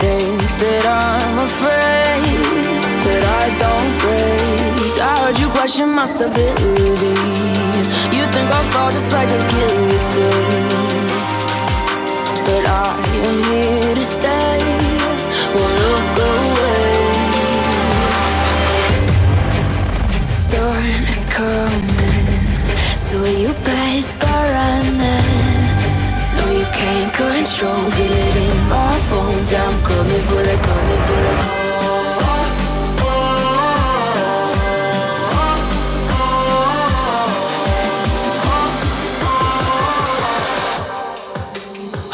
think that I'm afraid, but I don't break. I heard you question my stability. You think I'll fall just like a guillotine, but I am here to stay. Won't look away. The storm is coming, so you better start running. No, you can't control, feel it in my bones. I'm coming for the, coming for the.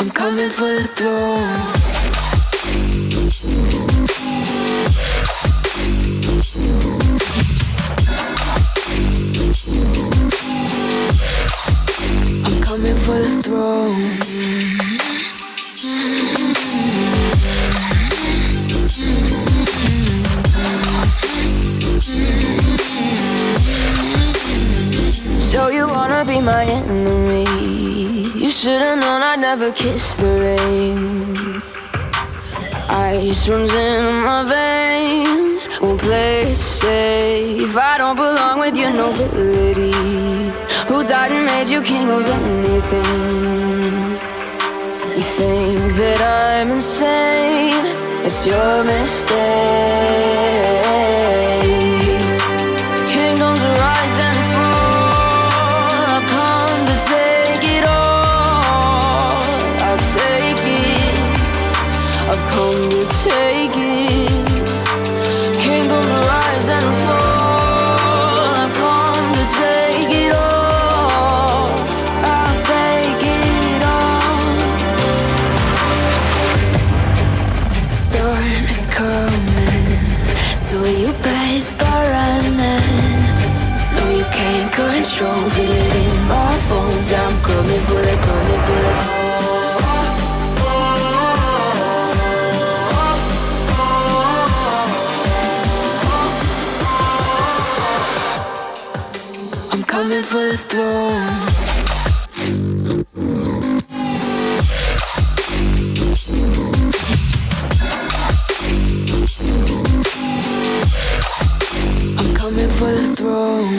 I'm coming for the throne. I'm coming for the throne. So you wanna be my enemy? You should've known I'd never kiss the rain. Ice runs in my veins, won't play it safe. I don't belong with your nobility. Who died and made you king of anything? You think that I'm insane? It's your mistake. Kingdoms rise and fall, I've come to take it all. I'll take it, I've come to take it. Kingdoms rise and fall, I've come to take it all. I'll take it all. The storm is coming, so you better start running. No, you can't control, feel it in my bones. I'm coming for the, coming for the. I'm coming for the throne. I'm coming for the throne.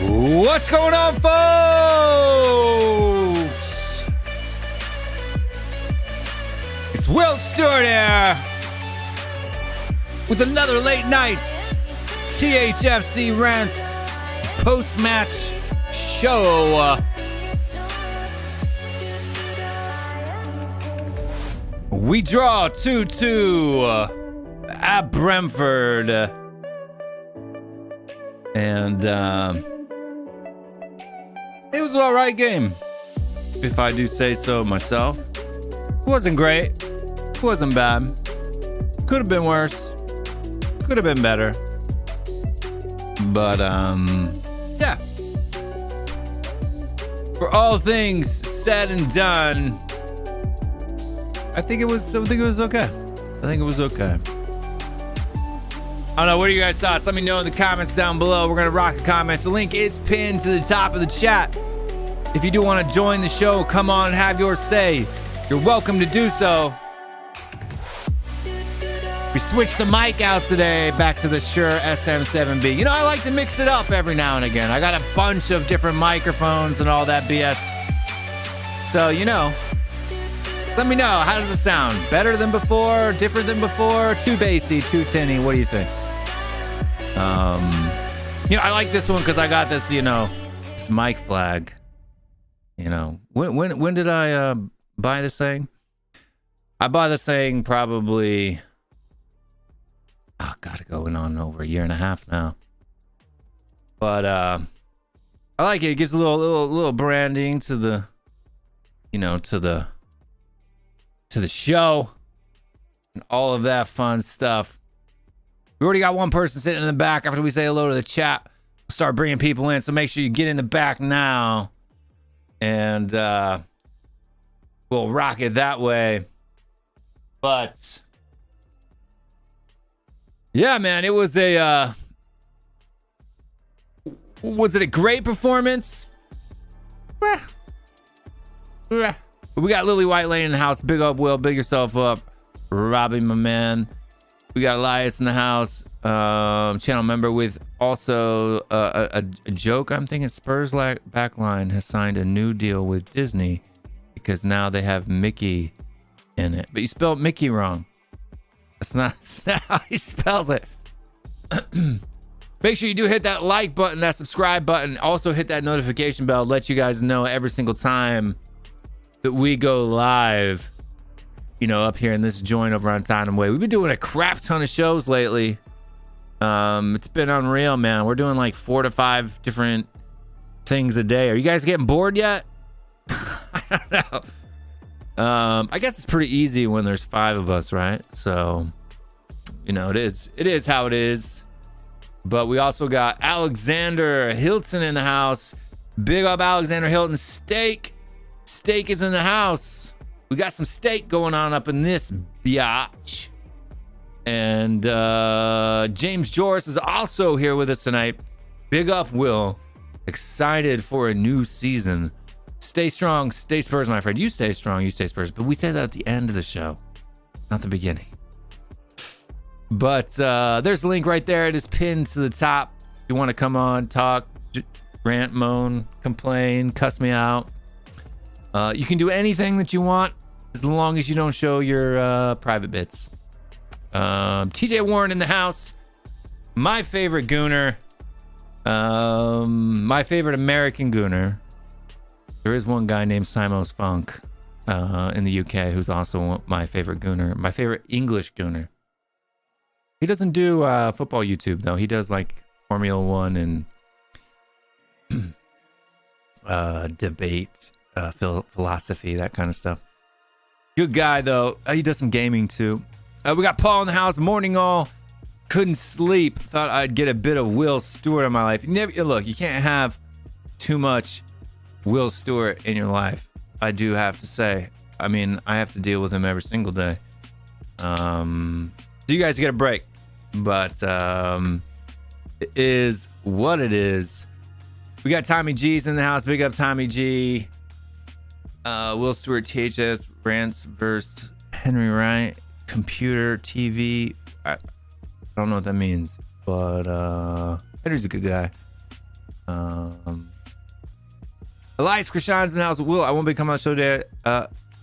What's going on, folks? It's Will Stewart here with another late night THFCRants post-match show. We draw 2-2 at Brentford. And it was an alright game, if I do say so myself. It wasn't great. It wasn't bad. Could have been worse. Could have been better. But yeah. For all things said and done, I think it was okay. I think it was okay. I don't know, what are you guys' thoughts? Let me know in the comments down below. We're gonna rock the comments. The link is pinned to the top of the chat. If you do want to join the show, come on and have your say. You're welcome to do so. We switched the mic out today back to the Shure SM7B. You know, I like to mix it up every now and again. I got a bunch of different microphones and all that BS. So, you know, let me know. How does it sound? Better than before? Different than before? Too bassy? Too tinny? What do you think? You know, I like this one because I got this, you know, this mic flag. You know, when did I buy this thing? I bought this thing probably, going on over a year and a half now. But I like it. It gives a little branding to the, you know, to the show and all of that fun stuff. We already got one person sitting in the back. After we say hello to the chat, we'll start bringing people in. So make sure you get in the back now, and we'll rock it that way. But yeah, man, it was a great performance? We got Lily White Lane in the house. Big up, Will. Big yourself up. Robbie, my man. We got Elias in the house. Channel member with also a joke. I'm thinking Spurs backline has signed a new deal with Disney because now they have Mickey in it. But you spelled Mickey wrong. That's not how he spells it. Make sure you do hit that like button, that subscribe button. Also hit that notification bell. Let you guys know every single time that we go live, you know, up here in this joint over on Tottenham Way. We've been doing a crap ton of shows lately. It's been unreal, man. We're doing like 4 to 5 different things a day. Are you guys getting bored yet? I don't know. I guess it's pretty easy when there's 5 of us, right? So, you know, it is how it is. But we also got Alexander Hilton in the house. Big up Alexander Hilton. Steak is in the house. We got some steak going on up in this biatch. And James Joris is also here with us tonight. Big up, Will. Excited for a new season. Stay strong, stay Spurs, my friend. You stay strong, you stay Spurs. But we say that at the end of the show, not the beginning. But there's a link right there. It is pinned to the top. If you want to come on, talk, rant, moan, complain, cuss me out. You can do anything that you want as long as you don't show your private bits. TJ Warren in the house. My favorite gooner. My favorite American gooner. There is one guy named Simos Funk in the UK who's also my favorite gooner. My favorite English gooner. He doesn't do football YouTube, though. He does like Formula One and debate, philosophy, that kind of stuff. Good guy, though. He does some gaming, too. We got Paul in the house. Morning all. Couldn't sleep. Thought I'd get a bit of Will Stewart in my life. Look, you can't have too much Will Stewart in your life. I do have to say. I mean, I have to deal with him every single day. So you guys get a break. But it is what it is. We got Tommy G's in the house. Big up Tommy G. WillStewartTHFCRants versus Henry Wright. Computer, TV. I don't know what that means. But Henry's a good guy. Elias Krishan's in the house. Will, I won't be coming on the show today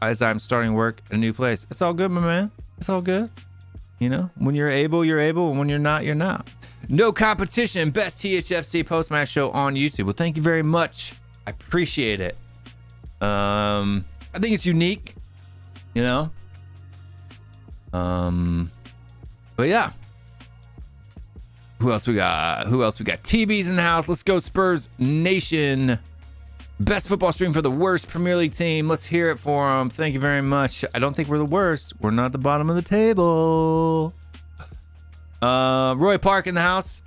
as I'm starting work in a new place. It's all good, my man. It's all good. You know, when you're able, you're able. And when you're not, you're not. No competition. Best THFC post-match show on YouTube. Well, thank you very much. I appreciate it. I think it's unique, you know. But yeah. Who else we got? TB's in the house. Let's go Spurs Nation. Best football stream for the worst Premier League team. Let's hear it for them. Thank you very much. I don't think we're the worst. We're not at the bottom of the table. Roy Park in the house.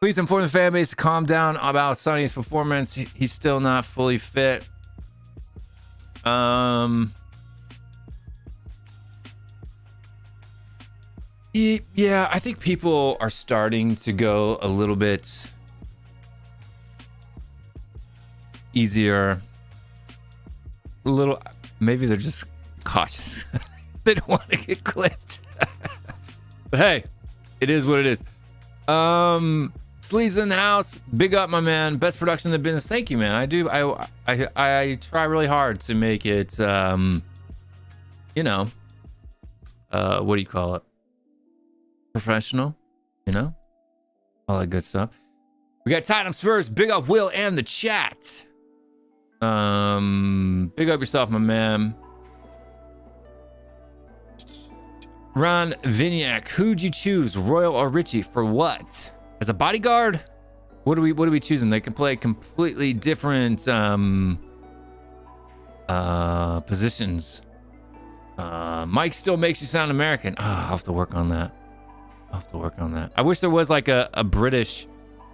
Please inform the fan base to calm down about Sonny's performance. He's still not fully fit. Yeah, I think people are starting to go a little bit easier. Maybe they're just cautious. They don't want to get clipped. But hey, it is what it is. Sleaze in the house. Big up, my man. Best production in the business. Thank you, man. I do. I try really hard to make it, you know, what do you call it? Professional, you know, all that good stuff. We got Tottenham Spurs. Big up Will and the chat. Big up yourself, my man. Ron Vignac, who'd you choose, Royal or Richie? For what? As a bodyguard? What are we choosing? They can play completely different positions. Mike still makes you sound American. I'll have to work on that. I wish there was like a British,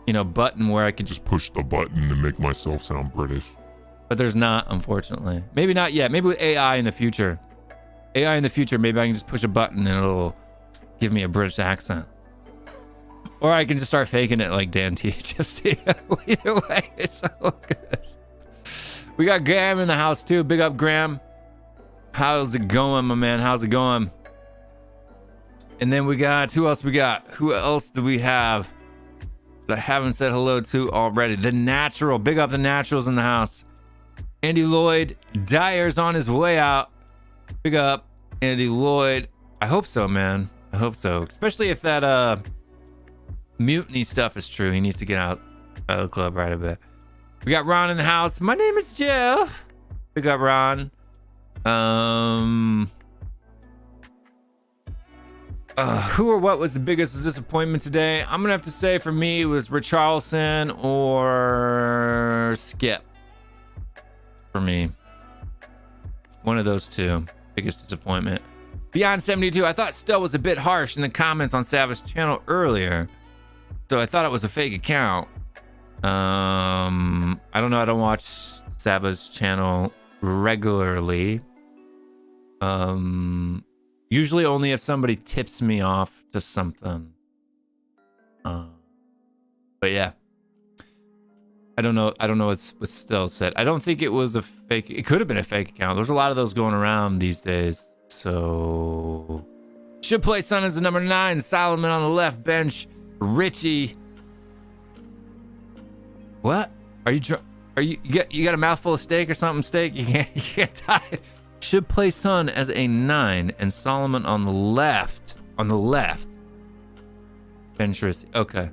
you know, button where I could just push the button and make myself sound British. But there's not, unfortunately. Maybe not yet. Maybe with AI in the future. Maybe I can just push a button and it'll give me a British accent. Or I can just start faking it like Dan THFC. Either way, it's so good. We got Graham in the house too. Big up, Graham. How's it going, my man? How's it going? And then we got, who else do we have that I haven't said hello to already? The Natural. Big up the Naturals in the house. Andy Lloyd. Dyer's on his way out. Big up Andy Lloyd. I hope so, man. I hope so. Especially if that mutiny stuff is true. He needs to get out of the club right a bit. We got Ron in the house. My name is Jeff. Big up, Ron. Who or what was the biggest disappointment today? I'm gonna have to say for me it was Richarlison or Skip. For me, one of those two. Biggest disappointment. Beyond 72. I thought Stell was a bit harsh in the comments on Savage channel earlier, so I thought it was a fake account. I don't know. I don't watch Savage channel regularly. Usually only if somebody tips me off to something. But yeah, I don't know what's Stell said. I don't think it was a fake. It could have been a fake account. There's a lot of those going around these days. So should play Son as the number 9. Solomon on the left bench. Richie. What? Are you got a mouthful of steak or something? Steak? You can't tie it. Should play Son as a 9 and Solomon on the left. Bench Richie. Okay.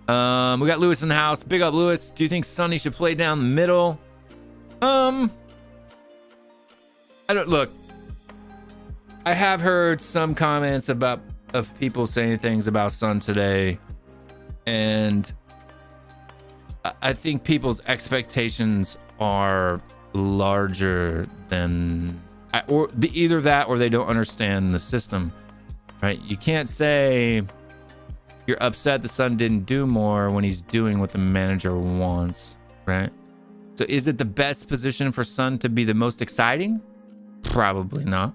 We got Lewis in the house. Big up, Lewis. Do you think Sonny should play down the middle? I don't look. I have heard some comments of people saying things about Son today, and I think people's expectations are larger than either that or they don't understand the system, right? You can't say you're upset the Son didn't do more when he's doing what the manager wants, right? So is it the best position for Son to be the most exciting? Probably not.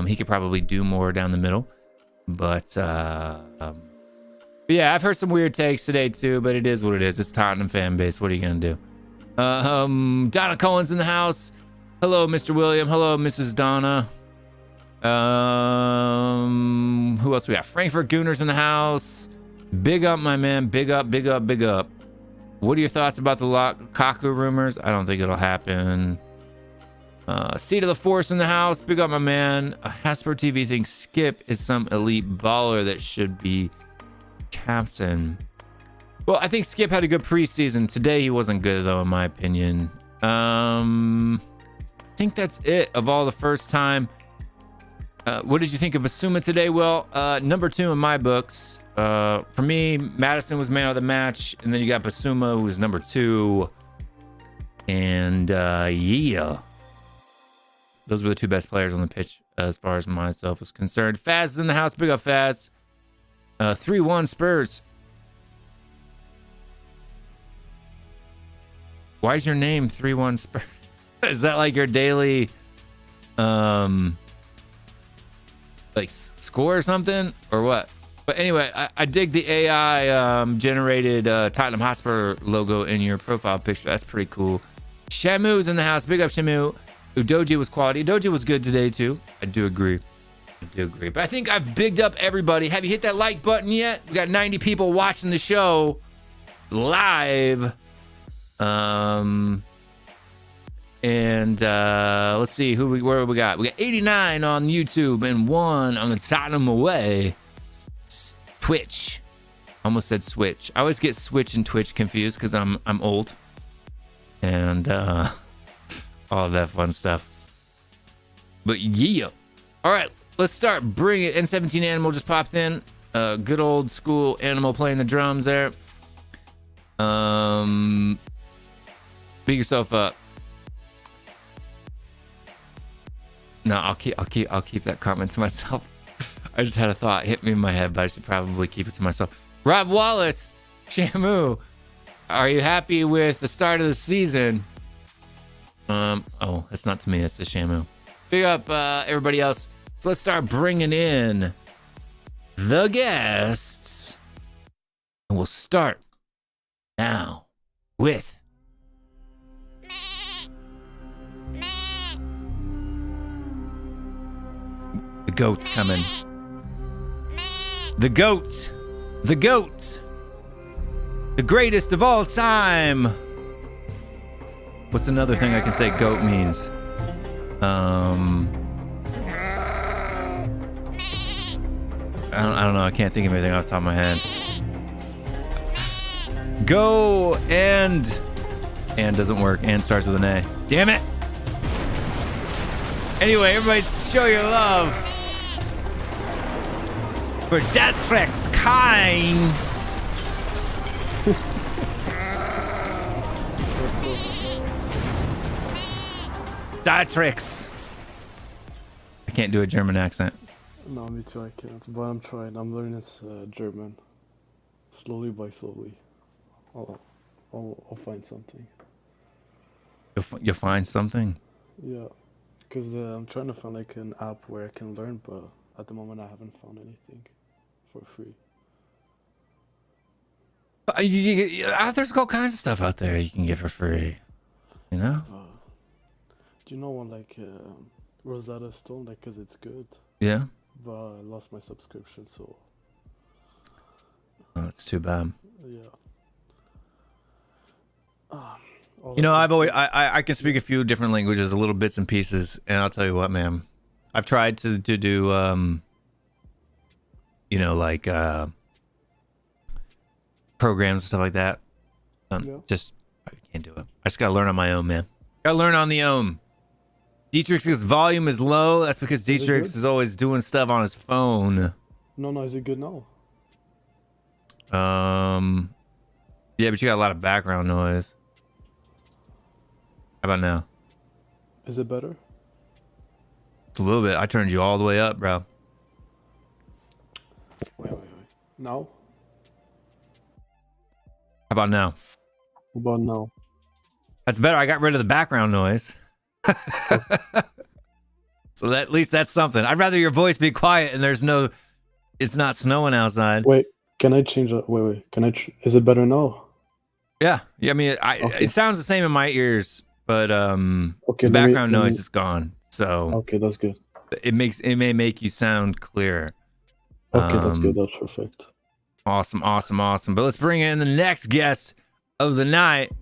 He could probably do more down the middle, but yeah, I've heard some weird takes today too, but it is what it is. It's Tottenham fan base. What are you gonna do? Donna Collins in the house. Hello, Mr. William. Hello, Mrs. Donna. Who else we got? Frankfurt Gooners in the house. Big up, my man. Big up, big up, big up. What are your thoughts about the Kaku rumors? I don't think it'll happen. Seat of the Force in the house. Big up, my man. Hotspur TV thinks Skip is some elite baller that should be captain. Well, I think Skip had a good preseason. Today he wasn't good though, in my opinion. I think that's it of all the first time. What did you think of Basuma today? Well, number 2 in my books. For me, Maddison was man of the match, and then you got Basuma, who was number 2. And yeah, those were the 2 best players on the pitch as far as myself was concerned. Faz is in the house. Big up, Faz. 3-1 Spurs. Why is your name 3-1 Spurs? Is that like your daily like score or something, or what? But anyway, I dig the AI generated Tottenham Hotspur logo in your profile picture. That's pretty cool. Shamu's in the house. Big up, Shamu. Udoji was quality. Udoji was good today too. I do agree. But I think I've bigged up everybody. Have you hit that like button yet? We got 90 people watching the show live. And let's see where we got. We got 89 on YouTube and 1 on the Tottenham away. Twitch. Almost said Switch. I always get Switch and Twitch confused because I'm old. And all of that fun stuff. But yeah. All right, let's start. Bring it. N17 Animal just popped in. Good old school Animal playing the drums there. Beat yourself up. No, I'll keep that comment to myself. I just had a thought hit me in my head, but I should probably keep it to myself. Rob Wallace, Shamu, are you happy with the start of the season? Oh, that's not to me, that's to Shamu. Big up everybody else. So let's start bringing in the guests. And we'll start now with the goat's coming. The goat. The goat. The greatest of all time. What's another thing I can say goat means? I don't know. I can't think of anything off the top of my head. Go and doesn't work. And starts with an A. Damn it. Anyway, everybody show your love for Datrix Kine. Datrix. I can't do a German accent. No, me too, I can't. But I'm trying. I'm learning German. Slowly by slowly. I'll find something. You'll find something? Yeah. Because I'm trying to find like an app where I can learn, but at the moment I haven't found anything for free. There's all kinds of stuff out there you can get for free. You know? Do you know one like Rosetta Stone? Like, because it's good. Yeah. But I lost my subscription, so. Oh, that's too bad. Yeah. You know, I can speak a few different languages, a little bits and pieces, and I'll tell you what, man. I've tried to do, you know, like programs and stuff like that. Just I can't do it. I just gotta learn on my own, man. Gotta learn on the own. Dietrich's volume is low. That's because Dietrich is always doing stuff on his phone. No, is it good now? Yeah, but you got a lot of background noise. How about now? Is it better? It's a little bit. I turned you all the way up, bro. Wait. Now? How about now? How about now? That's better. I got rid of the background noise. So that, at least that's something. I'd rather your voice be quiet and it's not snowing outside. Wait, can I change that? Wait. Is it better now? Yeah. I mean, Okay. It sounds the same in my ears, but Okay, the background noise is gone. So okay, that's good. it may make you sound clearer. Okay, that's good. That's perfect. Awesome. But let's bring in the next guest of the night.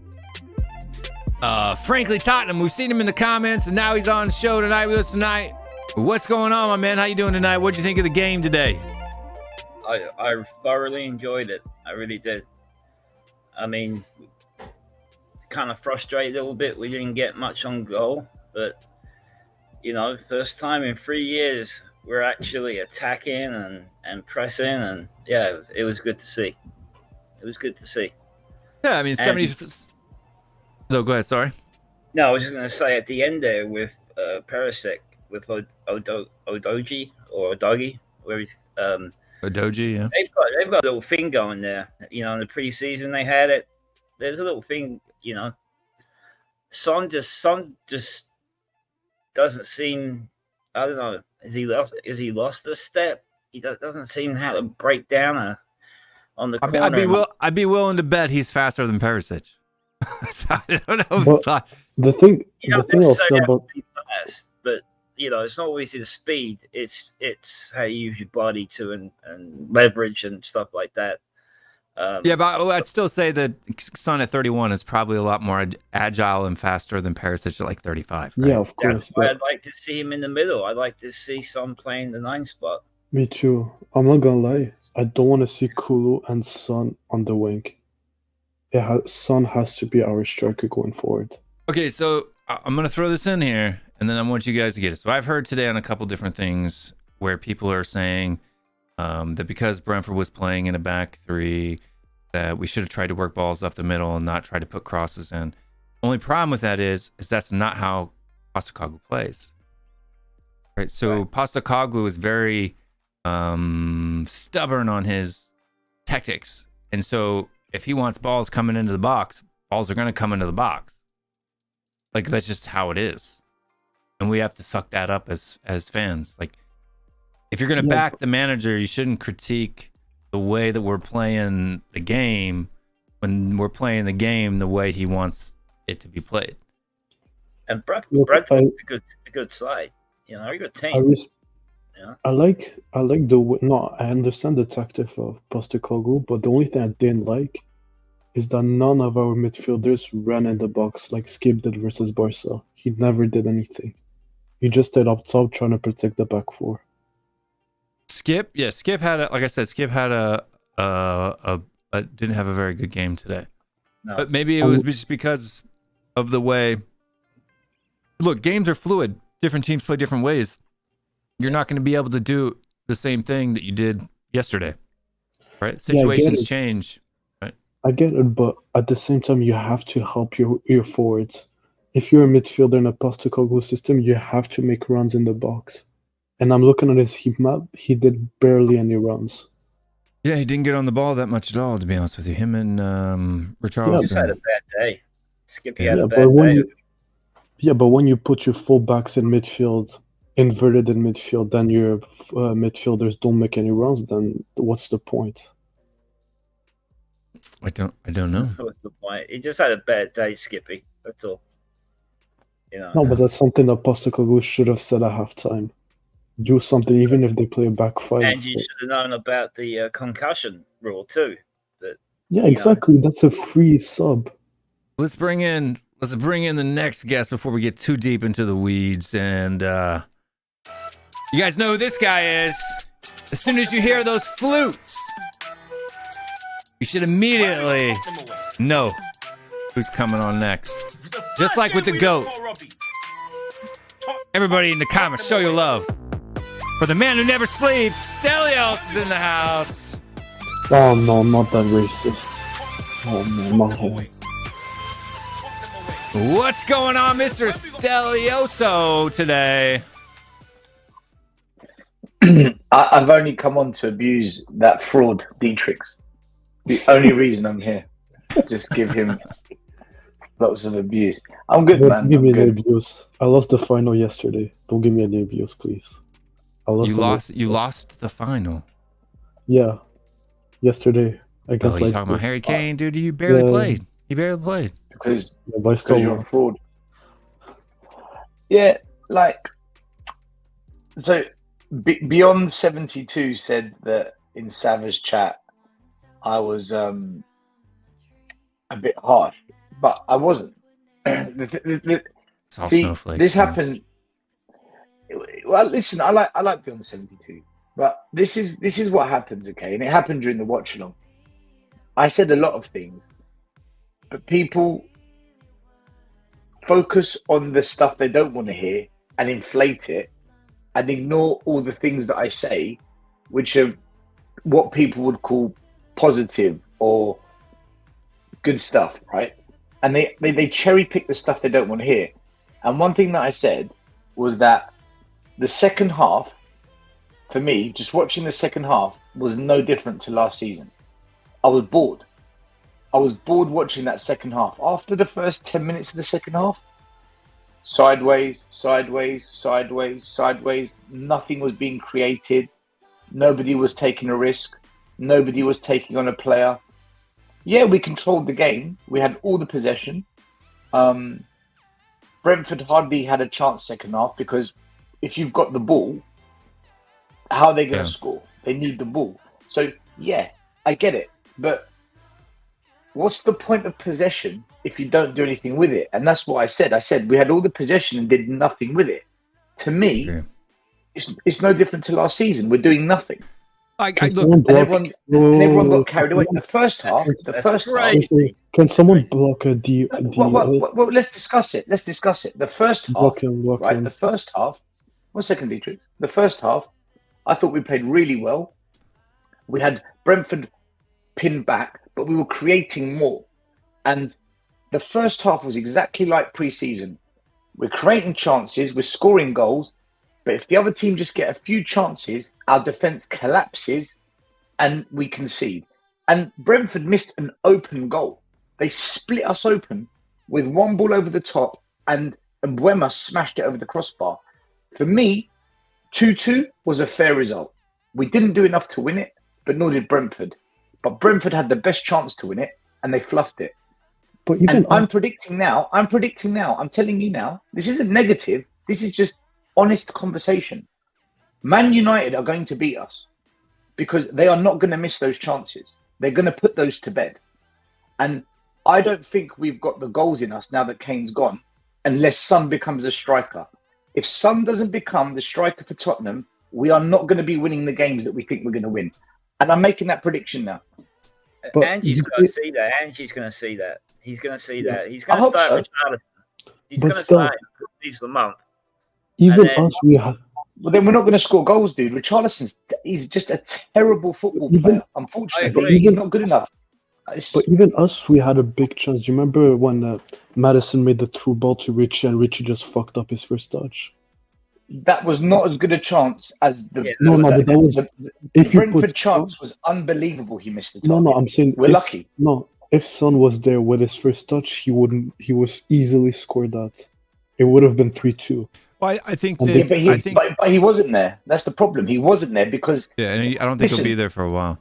Frankly Tottenham. We've seen him in the comments, and now he's on the show tonight with us tonight. What's going on, my man? How you doing tonight? What'd you think of the game today? I thoroughly enjoyed it. I really did. I mean, kind of frustrated a little bit. We didn't get much on goal, but you know, first time in 3 years we're actually attacking and pressing, and yeah, it was good to see. It was good to see. Yeah, I mean, 70. No, go ahead. Sorry. No, I was just going to say at the end there with Perisic with Odogi or Odogi, where Odogi, yeah. They've got a little thing going there. You know, in the preseason they had it. There's a little thing. You know, Son just doesn't seem. I don't know. Is he lost a step? He doesn't seem how to break down on the corner. I'd be willing to bet he's faster than Perisic. I don't know. But the thing I'll say about fast, but you know, it's not always the speed. It's how you use your body to and leverage and stuff like that. Yeah, but I'd still say that Son at 31 is probably a lot more agile and faster than Perisic at like 35. Right? Yeah, of course. But I'd like to see him in the middle. I'd like to see Son playing the 9 spot. Me too. I'm not gonna lie. I don't want to see Kulu and Son on the wing. Son has to be our striker going forward. Okay, so I'm going to throw this in here, and then I want you guys to get it. So I've heard today on a couple different things where people are saying that because Brentford was playing in a back three, that we should have tried to work balls up the middle and not try to put crosses in. Only problem with that is that's not how Postecoglou plays. Right? So right. Postecoglou is very stubborn on his tactics, and so if he wants balls coming into the box, balls are going to come into the box. Like, that's just how it is. And we have to suck that up as fans. Like, if you're going to back the manager, you shouldn't critique the way that we're playing the game when we're playing the game the way he wants it to be played. And Brentford's a good side. You know, a good team. I like I understand the tactic of Postecoglou, but the only thing I didn't like is that none of our midfielders ran in the box like Skip did versus Barca. He never did anything. He just stayed up top trying to protect the back four. Skip had didn't have a very good game today. No. But maybe it was just because of the way. Look, games are fluid. Different teams play different ways. You're not going to be able to do the same thing that you did yesterday, right? Situations change, right? I get it, but at the same time, you have to help your forwards. If you're a midfielder in a Postecoglou system, you have to make runs in the box. And I'm looking at his heat map. He did barely any runs. Yeah, he didn't get on the ball that much at all, to be honest with you. Him and Richarlison. Yeah, had a bad day. Skippy had a bad day. But when you put your fullbacks in midfield, inverted in midfield, then your midfielders don't make any runs, then what's the point? I don't know. What's the point? He just had a bad day, Skippy. That's all. You know. No, but that's something that Postecoglou should have said at halftime. Do something, even if they play a back five. And you should have known about the concussion rule too. Yeah, exactly. That's a free sub. Let's bring in the next guest before we get too deep into the weeds. And you guys know who this guy is. As soon as you hear those flutes, you should immediately know who's coming on next. Just like with the GOAT. Everybody in the comments, show your love. For the man who never sleeps, Stelios is in the house. Oh no, not that racist. Oh no, not him. What's going on, Mr. Stelioso, today? I've only come on to abuse that fraud, Dietrich's. The only reason I'm here. Just give him lots of abuse. I'm good, man. Give me any abuse. I lost the final yesterday. Don't give me any abuse, please. You lost the final. Yeah, yesterday. I guess. You talking about Harry Kane, dude? You barely played. You barely played because you're a fraud. Yeah, like So Beyond 72 said that in Savage chat, I was a bit harsh, but I wasn't. It's all See, snowflakes. this man. happened. Well, listen, I like Beyond 72, but this is what happens, okay? And it happened during the watch along. I said a lot of things, but people focus on the stuff they don't want to hear and inflate it and ignore all the things that I say, which are what people would call positive or good stuff, right? And they cherry pick the stuff they don't want to hear. And one thing that I said was that the second half, for me, just watching the second half was no different to last season. I was bored. I was bored watching that second half. After the first 10 minutes of the second half, sideways, sideways, sideways, sideways. Nothing was being created. Nobody was taking a risk. Nobody was taking on a player. Yeah, we controlled the game. We had all the possession. Brentford hardly had a chance second half because if you've got the ball, how are they going to score? They need the ball. So, yeah, I get it. But what's the point of possession if you don't do anything with it? And that's what I said. I said we had all the possession and did nothing with it. To me, it's no different to last season. We're doing nothing. Look, and everyone got carried away. The first half. Can someone block the? Well, let's discuss it. The first half, right? The first half. 1 second, Dietrich. The first half, I thought we played really well. We had Brentford pinned back, but we were creating more. And the first half was exactly like pre-season. We're creating chances, we're scoring goals, but if the other team just get a few chances, our defence collapses and we concede. And Brentford missed an open goal. They split us open with one ball over the top and Mbuema smashed it over the crossbar. For me, 2-2 was a fair result. We didn't do enough to win it, but nor did Brentford. But Brentford had the best chance to win it and they fluffed it. But even I'm predicting now, I'm telling you now, this isn't negative. This is just honest conversation. Man United are going to beat us because they are not going to miss those chances. They're going to put those to bed. And I don't think we've got the goals in us now that Kane's gone, unless Son becomes a striker. If Son doesn't become the striker for Tottenham, we are not going to be winning the games that we think we're going to win. And I'm making that prediction now. But Angie's going to see that. He's going to see that. He's going to start Richarlison. He's going to start at the month. Even us, we have. Well, then we're not going to score goals, dude. He's just a terrible football player. Unfortunately, he's not good enough. But even us, we had a big chance. Do you remember when Maddison made the through ball to Richie and Richie just fucked up his first touch? That was not as good a chance as the Brentford chance was unbelievable. He missed the target. No, I'm saying we're lucky. No, if Son was there with his first touch, he was easily scored that. It would have been 3-2. Well, I think but he wasn't there. That's the problem. He wasn't there because and I don't think he'll be there for a while.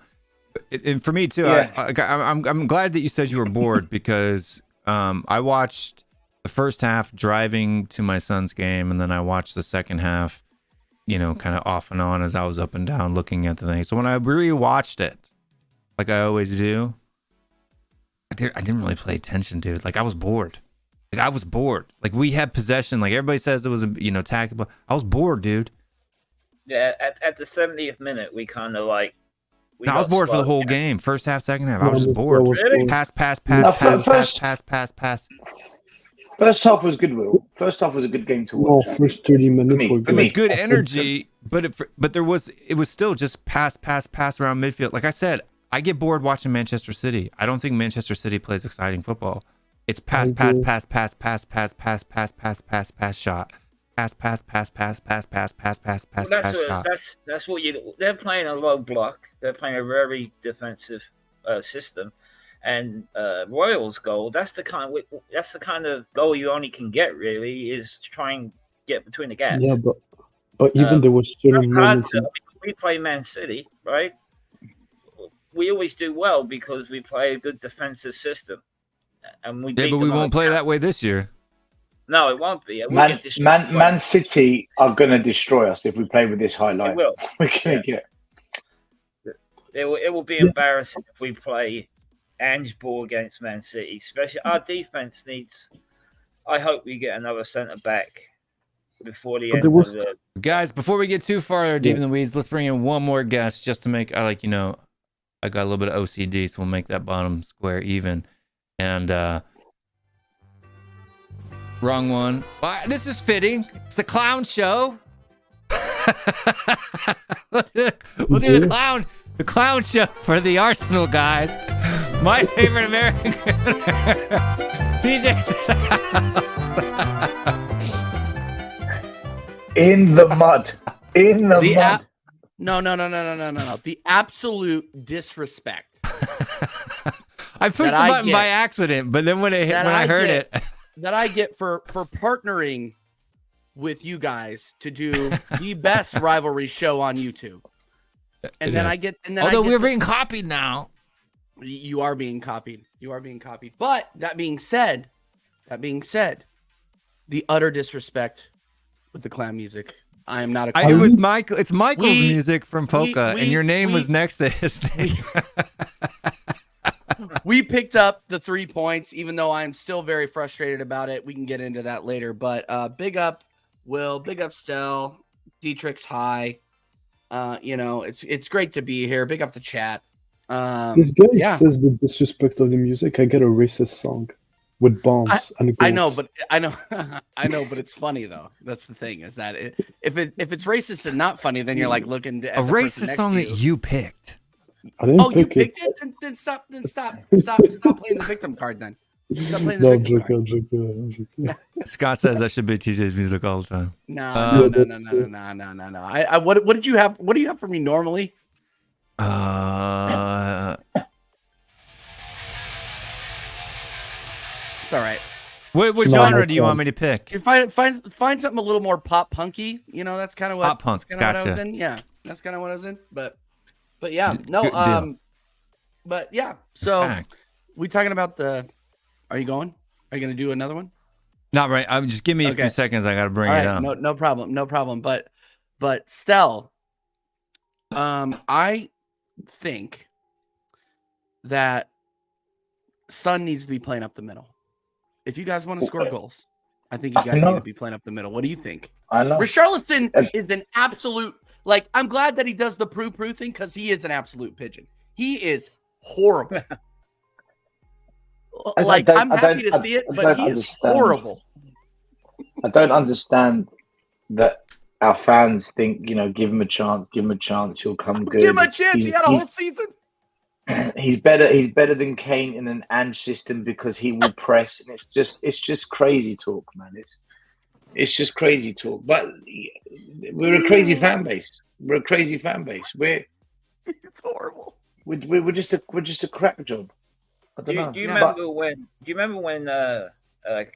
And for me too, I'm glad that you said you were bored because I watched the first half driving to my son's game, and then I watched the second half, kind of off and on as I was up and down looking at the thing. So when I rewatched it, like I always do, I didn't really pay attention, dude. Like I was bored. Like we had possession. Like everybody says it was tactical. I was bored, dude. Yeah, at the 70th minute, we kind of like. I was bored for the whole game. First half, second half. I was just bored. Really? Pass. First half was good, Will. First half was a good game to watch. No, first 30 minutes were good. It was good energy, but it was still just pass around midfield. Like I said, I get bored watching Manchester City. I don't think Manchester City plays exciting football. It's pass shot. Pass shot. That's what they're playing a low block. They're playing a very defensive system. And Royal's goal, that's the kind of goal you only can get, really, is try and get between the gaps. Yeah, but even there was certain moments. We play Man City, right? We always do well because we play a good defensive system, and we. Yeah, but we won't play that way this year. No, it won't be. Man City are going to destroy us if we play with this high line. It will. We're going to get. It will be embarrassing if we play Ange ball against Man City. Especially our defense needs. I hope we get another centre back before the end of the. Guys, before we get too far deep in the weeds, let's bring in one more guest just to make. I got a little bit of OCD, so we'll make that bottom square even. And wrong one. This is fitting. It's the clown show. We'll do the clown show for the Arsenal guys. My favorite American. TJ. In the mud. In the mud. No. The absolute disrespect. I pushed the button by accident, but then when I heard it. That I get for partnering with you guys to do the best rivalry show on YouTube. And then I get Although we're being copied now. You are being copied. But that being said, the utter disrespect with the clown music. I am not a clown. It was Michael. It's Michael's music from Polka, and your name was next to his name. We picked up the 3 points, even though I'm still very frustrated about it. We can get into that later. But big up Will, big up Stell, Dietrich's high. It's great to be here. Big up the chat. This guy says the disrespect of the music. I get a racist song with bombs and I know, but it's funny though. That's the thing, is that if it's racist and not funny, then you're like looking at a racist song that you picked. I didn't pick you picked it? Then stop playing the victim card then. Stop playing the victim card. Scott says that should be TJ's music all the time. No. What did you have? What do you have for me normally? It's all right. What genre do you want me to pick? You find something a little more pop punky. That's kind of what pop punk. What I was in. Yeah, that's kind of what I was in. But yeah, no. But yeah. So we talking about the. Are you going? Are you going to do another one? Not right. Just give me a few seconds. I got to bring it up. No problem. But Stell, I think that Son needs to be playing up the middle. If you guys want to score goals, I think you guys need to be playing up the middle. What do you think? I know. Richarlison is an absolute, I'm glad that he does the proo thing, because he is an absolute pigeon. He is horrible. I'm happy to see it, but he is horrible. I don't understand that our fans think, give him a chance, he'll come good. Give him a chance. He had a whole season. He's better than Kane in an Ange system because he will press, and it's just crazy talk, man. It's just crazy talk. But we're a crazy fan base. It's horrible. We're just a crack job. I don't know. Do you remember when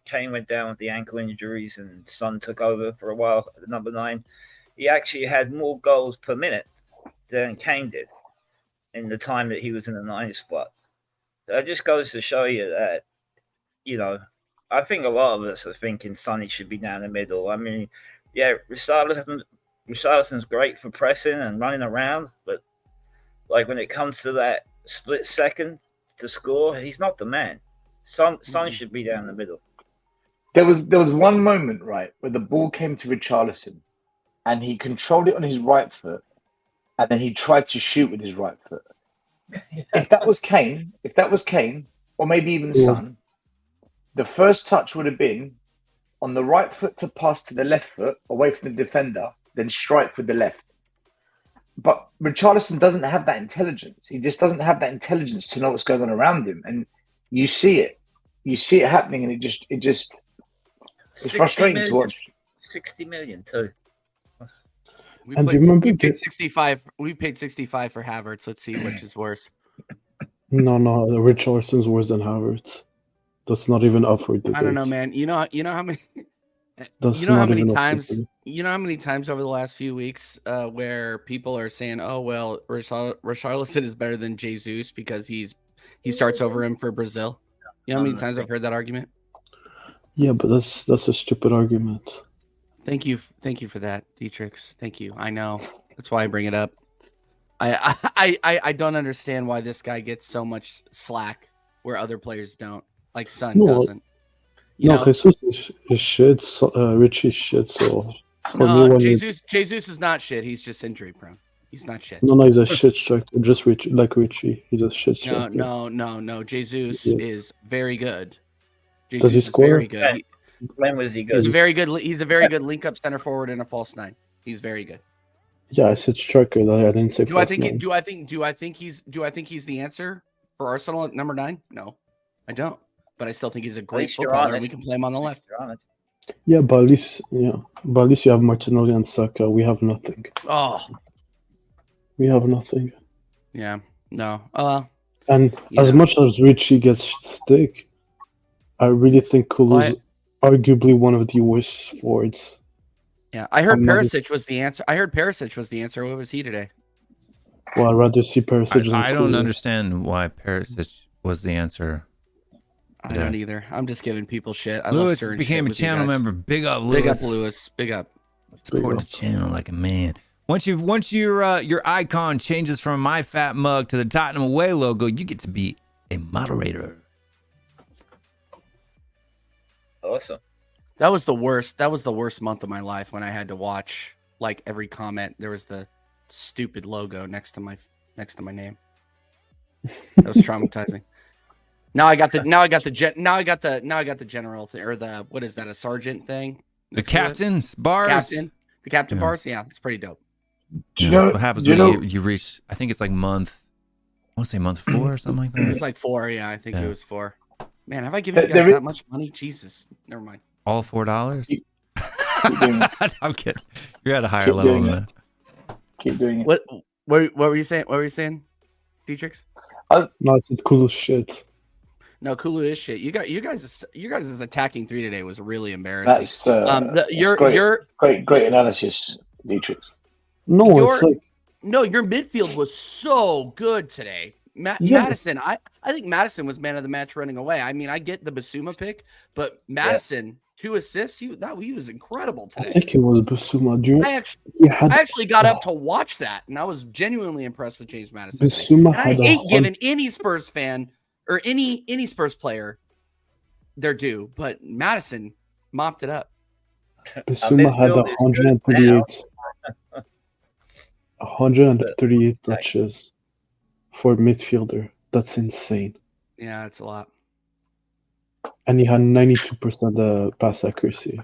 Kane went down with the ankle injuries and Son took over for a while at number 9? He actually had more goals per minute than Kane did in the time that he was in the 9 spot. That just goes to show you that, I think a lot of us are thinking Sonny should be down the middle. I mean, yeah, Richarlison's great for pressing and running around, but when it comes to that split second to score, he's not the man. Son should be down the middle. There was one moment, right, where the ball came to Richarlison and he controlled it on his right foot, and then he tried to shoot with his right foot. If that was Kane, or maybe even Son, the first touch would have been on the right foot to pass to the left foot, away from the defender, then strike with the left. But Richarlison doesn't have that intelligence. He just doesn't have that intelligence to know what's going on around him. And you see it. You see it happening, and it's frustrating to watch. 60 million too. We paid 65. We paid 65 for Havertz. Let's see which is worse. No, Richarlison's worse than Havertz. That's not even up for debate. I don't know, man. You know how many. You know how many times over the last few weeks where people are saying, "Oh well, Richarlison is better than Jesus because he starts over him for Brazil." You know how many times I've heard that argument? Yeah, but that's a stupid argument. Thank you for that, Dietrich. Thank you. I know that's why I bring it up. I don't understand why this guy gets so much slack where other players don't. Like Son doesn't. You know? Jesus is shit. Richie's shit. So for no, me, Jesus is not shit. He's just injury prone. He's not shit. No, he's a shit striker. Just Richie. He's a shit striker. No. Jesus is very good. Jesus Does he score? Is very good. When was he good? He's a very good link up center forward and a false nine. He's very good. Yeah, I said striker. I didn't say. Do I think he's the answer for Arsenal at number 9? No, I don't. But I still think he's a great footballer. We can play him on the left. Yeah, but at least you have Martinelli and Saka. We have nothing. Oh, we have nothing. Yeah, no. And as much as Richie gets stick, I really think Kulu's arguably one of the worst forwards. Yeah, I heard Perisic was the answer. What was he today? Well, I'd rather see Perisic. I don't understand why Perisic was the ansor. I don't either. I'm just giving people shit. Lewis became a channel member. Big up, Lewis. Big up, Lewis. Big up. Support the channel like a man. Once your icon changes from my fat mug to the Tottenham away logo, you get to be a moderator. Awesome. That was the worst month of my life when I had to watch like every comment. There was the stupid logo next to my name. That was traumatizing. Now I got the general thing, or the, what is that, a sergeant thing? The captain's bars. The captain bars. Yeah, it's pretty dope. Do you know what happens when you reach? I think it's like month. I want to say month 4 or something like that. It was like 4. Yeah, I think it was 4. Man, have I given you guys that much money? Jesus, never mind. All $4? I'm kidding. You're at a higher level than that. Keep doing it. What were you saying? What were you saying, Dietrich? No, it's Kulu shit. No, Kulu is shit. You guys' attacking 3 today was really embarrassing. That's great analysis, Dietrich. No, your midfield was so good today. Maddison, I think Maddison was man of the match running away. I mean, I get the Basuma pick, but Maddison, 2 assists, he was incredible today. I think it was Basuma. I actually got up to watch that, and I was genuinely impressed with James Maddison. I hate giving any Spurs fan or any Spurs player their due, but Maddison mopped it up. Basuma had 138 touches for midfielder. That's insane. Yeah, that's a lot. And he had 92% pass accuracy.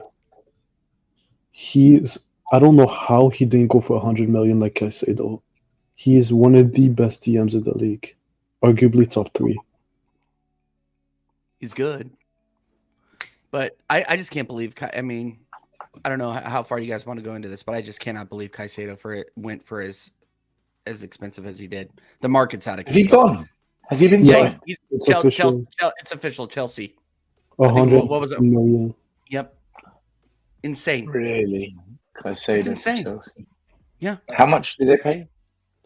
I don't know how he didn't go for 100 million like I say though. He is one of the best DMs in the league. Arguably top 3. He's good. But I just can't believe, I mean, I don't know how far you guys want to go into this, but I just cannot believe Caicedo went for as expensive as he did. The market's out of control. Has he gone? Has he been signed? It's official. Chelsea. 100 what was it? million. Yep. Insane. Really? Caicedo. It's insane. Chelsea. Yeah. How much did they pay?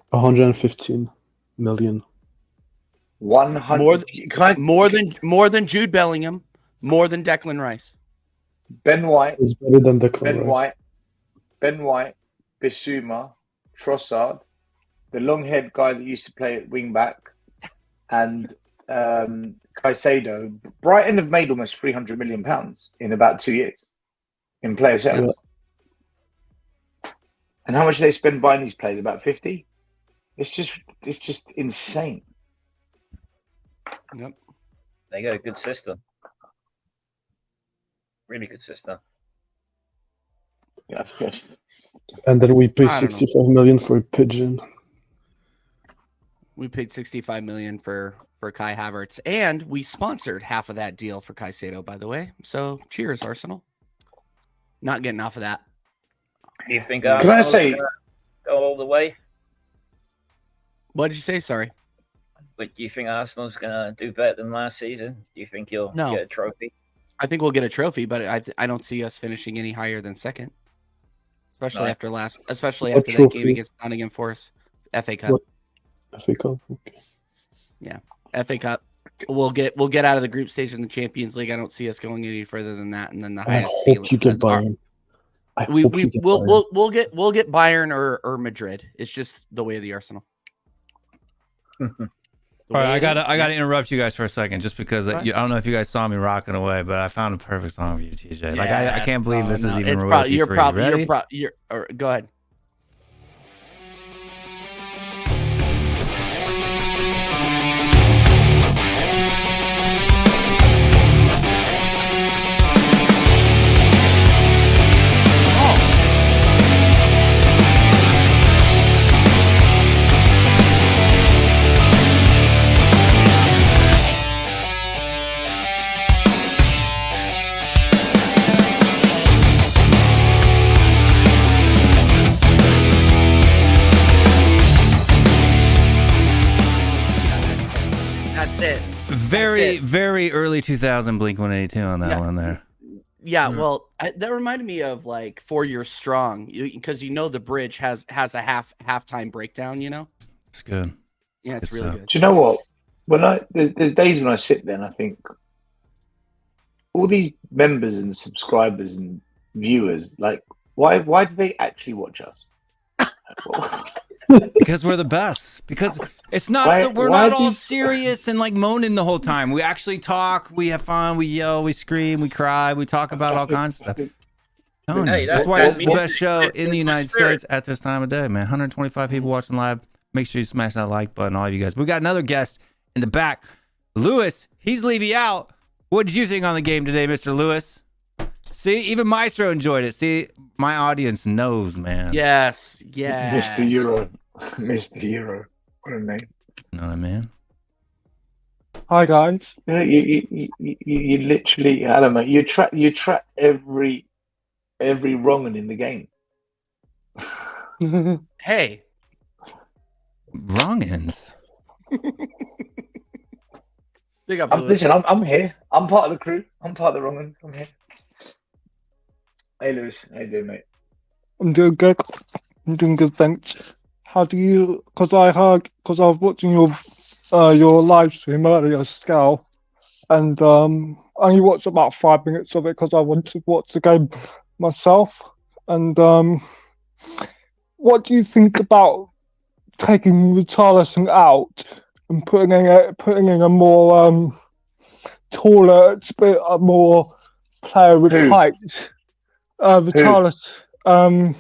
115 million. 100. More than Jude Bellingham. More than Declan Rice. Ben White is better than Declan Rice. Ben White, Bissouma, Trossard, the long-haired guy that used to play at wing back, and Caicedo. Brighton have made almost £300 million in about 2 years in player sales. Yeah. And how much do they spend buying these players? About 50. It's just insane. Yep. They got a good system. Really good system. Yeah. And then we pay 65 million for a pigeon. We paid 65 million for Kai Havertz, and we sponsored half of that deal for Caicedo, by the way. So cheers, Arsenal. Not getting off of that. Do you think Can I say go all the way? What did you say? Sorry. But do you think Arsenal's gonna do better than last season? Do you think you'll get a trophy? I think we'll get a trophy, but I don't see us finishing any higher than second. Especially after that game against Nottingham Forest. FA Cup. FA Cup. Okay. Yeah. FA Cup. we'll get out of the group stage in the Champions League. I don't see us going any further than that, and then the I highest. hope you get Bayern. We'll get Bayern or Madrid. It's just the way of the Arsenal. All right, I gotta interrupt you guys for a second, just because I don't know if you guys saw me rocking away, but I found a perfect song for you, TJ. Like I can't believe this is even royalty free. Go ahead. Very early 2000 Blink-182 on that one there. Yeah, well, that reminded me of like 4 Years Strong, because the bridge has a halftime breakdown. It's good. Yeah, it's really good. Do you know what? There's days when I sit there and I think all these members and subscribers and viewers, like, why do they actually watch us? Because we're the best. Because it's not we're not all serious and like moaning the whole time. We actually talk, we have fun, we yell, we scream, we cry, we talk about all kinds of stuff. That's why this is the best show in the United States at this time of day, man. 125 people watching live. Make sure you smash that like button, all of you guys. We got another guest in the back. Lewis, he's leaving out. What did you think on the game today, Mr. Lewis? See, even Maestro enjoyed it. See, my audience knows, man. Yes. Mr. Euro. Mr. Euro. What a name. You know what I mean? Hi, guys. You literally, I don't know, you track every wrong in the game. Hey. Wrongins. Big up, Lewis. Listen, I'm here. I'm part of the crew. I'm part of the wrongins. I'm here. Hey, Lewis. How you doing, mate? I'm doing good. Thanks. How do you? Because I was watching your live stream earlier, Scal, and I only watched about 5 minutes of it because I wanted to watch the game myself. And what do you think about taking Richarlison out and putting in a more taller, a more player with height? Richarlison.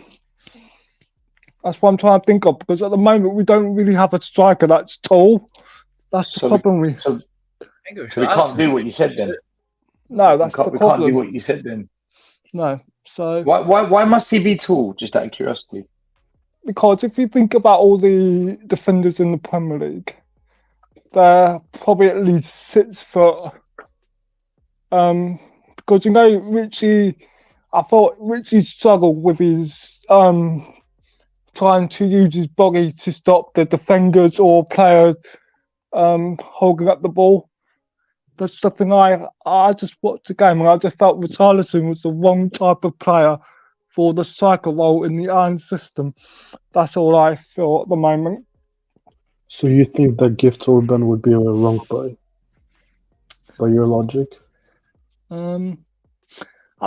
That's what I'm trying to think of, because at the moment we don't really have a striker that's tall. That's the problem. So we can't do what you said then. No, that's the problem. We can't do what you said then. No. So why must he be tall? Just out of curiosity. Because if you think about all the defenders in the Premier League, they're probably at least 6 foot. Because Richie, I thought Richie struggled with his trying to use his body to stop the defenders or players holding up the ball. That's the thing. I just watched the game and I just felt Richarlison was the wrong type of player for the striker role in the iron system. That's all I feel at the moment. So you think that Gift Orban would be a wrong buy? By your logic? I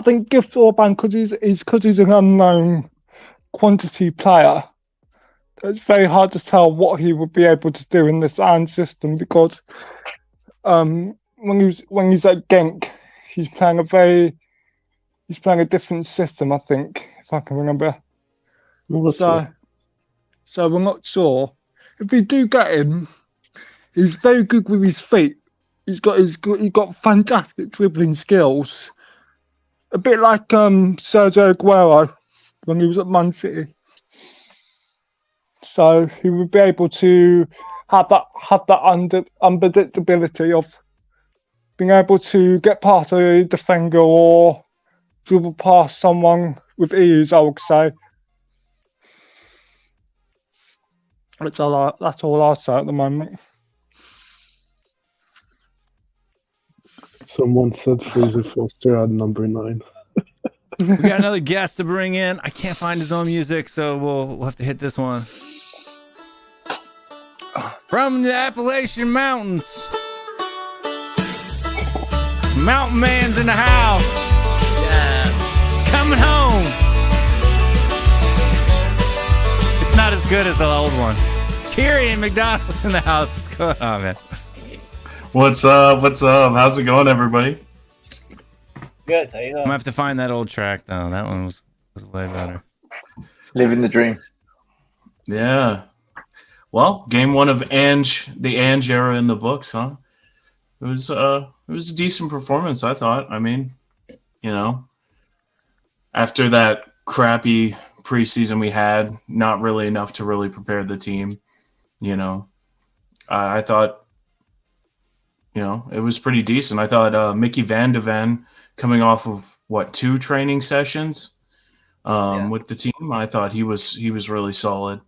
think Gift Orban, because he's an unknown quantity player, it's very hard to tell what he would be able to do in this iron system, because when he's at Genk, he's playing a different system, I think, if I can remember. So we're not sure. If we do get him, he's very good with his feet. He's got fantastic dribbling skills. A bit like Sergio Aguero when he was at Man City. So he would be able to have that unpredictability of being able to get past a defender or dribble past someone with ease, I would say. That's all I'll say at the moment. Someone said Fraser Foster at number 9. We got another guest to bring in. I can't find his own music, so we'll have to hit this one. From the Appalachian Mountains. Mountain Man's in the house. Yeah. It's coming home. It's not as good as the old one. Kieran McDonald's in the house. What's going on, man? What's up? What's up? How's it going, everybody? Good. How you I'm doing? gonna have to find that old track though. That one was way better. Living the dream. Yeah. Well, game one of the Ange era in the books, huh? It was a decent performance, I thought. I mean, you know, after that crappy preseason we had, not really enough to really prepare the team. You know, I thought, you know, it was pretty decent. I thought Mickey Van de Ven coming off of 2 training sessions with the team, I thought he was really solid.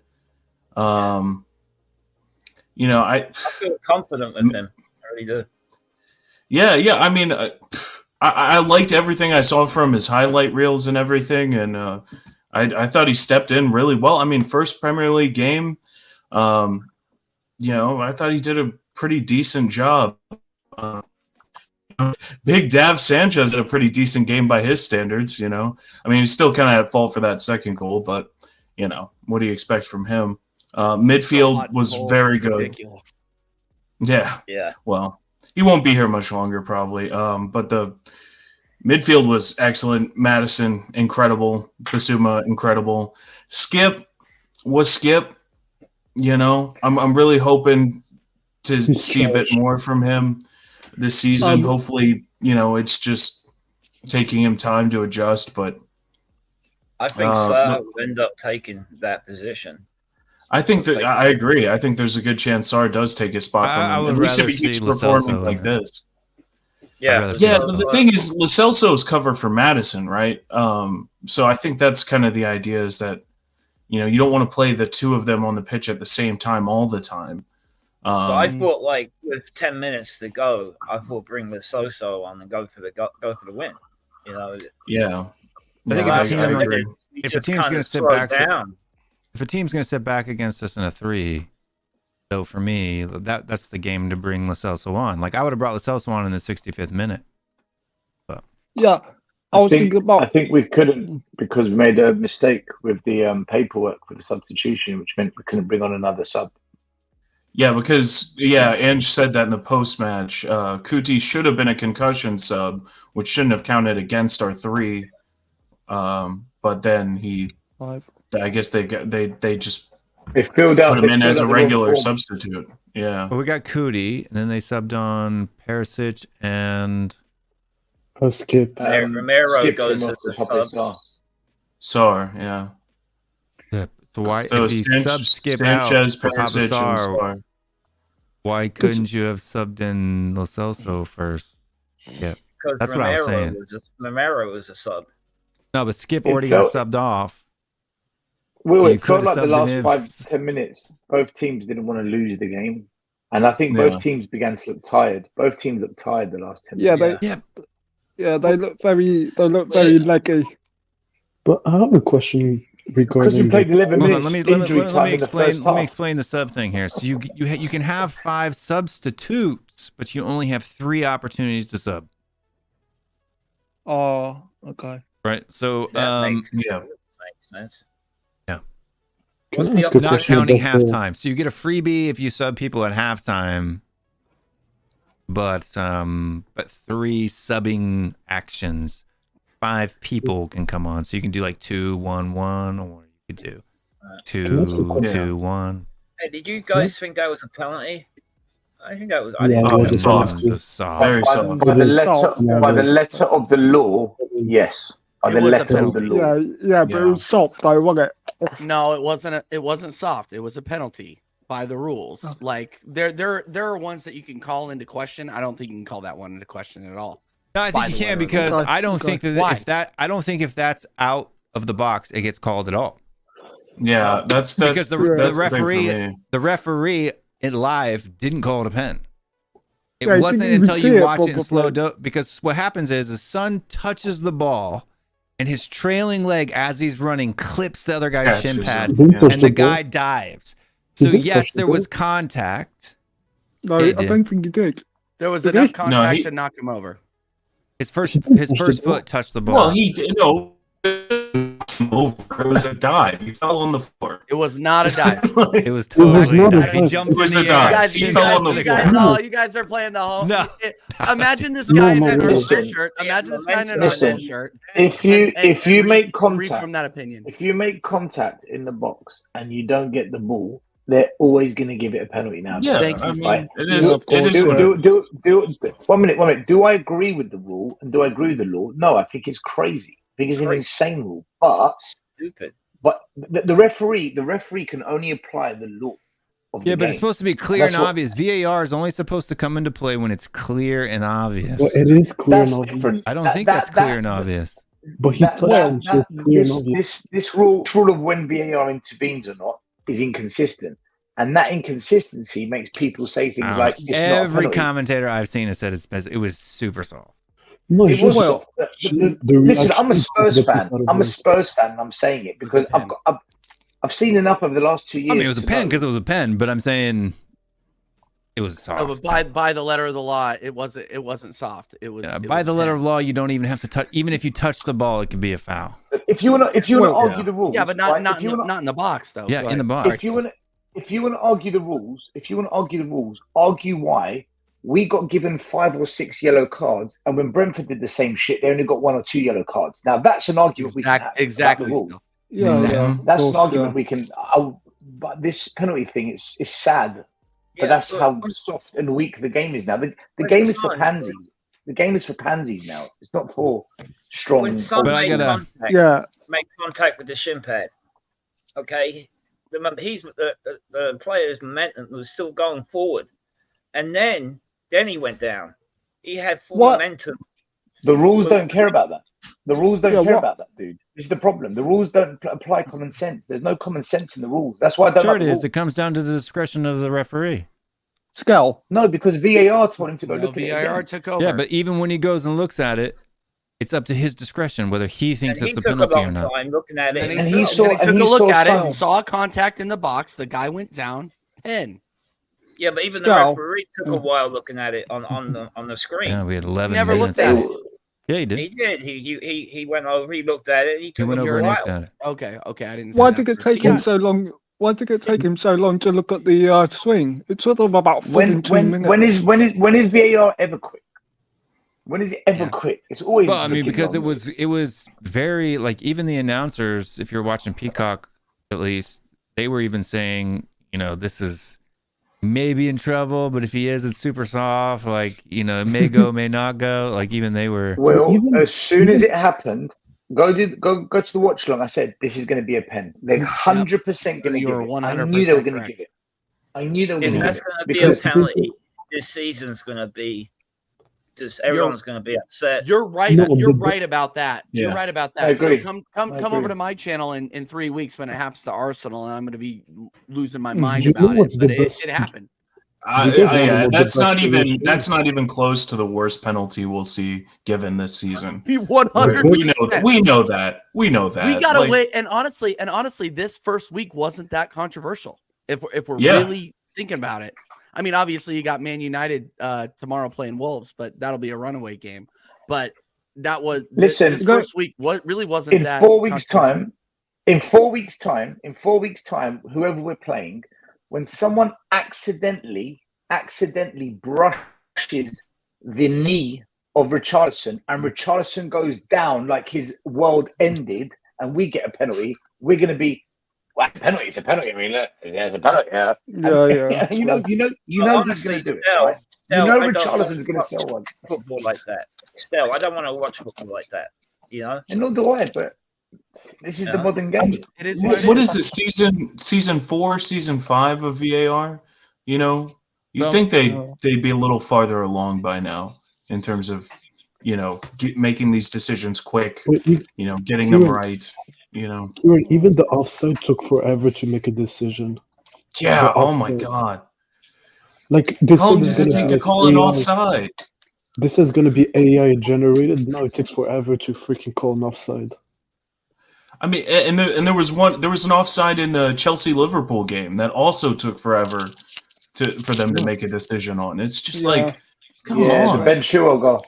You know, I feel confident with him. I really do. Yeah. I mean, I liked everything I saw from his highlight reels and everything, and I thought he stepped in really well. I mean, first Premier League game, you know, I thought he did a pretty decent job. Big Dav Sanchez had a pretty decent game by his standards, you know. I mean, he's still kind of at fault for that second goal, but, you know, what do you expect from him? Midfield was very good. Ridiculous. Yeah. Yeah. Well, he won't be here much longer, probably. But the midfield was excellent. Maddison, incredible. Basuma, incredible. Skip was Skip. You know, I'm really hoping to see a bit more from him this season. Hopefully, you know, it's just taking him time to adjust. But I think Sarr will end up taking that position. I think that I agree. I think there's a good chance Sarr does take his spot from him. At least if he keeps performing like this. Yeah. Yeah, but the thing is, Lo Celso's cover for Maddison, right? So I think that's kind of the idea, is that, you know, you don't want to play the two of them on the pitch at the same time all the time. But I thought, like, with 10 minutes to go, I thought bring the Soso on and go for the win. You know. Yeah. I think if a team's going to sit back down. If a team's going to sit back against us in a 3, so for me, that's the game to bring Lo Celso on. Like, I would have brought Lo Celso on in the 65th minute. But. Yeah, I think we couldn't, because we made a mistake with the paperwork for the substitution, which meant we couldn't bring on another sub. Yeah, because Ange said that in the post-match. Kuti should have been a concussion sub, which shouldn't have counted against our 3. But then I guess they just filled out, put him in as a regular substitute. Yeah. Well, we got Kuti, and then they subbed on Perisic and Skip. Romero goes to the sub. Sarr, yeah. So why, if he subbed Skip Sanchez, out for Perisic, and Sarr, why couldn't you have subbed in Lo Celso first? Yeah, that's what I was saying. Romero was a sub. No, but Skip already got subbed off. Well, it felt like the last 5-10 minutes, both teams didn't want to lose the game. And I think both teams began to look tired. Both teams looked tired the last 10 minutes. They look very leggy. But I have a question regarding. Because we played 11 minutes. Let me explain the sub thing here. So you can have 5 substitutes, but you only have 3 opportunities to sub. Oh, okay. Right. So makes sense. Yeah. Not counting halftime. So you get a freebie if you sub people at halftime. But 3 subbing actions, 5 people can come on. So you can do like 2-1-1, or you could do 2-2-1. Hey, did you guys think that was a penalty? I think that was. Soft. Very soft. By the letter of the law, yes. By the letter of the law. Yeah, but it was soft though, wasn't it? No, it wasn't. It wasn't soft. It was a penalty by the rules. Oh. Like there are ones that you can call into question. I don't think you can call that one into question at all. No, I think you can, because I don't think that if that's out of the box, it gets called at all. Yeah, that's because the referee in live didn't call it a pen. It wasn't until you watch it in slow because what happens is the son touches the ball and his trailing leg as he's running clips the other guy's shin pad, and the guy dives. So yes, there was contact. No, I don't think he did. There was enough contact to knock him over. His first foot touched the ball. Well, he did no. Over. It was a dive. He fell on the floor. It was not a dive. It was totally a dive. He jumped It was in a the air. dive. He fell on the floor. You guys are playing the whole. No. Imagine this guy in an Listen. underwear shirt. Imagine this guy in an Listen. underwear shirt. If you make Read contact from that opinion. if you make contact in the box and you don't get the ball, they're always going to give it a penalty now. Yeah, Thank you, I mean, it is. It is. One minute. Do I agree with the rule and do I agree with the law? No, I think it's crazy. I think it's an insane rule. But Stupid. But the referee can only apply the law. Of the Yeah, but game. it's supposed to be clear That's and what- obvious. VAR is only supposed to come into play when it's clear and obvious. Well, it is clear That's and obvious. different. I don't That- think that- that's clear that- and obvious. But he touched him, so it's clear and obvious. This rule of when VAR intervenes or not is inconsistent, and that inconsistency makes people say things like it's not a Every penalty. commentator I've seen has said it was super soft. No, It it's was just soft. the Listen, I'm a reaction Spurs to the fan. people I'm a that Spurs fan, and I'm saying it because I've seen enough of the last 2 years. I mean, it was a to pen know. because it was a pen, but I'm saying it was soft. No, but by the letter of the law, it wasn't soft. It was By the letter of law, you don't even have to touch. Even if you touch the ball, it could be a foul. If you want to argue the rules, Yeah, but not right, not if you wanna- not in the box though. Yeah, Go in the ahead. box. if you want to argue the rules, argue why we got given 5 or 6 yellow cards, and when Brentford did the same shit, they only got 1 or 2 yellow cards. Now that's an argument we can have. Exactly. About the rules. Still. Yeah, Exactly. yeah. of That's an course, argument yeah. we can. But this penalty thing is sad. But Yeah, that's but- how soft and weak the game is now. The When game is for someone- pansies. The game is for pansies now. It's not for strong. When some But I make gotta- contact, Yeah, make contact with the shin pad, okay, the player's momentum was still going forward, and then he went down. He had full What? momentum. The rules don't care about that. The rules don't Yeah, care what- about that, dude. This is the problem. The rules don't apply common sense. There's no common sense in the rules. That's why I don't Sure, like it the is. rules. It comes down to the discretion of the referee. Scal. No, because VAR told him to go No, look at it VAR again. took over. Yeah, but even when he goes and looks at it, it's up to his discretion whether he thinks And he it's a took a penalty or long not. time looking at it. and he, And took, he saw- and he and took he a look saw at it some- and saw contact in the box. The guy went down. Pen. Yeah, but even the Scal. referee took a while looking at it on the screen. Yeah, we had 11 Never minutes. looked at it. Yeah, he did. He did. He went over. He looked at it. He He took went a over and while. looked at it. Okay, I didn't. Why see did that it take first. Yeah. him so long? Why did it take him so long to look at the swing? It took them about 42 minutes. When is VAR ever quick? When is it ever Yeah. quick? It's always. Well, I mean, looking because it long. was very like even the announcers, if you're watching Peacock, at least they were even saying, this is maybe in trouble, but if he is, it's super soft. Like, it may go, may not go. Like even they were. Well, Even- as soon as it happened, go to the watch along. I said this is going to be a pen. They're 100% going to give You're it. I 100% knew they were going to correct. give it. I knew they were going And to give that's it going to be because a penalty. This season's going to be. Just everyone's going to be upset. You're right. No, You're but- right about that. You're Yeah. right about I that. So agree. come I over agree. to my channel in 3 weeks when it happens to Arsenal, and I'm going to be losing my You mind know about it. what's the But best- it happened. Because That's not even close to the worst penalty we'll see given this season. 100%. We know that. We gotta Like, wait. And honestly, this first week wasn't that controversial. If we're Yeah. really thinking about it, I mean, obviously you got Man United tomorrow playing Wolves, but that'll be a runaway game. But that was Listen, this first week. What really wasn't in that 4 weeks' controversial. time. In 4 weeks' time, whoever we're playing, when someone accidentally brushes the knee of Richarlison and Richarlison goes down like his world ended, and we get a penalty, we're going to be. Well, it's a penalty. I mean, look, it's a penalty. Yeah. Yeah. you know who's honestly, going to do it. Stell, Right? Stell, You know I don't Richarlison's going to watch sell one, football like that. Still, I don't want to watch football like that. and nor do I. But this is the Yeah. modern game. It is what is it? Season 4, season 5 of VAR? You'd Well, think they'd be a little farther along by now in terms of making these decisions quick. Getting them right. Even the offside took forever to make a decision. Yeah. The Oh my offside. god. Like they How long said does it's it gonna take be to call an AI. offside? This is going to be AI generated. Now it takes forever to freaking call an offside. I mean, and there was an offside in the Chelsea-Liverpool game that also took forever for them to make a decision on. It's just like, come Yeah, the on. Ben Chilwell goal.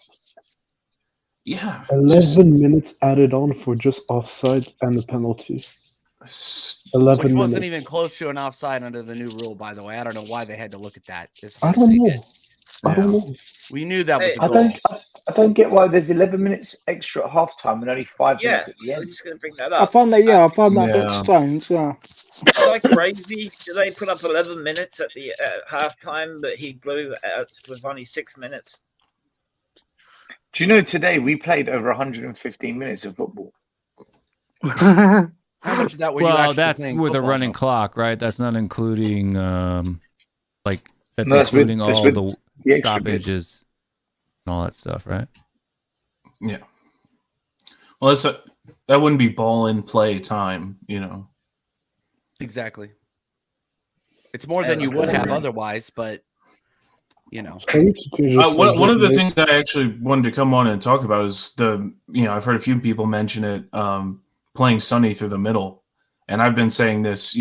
Yeah. 11 minutes added on for just offside and a penalty. 11 Which wasn't minutes. even close to an offside under the new rule, by the way. I don't know why they had to look at that. I don't know. I don't know. We knew that was a I goal. don't get why there's 11 minutes extra at halftime and only 5 minutes at the I was end. just going to bring that I up. found that. Yeah, I found that a bit Yeah. strange. Yeah. It's like crazy. Do they put up 11 minutes at the halftime, but he blew out with only 6 minutes? Do you know today we played over 115 minutes of football? How much of that were you Well, actually that's playing with a football, running though? clock, right? That's not including like that's No, that's with- including that's all with the the extra bits. stoppages and all that stuff, right? Yeah. Well, that wouldn't be ball in play time, you know. Exactly. It's more than you would have otherwise, but you know. One of the things I actually wanted to come on and talk about is I've heard a few people mention it, playing Sonny through the middle. And I've been saying this,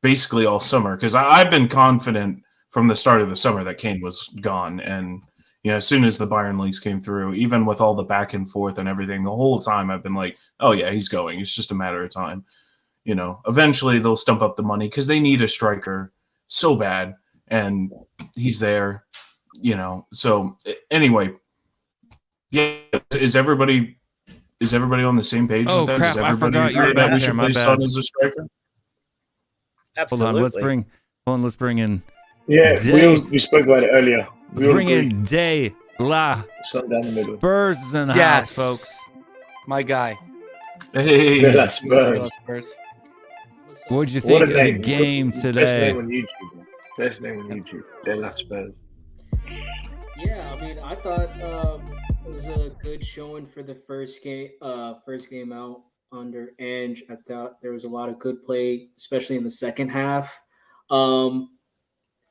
basically all summer, because I've been confident from the start of the summer that Kane was gone. And, as soon as the Bayern leaks came through, even with all the back and forth and everything, the whole time I've been like, oh yeah, he's going. It's just a matter of time. Eventually they'll stump up the money because they need a striker so bad. And he's there, So anyway, yeah. Is everybody on the same page Oh with that? crap! Does I everybody forgot you were agree that back we there. should My play bad. Son as a striker? Absolutely. Let's bring in. Yeah, Day. we spoke about it earlier. Let's bring in De La Son down the middle. Spurs is in the Yes. house, folks. My guy. Hey, Villa Spurs. What'd you What think a of the name. game Best today? name on YouTube. Best name on YouTube. Villa Spurs. Yeah, I mean, I thought it was a good showing for the first game out under Ange. I thought there was a lot of good play, especially in the second half.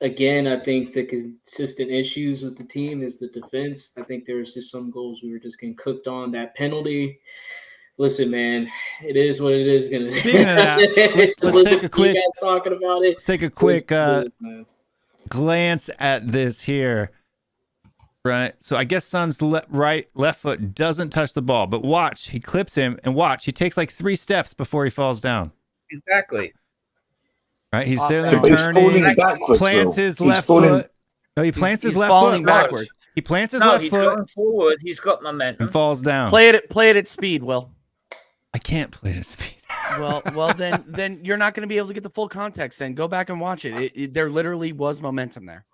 Again, I think the consistent issues with the team is the defense. I think there was just some goals we were just getting cooked on. That penalty. Listen, man, it is what it is. Speaking of that, let's take a quick. You guys talking about it. Let's take a quick glance at this here. Right. So I guess Son's left foot doesn't touch the ball, but watch, he clips him and watch, he takes like 3 steps before he falls down. Exactly. Right. He's standing there But he's turning, falling backwards, plants Will. his He's left falling- foot. No, he plants his He's left falling foot. backwards. He plants his No, left he's foot going forward. He's got momentum. and falls down. Play it at speed, Will. I can't play it at speed. Well, then you're not going to be able to get the full context. Then go back and watch it. There literally was momentum there.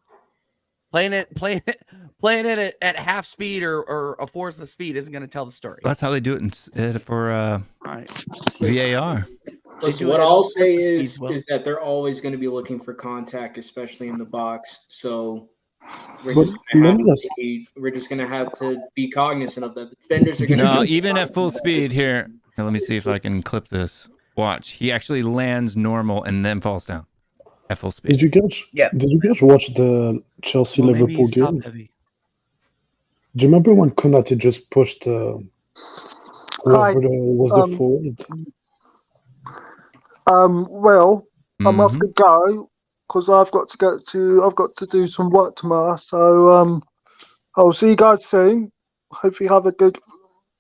Playing it at half speed or a fourth of speed isn't going to tell the story. That's how they do it for All right. VAR. Listen, do what it at I'll all say speeds, Will. is that they're always going to be looking for contact, especially in the box. So we're But just going maybe that's- to have to be cognizant of that. The defenders are going to No, even at full speed here. Now, let me see if I can clip this. Watch. He actually lands normal and then falls down at full speed. Did you guys watch the Chelsea Well, maybe Liverpool he's top game? heavy. Do you remember when Konate just pushed whoever was the forward? Well, I'm off Mhm. to go because I've got to do some work tomorrow. So I'll see you guys soon. Hope you have a good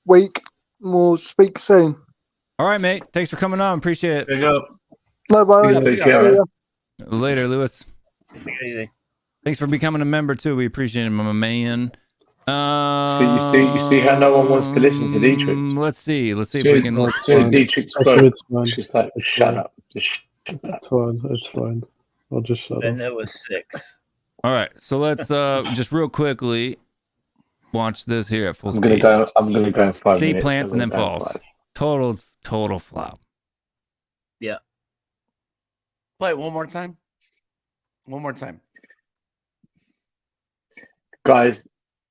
week. We'll speak soon. All right, mate. Thanks for coming on. Appreciate it. Big up. No worries. Take See care, ya. Later, Lewis. Thanks for becoming a member too. We appreciate it, my man. You see how no one wants to listen to Dietrich? Let's see if we can. As soon as Dietrich I spoke, said it's fine. it's just like, shut up. Just shut up. It's fine. It's fine. I'll just shut Then up. there was 6. All right, so let's just real quickly watch this here at full I'm gonna speed. go in 5 See minutes. plants I'm and then gonna go in falls. 5. Total flop. Yeah. Play it one more time. One more time. Guys,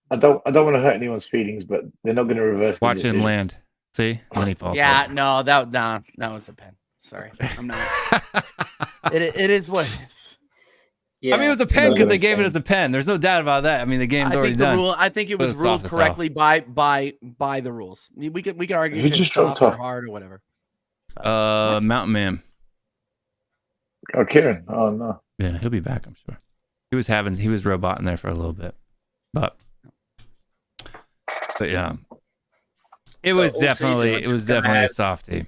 I don't want to hurt anyone's feelings, but they're not going to reverse. the Watch him decision. land. See, and then he falls. Yeah, down. no, that was a pen. Sorry, I'm not. it is what it is. Yeah. I mean, it was a pen because they gave it as a pen. There's no doubt about that. I mean, the game's already done. I think it But was it's ruled soft as hell. correctly by the rules. We can argue Who if it's just dropped soft or off? hard or whatever. Mountain Man. Oh, Kieran. Oh no. Yeah, he'll be back. I'm sure. He was roboting there for a little bit, but But yeah, it was definitely a softie.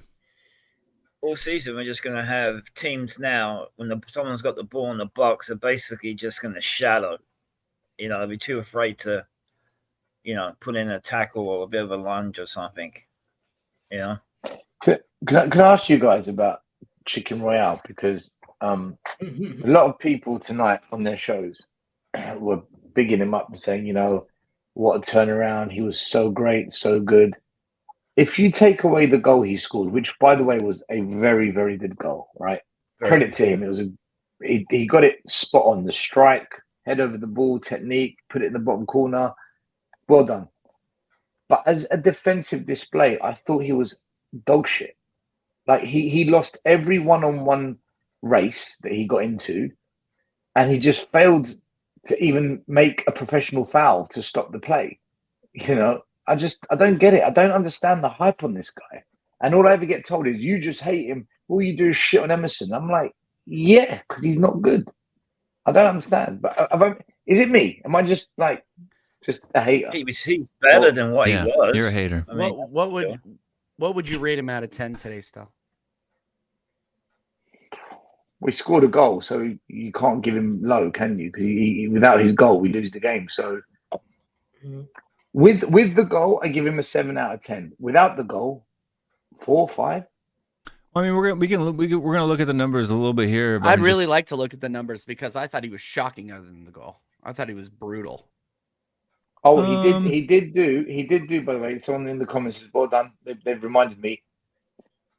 All season, we're just going to have teams now, when someone's got the ball in the box, are basically just going to shadow. You know, they'll be too afraid to, you know, put in a tackle or a bit of a lunge or something. You know? Could I ask you guys about Chicken Royale? Because a lot of people tonight on their shows were bigging him up and saying, you know, what a turnaround. He was so great, so good. If you take away the goal he scored, which, by the way, was a very, very good goal, right? Credit to him. It was he got it spot on. The strike, head over the ball, technique, put it in the bottom corner. Well done. But as a defensive display, I thought he was dog shit. Like, he lost every one-on-one race that he got into, and he just failed to even make a professional foul to stop the play. You know? I don't get it. I don't understand the hype on this guy. And all I ever get told is, you just hate him. All you do is shit on Emerson. I'm like, yeah, because he's not good. I don't understand. But is it me? Am I just a hater? He's better than what he was. You're a hater. I mean, what would you rate him out of 10 today, Stel? We scored a goal, so you can't give him low, can you? Because without his goal, we lose the game. So. With the goal, I give him a 7 out of 10. Without the goal, 4, 5. I mean, we're gonna look at the numbers a little bit here. But I'd really like to look at the numbers, because I thought he was shocking other than the goal. I thought he was brutal. Oh, he did do. By the way, someone in the comments says, well done. They've reminded me.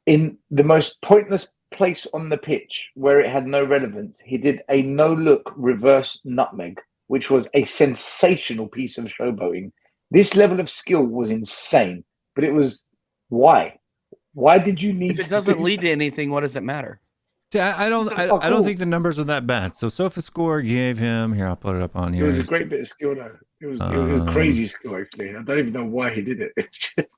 In the most pointless place on the pitch, where it had no relevance, he did a no-look reverse nutmeg, which was a sensational piece of showboating. This level of skill was insane, but it was why? Why did you need? If it doesn't lead to anything, what does it matter? See, I don't think the numbers are that bad. So SofaScore gave him here. I'll put it up on here. It was a great bit of skill, though. It was crazy skill, actually. I don't even know why he did it.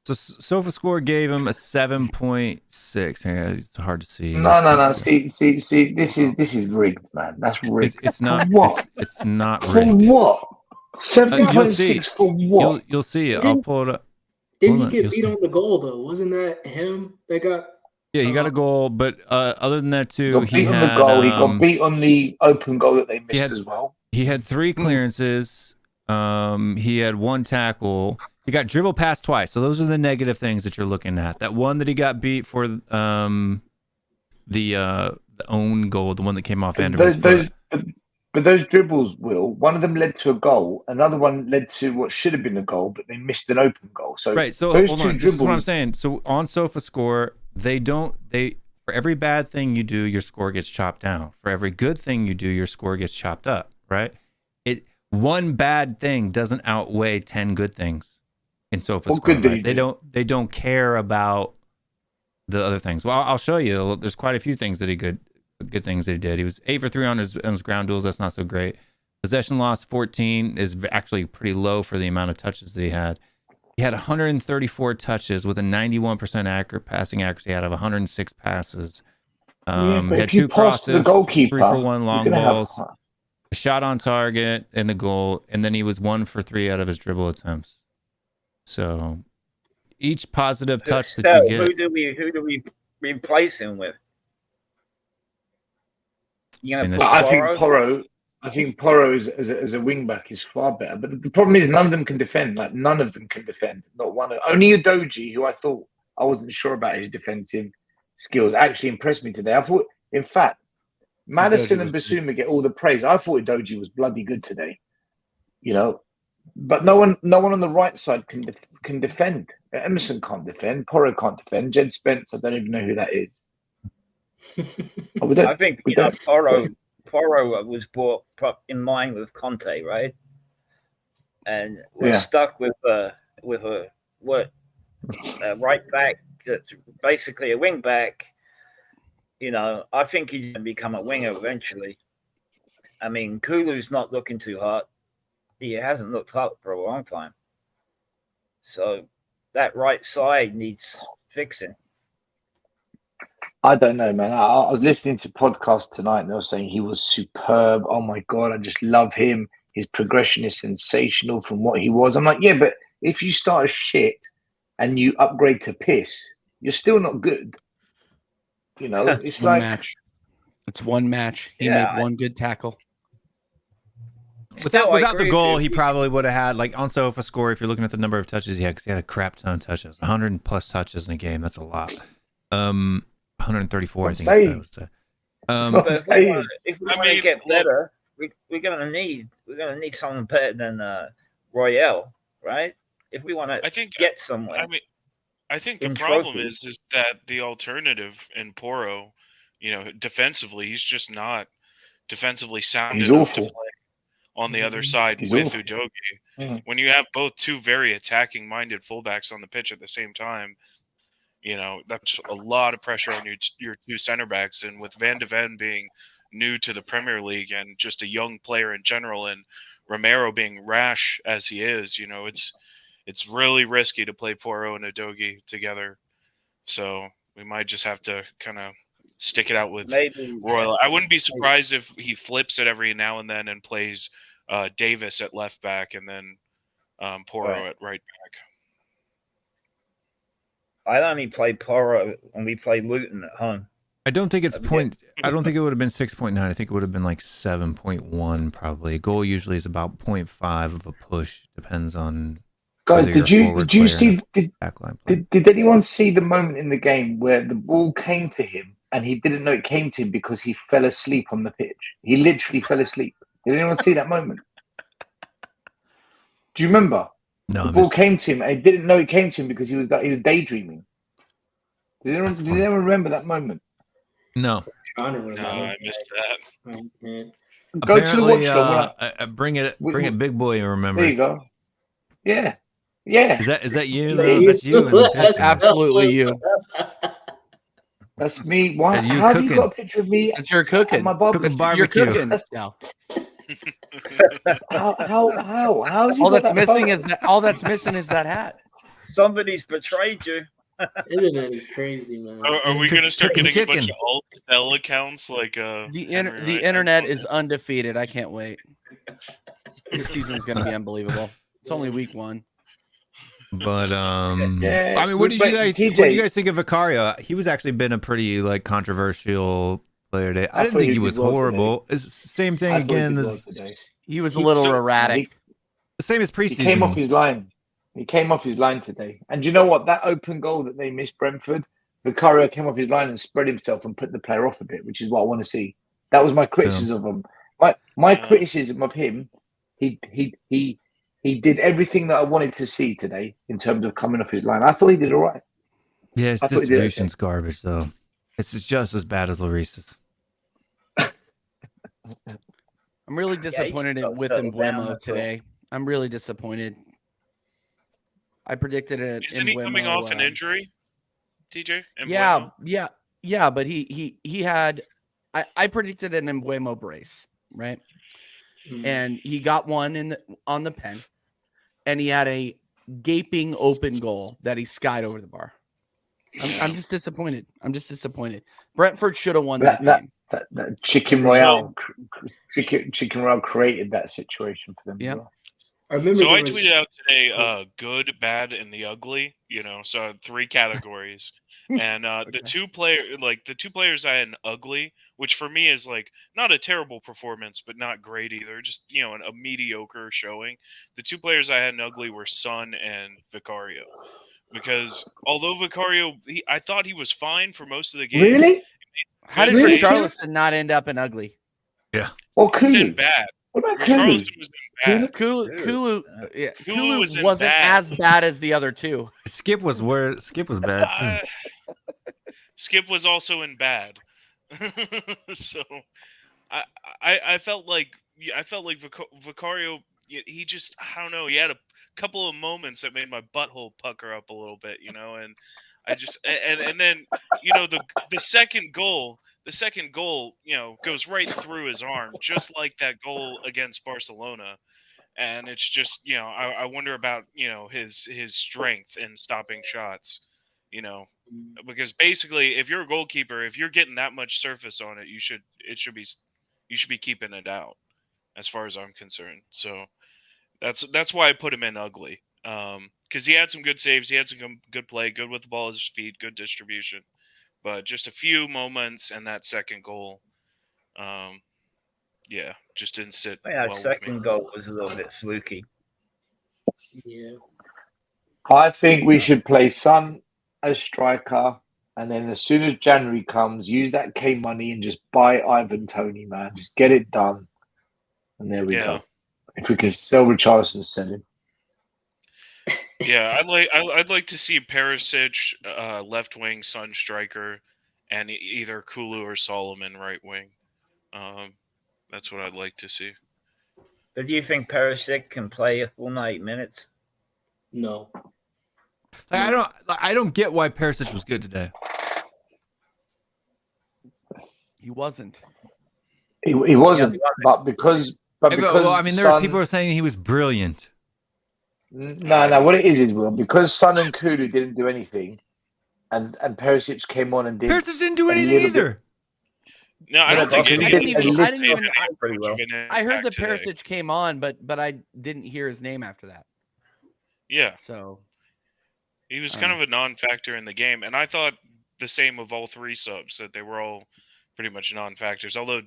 So SofaScore gave him a 7.6. Yeah, it's hard to see. No. See. This is rigged, man. That's rigged. It's not. For what? It's not For rigged. what? 7.6 for what? You'll see it. I'll pull it up. Didn't he get beat on the goal though? Wasn't that him that got? Yeah, he got a goal, but other than that too, he got beat on the open goal that they missed as well. He had 3 clearances. He had 1 tackle. He got dribble passed twice. So those are the negative things that you're looking at. That one that he got beat for the own goal, the one that came off Vanderbilt's foot. But those dribbles, Will, one of them led to a goal, another one led to what should have been a goal, but they missed an open goal. So right. So those hold two on. dribbles. This is what I'm saying. So on SofaScore, for every bad thing you do, your score gets chopped down. For every good thing you do, your score gets chopped up. Right? One bad thing doesn't outweigh 10 good things in SofaScore. Right? They don't care about the other things. Well, I'll show you. There's quite a few things that good things that he did. He was 8 for 3 on his ground duels. That's not so great. Possession loss 14 is actually pretty low for the amount of touches that he had. He had 134 touches with a 91% accurate passing accuracy out of 106 passes. He had 2 crosses, 3 for 1 long balls, a shot on target, and the goal. And then he was 1 for 3 out of his dribble attempts. So each positive touch that you get. Who do we replace him with? I think Porro as a wing back is far better. But the problem is none of them can defend. Like, none of them can defend. Not one. Only Udogie, who I wasn't sure about his defensive skills, actually impressed me today. I thought, in fact, Maddison and Basuma get all the praise. I thought Udogie was bloody good today. You know, but no one on the right side can defend. Emerson can't defend. Porro can't defend. Jed Spence, I don't even know who that is. I think Porro was brought in mind with Conte, right? And we're stuck with a right back that's basically a wing back. You know, I think he's going to become a winger eventually. I mean, Kulu's not looking too hot. He hasn't looked hot for a long time. So that right side needs fixing. I don't know, man. I was listening to podcasts tonight and they were saying he was superb. Oh my God, I just love him. His progression is sensational from what he was. I'm like, yeah, but if you start as shit and you upgrade to piss, you're still not good. You know, it's one like match. It's one match. He Yeah, made one good tackle. Without the goal, he probably would have had, like, on Sofa score, if you're looking at the number of touches he had, because he had a crap ton of touches. 100 plus touches in a game. That's a lot. 134, I think. saying. That was, But if we want to get better, we're gonna need someone better than Royale, right? If we want to get somewhere. I mean, I think the problem is that the alternative in Porro, you know, defensively, he's just not defensively sound enough to play on the other side with Udogie. Yeah. When you have both two very attacking-minded fullbacks on the pitch at the same time, you know, that's a lot of pressure on your two center backs. And with Van de Ven being new to the Premier League and just a young player in general, and Romero being rash as he is, you know, it's really risky to play Porro and Udogie together. So we might just have to kind of stick it out with Royal. I wouldn't be surprised if he flips it every now and then and plays Davis at left back and then Porro at right back. I'd only play Porro when we play Luton at home. I don't think it's I don't think it would have been 6.9. I think it would have been like 7.1 probably. A goal usually is about 0.5 of a push. Depends on. Guys, did you see? Did anyone see the moment in the game where the ball came to him and he didn't know it came to him because he fell asleep on the pitch? He literally fell asleep. Did anyone see that moment? Do you remember? No. The ball came to him and he didn't know it came to him because he was daydreaming. Did anyone remember that moment? No. I missed that. Go to the watch. Bring it, big boy, and remember. There you go. Yeah. Yeah. Is that you? That's you. That's absolutely you. That's me. Why? That's you How cooking. have you got a picture of me? It's your cooking. My barbecue. You're cooking. No. How is all that's missing is that hat. Somebody's betrayed you. Internet is crazy, man. Are we going to start getting a bunch of alt-L accounts like the internet is undefeated? I can't wait. This season's going to be unbelievable. It's only week 1. But I mean, what did you guys think of Vicario? He was actually been a pretty like controversial player today. I didn't think he was horrible. It's the same thing again. He was a little erratic. The same as preseason. He came off his line. He came off his line today. And you know what? That open goal that they missed, Brentford, Vicario came off his line and spread himself and put the player off a bit, which is what I want to see. That was my criticism of him. My criticism of him, he did everything that I wanted to see today in terms of coming off his line. I thought he did all right. Yeah, his distribution's garbage, though. It's just as bad as Lloris's. I'm really disappointed with Embuemo today. I'm really disappointed. I predicted it. Isn't he coming off an injury, TJ? Embuemo? Yeah, but he had. I predicted an Embuemo brace, right? And he got one on the pen, and he had a gaping open goal that he skied over the bar. I'm just disappointed. Brentford should have won that game. That Chicken Royale, Chicken Royale created that situation for them. Yeah. Well. I tweeted out today, good, bad, and the ugly. You know, so 3 categories. And the two players I had an ugly, which for me is like not a terrible performance, but not great either. Just, you know, a mediocre showing. The 2 players I had an ugly were Son and Vicario, because although Vicario, I thought he was fine for most of the game. Really? How did Richarlison not end up in ugly? Yeah. Well, He was in bad. What about Richarlison was in bad. Kulu wasn't as bad as the other 2. Skip was bad too. Skip was also in bad. So I felt like Vicario, he just, I don't know, he had a couple of moments that made my butthole pucker up a little bit, you know, and I just and then, you know, the second goal, you know, goes right through his arm, just like that goal against Barcelona. And it's just, you know, I wonder about, you know, his strength in stopping shots, you know, because basically if you're a goalkeeper, if you're getting that much surface on it, you should be keeping it out as far as I'm concerned. So that's why I put him in ugly. because he had some good saves, he had some good play, good with the ball at his feet, good distribution, but just a few moments and that second goal, just didn't sit. That well second goal was a little bit fluky. Yeah. I think we should play Son as striker, and then as soon as January comes, use that K money and just buy Ivan Toney, man. Just get it done, and there we go. If we can sell Richarlison, sell him. Yeah, I'd like to see Perisic left wing, Son striker, and either Kulu or Solomon right wing. That's what I'd like to see. But do you think Perisic can play a full 90 minutes? No. I don't get why Perisic was good today. He wasn't. He wasn't, but because well, I mean, there are people who are saying he was brilliant. No. What it is Will, because Son and Kulu didn't do anything, and Perisic came on and did. Perisic didn't do anything either. No, I don't think I didn't even. Pretty well. I heard that Perisic came on, but I didn't hear his name after that. Yeah. So he was kind of a non-factor in the game, and I thought the same of all three subs, that they were all pretty much non-factors. Although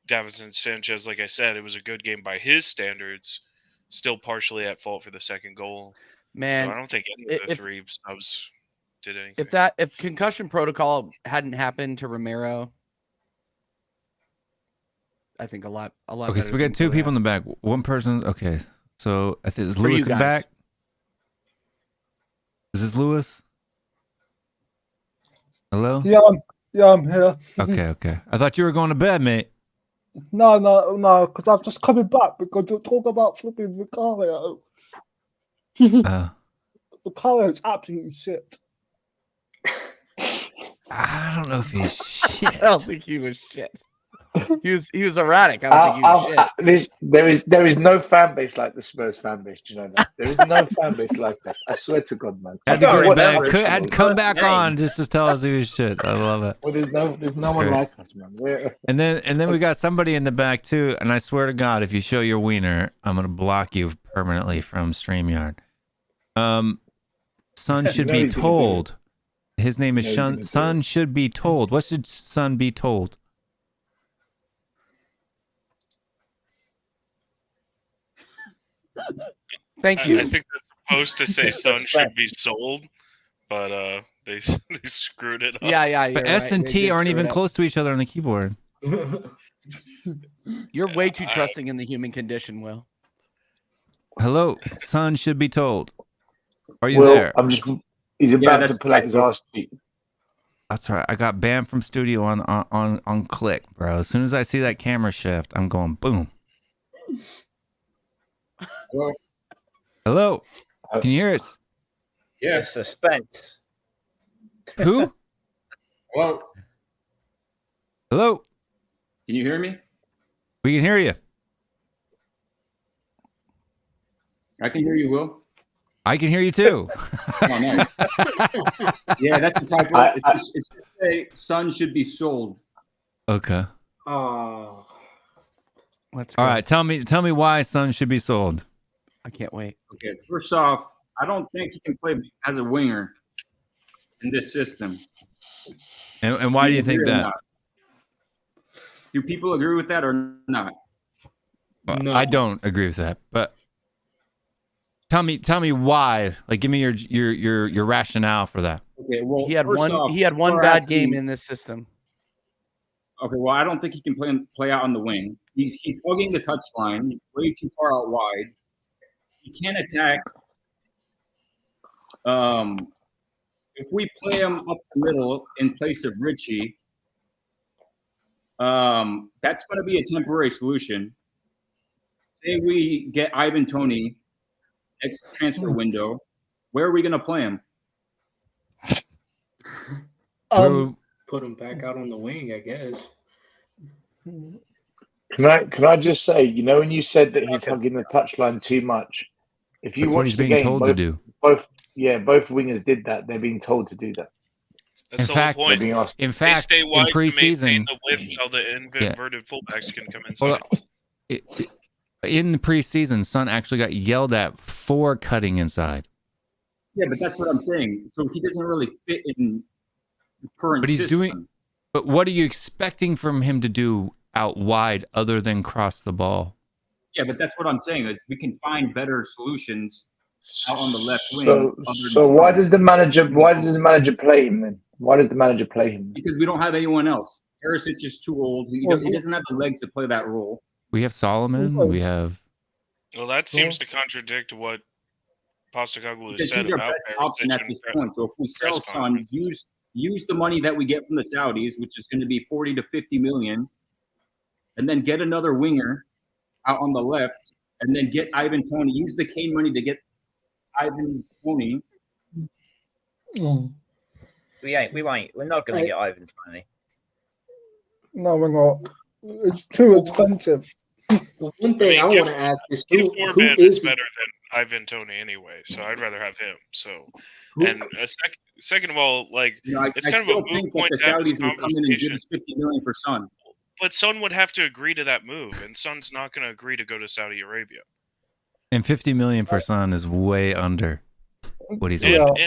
Davinson Sanchez, like I said, it was a good game by his standards, still partially at fault for the second goal. Man, so I don't think any of the three subs did anything. If concussion protocol hadn't happened to Romero, I think a lot. Okay, so we got two people in the back. One person. Okay, so I think is Lewis in the back. Is this Lewis? Hello? Yeah, I'm here. Okay. I thought you were going to bed, mate. No, because I've just coming back because you're talking about flipping Vicario. Vicario's absolutely shit. I don't know if he's shit. I don't think he was shit. He was erratic. I don't think he was shit. There is no fan base like the Spurs fan base. Do you know that? There is no fan base like that. I swear to God, man. Had to come back on just to tell us he was shit. I love it. Well, there's no one like us, man. And then we got somebody in the back too. And I swear to God, if you show your wiener, I'm gonna block you permanently from StreamYard. Son should be told. His name is Son should be told. What should Son be told? Thank you. I think that's supposed to say Son should be sold, but they screwed it up. Yeah. But S and T aren't even close to each other on the keyboard. You're way too trusting in the human condition, Will. Hello, Son should be told. Are you there? He's about to pull out his arse cheek. That's right. I got banned from studio on click, bro. As soon as I see that camera shift, I'm going boom. Hello. Can you hear us? Yeah, suspense. Who? Hello. Can you hear me? We can hear you. I can hear you, Will. I can hear you too. Oh, nice. Yeah, that's the type of. It's just say Son should be sold. Okay. Oh. Let's go. All right. Tell me why Son should be sold. I can't wait. Okay. First off, I don't think he can play as a winger in this system. And why do you think that? Do people agree with that or not? Well, no. I don't agree with that, but tell me why. Like, give me your rationale for that. Okay, well, he had one bad game in this system. Okay, well, I don't think he can play out on the wing. He's hugging the touchline. He's way too far out wide. He can't attack. If we play him up the middle in place of Richie, that's going to be a temporary solution. Say we get Ivan Toney next transfer window, where are we going to play him? Put him back out on the wing, I guess. Can I just say, you know, when you said that he's hugging the touchline too much, if you watch the game, both wingers did that. They're being told to do that. That's the whole point. In fact, they stay wide in preseason, to maintain the width, how the inverted fullbacks can come inside. In the preseason, Son actually got yelled at for cutting inside. Yeah, but that's what I'm saying. So he doesn't really fit in the current But he's system. doing. But what are you expecting from him to do out wide other than cross the ball? Yeah, but that's what I'm saying. Is we can find better solutions out on the left wing. So why does the manager play him then? Why does the manager play him? Because we don't have anyone else. Perisic is too old. He doesn't have the legs to play that role. We have Solomon. We have. Well, that seems to contradict what Postecoglou has Because said he's our about best option at this point. So if we sell Son, use the money that we get from the Saudis, which is going to be 40 to 50 million, and then get another winger out on the left, and then get Ivan Toney. Use the Kane money to get Ivan Toney. We're not going to get Ivan Toney. No, we're not. It's too expensive. Well, one thing I want to ask is who is is better than Ivan Toney anyway, so I'd rather have him. So, and second of all, like it's I kind still of a moot think that point the to have this Saudis will come in and give conversation. us 50 million for Son. But Son would have to agree to that move, and Son's not going to agree to go to Saudi Arabia. And 50 million for Son is way under what he's worth.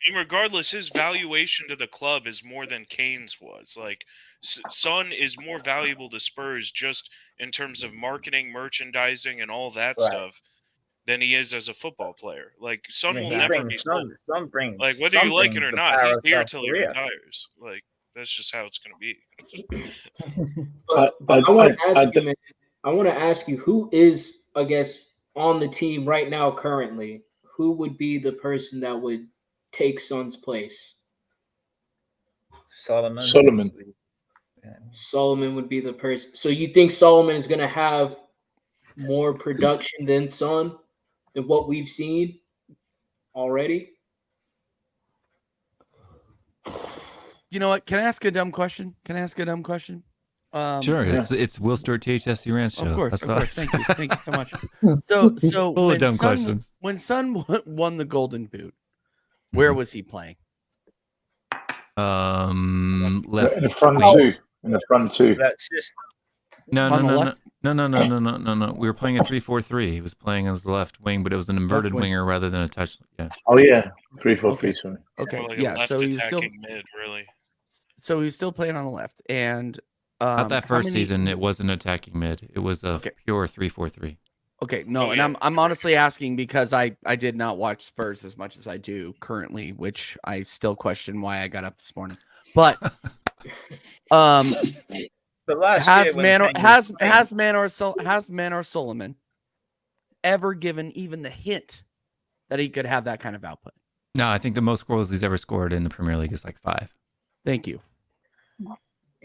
And regardless, his valuation to the club is more than Kane's was. Like, Son is more valuable to Spurs just in terms of marketing, merchandising, and all that stuff than he is as a football player. Like, Son will never be sold. Like, whether you like it or not, he's here till he retires. Like, that's just how it's going to be. But I want to ask you, who is, I guess, on the team right now currently? Who would be the person that would take Son's place? Solomon. Solomon would be the person. So you think Solomon is going to have more production than Son, than what we've seen already? You know what? Can I ask a dumb question? Sure, it's WillStewartTHFCRants show. Of course. Thank you so much. So full of dumb questions. When Son won the Golden Boot, where was he playing? Left. In the front two. That's just No. We were playing a 3-4-3. He was playing as the left wing, but it was an inverted winger rather than a touch. Yeah. Oh yeah, 3-4-3. Sorry. Okay. Like Yeah. So he was still mid, really. So he was still playing on the left, and not that first season. It wasn't attacking mid. It was a pure 3-4-3. Okay, no, and I'm honestly asking because I did not watch Spurs as much as I do currently, which I still question why I got up this morning. But has Manor Solomon ever given even the hint that he could have that kind of output? No, I think the most goals he's ever scored in the Premier League is like 5. Thank you.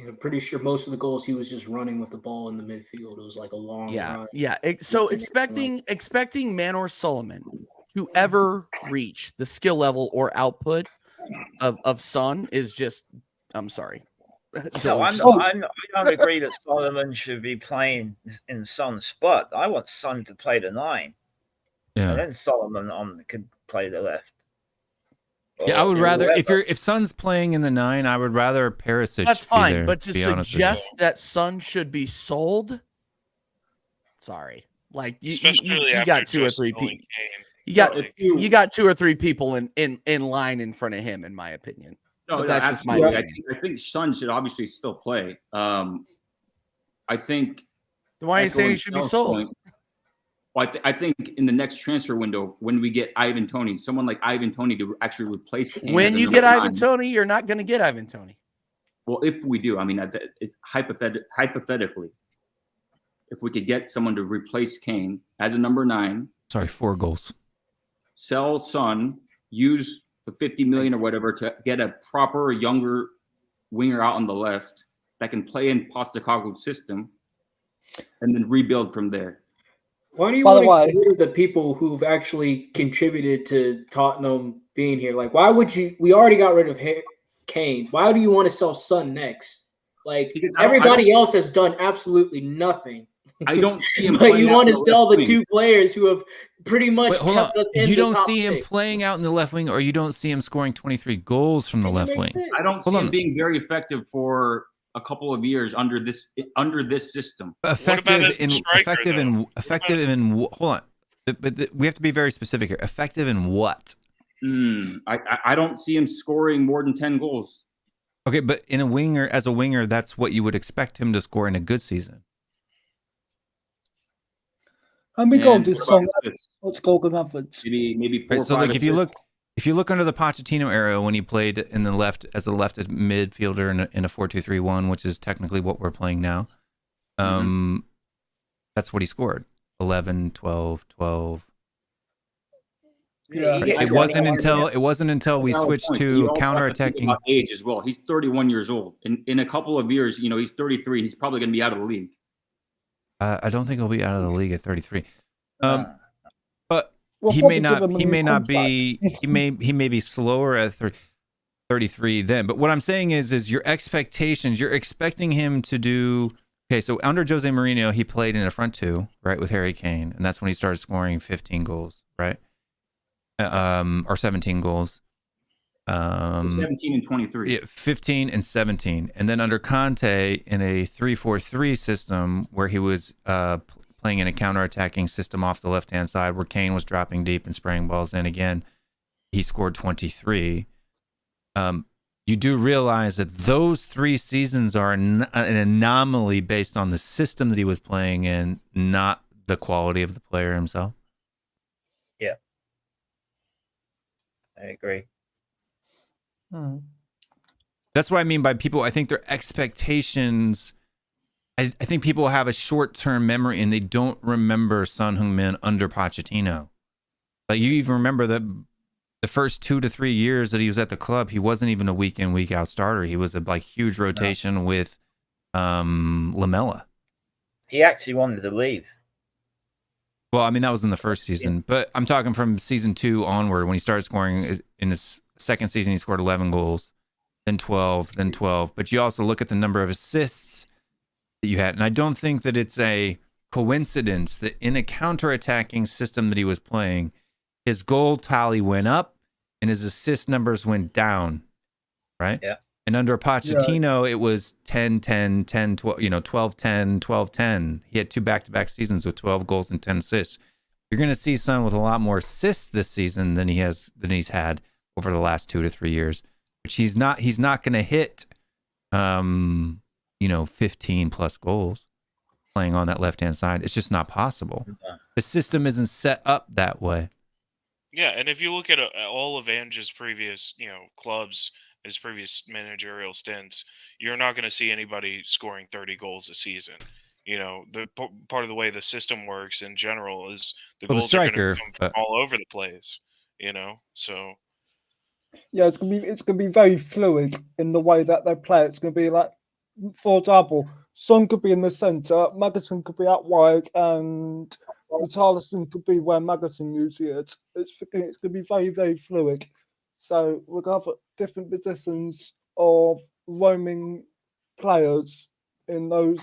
I'm pretty sure most of the goals he was just running with the ball in the midfield. It was like a long run. Yeah. So expecting Manor Solomon to ever reach the skill level or output of Son is just, I'm sorry. No, I don't agree that Solomon should be playing in Son's spot. I want Son to play the 9. Yeah. And then Solomon could play the left. Yeah, I would rather if Son's playing in the 9, I would rather Perisic. That's fine, there, but to suggest that Son should be sold, sorry, like you got 2 or 3 people. You got 2 or 3 people in line in front of him, in my opinion. No, that's just my opinion. I think Son should obviously still play. I think. Why are you saying he should be sold? Well, I think in the next transfer window, when we get Ivan Toney, someone like Ivan Toney to actually replace Kane. When you get Ivan Toney, you're not going to get Ivan Toney. Well, if we do, I mean, it's hypothetically, if we could get someone to replace Kane as a number 9. Sorry, 4 goals. Sell Son, use the 50 million or whatever to get a proper younger winger out on the left that can play in Postecoglou's system, and then rebuild from there. Why do you want to get rid of the people who've actually contributed to Tottenham being here? Like, why would you? We already got rid of Kane. Why do you want to sell Son next? Like, everybody else has done absolutely nothing. I don't see him. But you want to sell the 2 players who have pretty much kept us in the top 6. You don't see him playing out in the left wing, or you don't see him scoring 23 goals from the left wing. I don't see him being very effective for a couple of years under this system. Effective in hold on, but we have to be very specific here. Effective in what? I don't see him scoring more than 10 goals. Okay, but as a winger, that's what you would expect him to score in a good season. How many goals this song? What's goal on average? Maybe 4 or 5 so like assists. if you look under the Pochettino era when he played in the left as a left midfielder in a 4-2-3-1, which is technically what we're playing now, that's what he scored. 11, 12, 12. Yeah, It wasn't until we switched to counterattacking. Age as well. He's 31 years old. In a couple of years, he's 33. He's probably going to be out of the league. I don't think he'll be out of the league at 33. But We'll he probably may give not. him a He new may not contract. be. He may be slower at 33 then. But what I'm saying is your expectations. You're expecting him to do. Okay, so under Jose Mourinho, he played in a front two, right, with Harry Kane, and that's when he started scoring 15 goals, right? Or 17 goals. 17 and 23. Yeah, 15 and 17. And then under Conte in a 3-4-3 system where he was playing in a counterattacking system off the left-hand side where Kane was dropping deep and spraying balls in again, he scored 23. You do realize that those 3 seasons are an anomaly based on the system that he was playing in, not the quality of the player himself. Yeah. I agree. That's what I mean by people. I think their expectations. I think people have a short-term memory and they don't remember Son Heung-min under Pochettino. Like you even remember that the first 2 to 3 years that he was at the club, he wasn't even a week in, week out starter. He was a huge rotation with Lamela. He actually wanted to leave. Well, I mean that was in the first season, but I'm talking from season 2 onward when he started scoring in his second season. He scored 11 goals, then 12, then 12. But you also look at the number of assists that you had, and I don't think that it's a coincidence that in a counterattacking system that he was playing, his goal tally went up and his assist numbers went down, right? Yeah. And under Pochettino, it was 10, 10, 10, 12, 12, 10, 12, 10. He had 2 back-to-back seasons with 12 goals and 10 assists. You're going to see Son with a lot more assists this season than he's had over the last 2 to 3 years. Which he's not going to hit 15 plus goals playing on that left-hand side. It's just not possible. The system isn't set up that way. Yeah, and if you look at all of Ange's previous, clubs, his previous managerial stints, you're not going to see anybody scoring 30 goals a season. The part of the way the system works in general is the goals are going to come from all over the place. So. Yeah, it's gonna be very fluid in the way that they play. It's gonna be like, for example, Son could be in the centre, Maddison could be out wide, and Richarlison could be where Maddison usually is. It's gonna be very, very fluid. So we're gonna have different positions of roaming players in those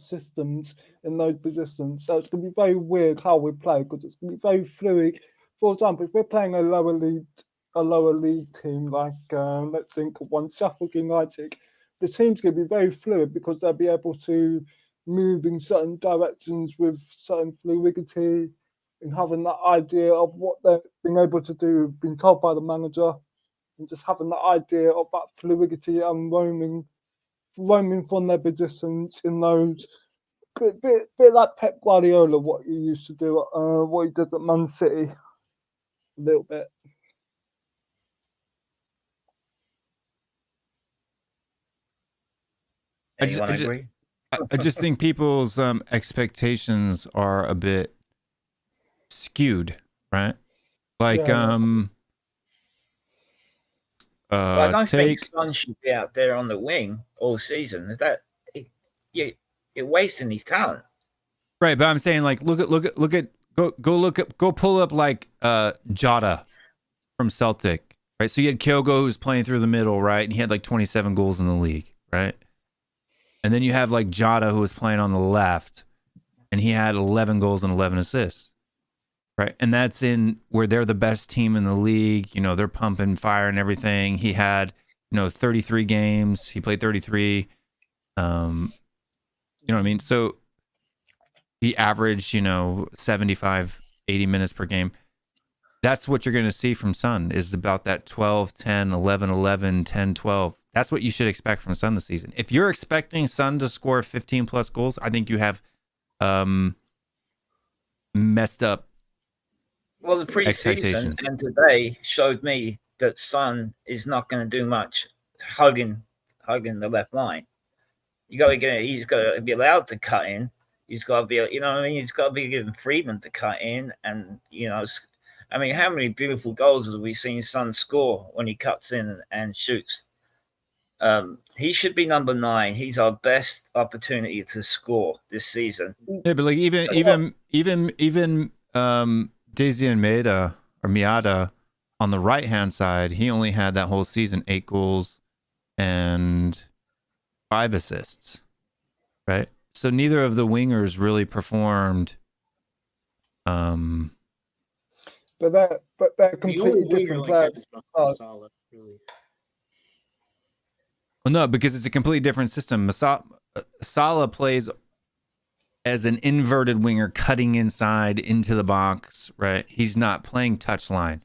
systems, in those positions. So it's gonna be very weird how we play because it's gonna be very fluid. For example, if we're playing a lower league team like let's think of one, Sheffield United, the team's going to be very fluid because they'll be able to move in certain directions with certain fluidity and having that idea of what they're being able to do, being told by the manager, and just having that idea of that fluidity and roaming from their positions in those bit like Pep Guardiola, what he used to do, what he does at Man City, a little bit. I just think people's expectations are a bit skewed, right? Like, I don't think Son should be out there on the wing all season. You're wasting his talent. Right, but I'm saying like go pull up like Jota from Celtic, right? So you had Kyogo who's playing through the middle, right? And he had like 27 goals in the league, right? And then you have like Jota who was playing on the left and he had 11 goals and 11 assists, right? And that's in where they're the best team in the league. They're pumping fire and everything. He had, 33 games. He played 33 You know what I mean? So the average, 75, 80 minutes per game. That's what you're going to see from Son, is about that 12, 10, 11, 11, 10, 12. That's what you should expect from Son this season. If you're expecting Son to score 15 plus goals, I think you have messed up. Well, the preseason and today showed me that Son is not going to do much hugging the left line. He's got to be allowed to cut in. He's got to be, he's got to be given freedom to cut in. And, how many beautiful goals have we seen Son score when he cuts in and shoots? He should be number 9. He's our best opportunity to score this season. Yeah, but like even Daisy and Miata on the right hand side, he only had that whole season 8 goals and 5 assists, right? So neither of the wingers really performed. But they're completely different players. Solid, really. Well, no, because it's a completely different system. Salah plays as an inverted winger, cutting inside into the box, right? He's not playing touchline,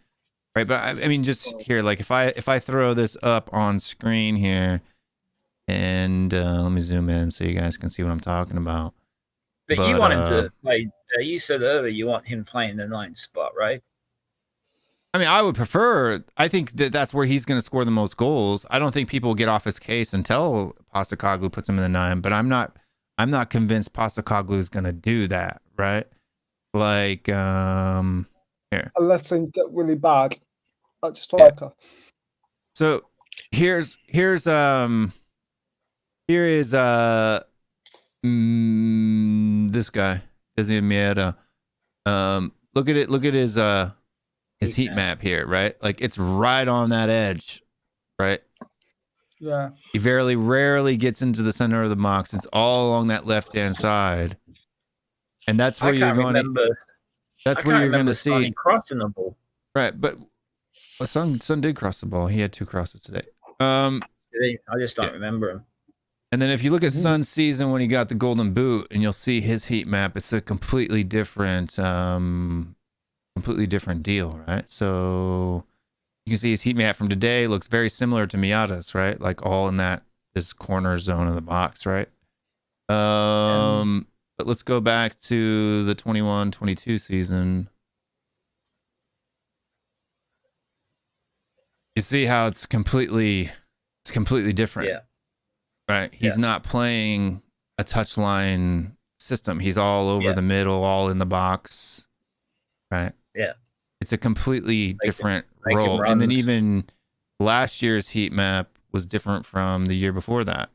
right? But I mean, just here, like if I throw this up on screen here, and let me zoom in so you guys can see what I'm talking about. But you want him to play. You said earlier you want him playing the 9th spot, right? I mean, I would prefer. I think that's where he's going to score the most goals. I don't think people will get off his case until Postecoglou puts him in the 9. But I'm not convinced Postecoglou is going to do that, right? Like, here. Unless things get really bad, like striker. Yeah. So here is this guy, Desi Mieta. Look at his heat map here, right? Like it's right on that edge, right? Yeah. He rarely gets into the center of the box. It's all along that left-hand side. And that's where you're going to see crossing the ball. Right, but Son did cross the ball. He had 2 crosses today. I just don't remember him. And then if you look at Son's season when he got the golden boot, and you'll see his heat map, it's a completely different deal, right? So you can see his heat map from today looks very similar to Miata's, right? Like all in this corner zone of the box, right? But let's go back to the 21-22 season. You see how it's completely different. Yeah. Right. He's not playing a touchline system. He's all over the middle, all in the box. Right. Yeah. It's a completely different role. And then even last year's heat map was different from the year before that.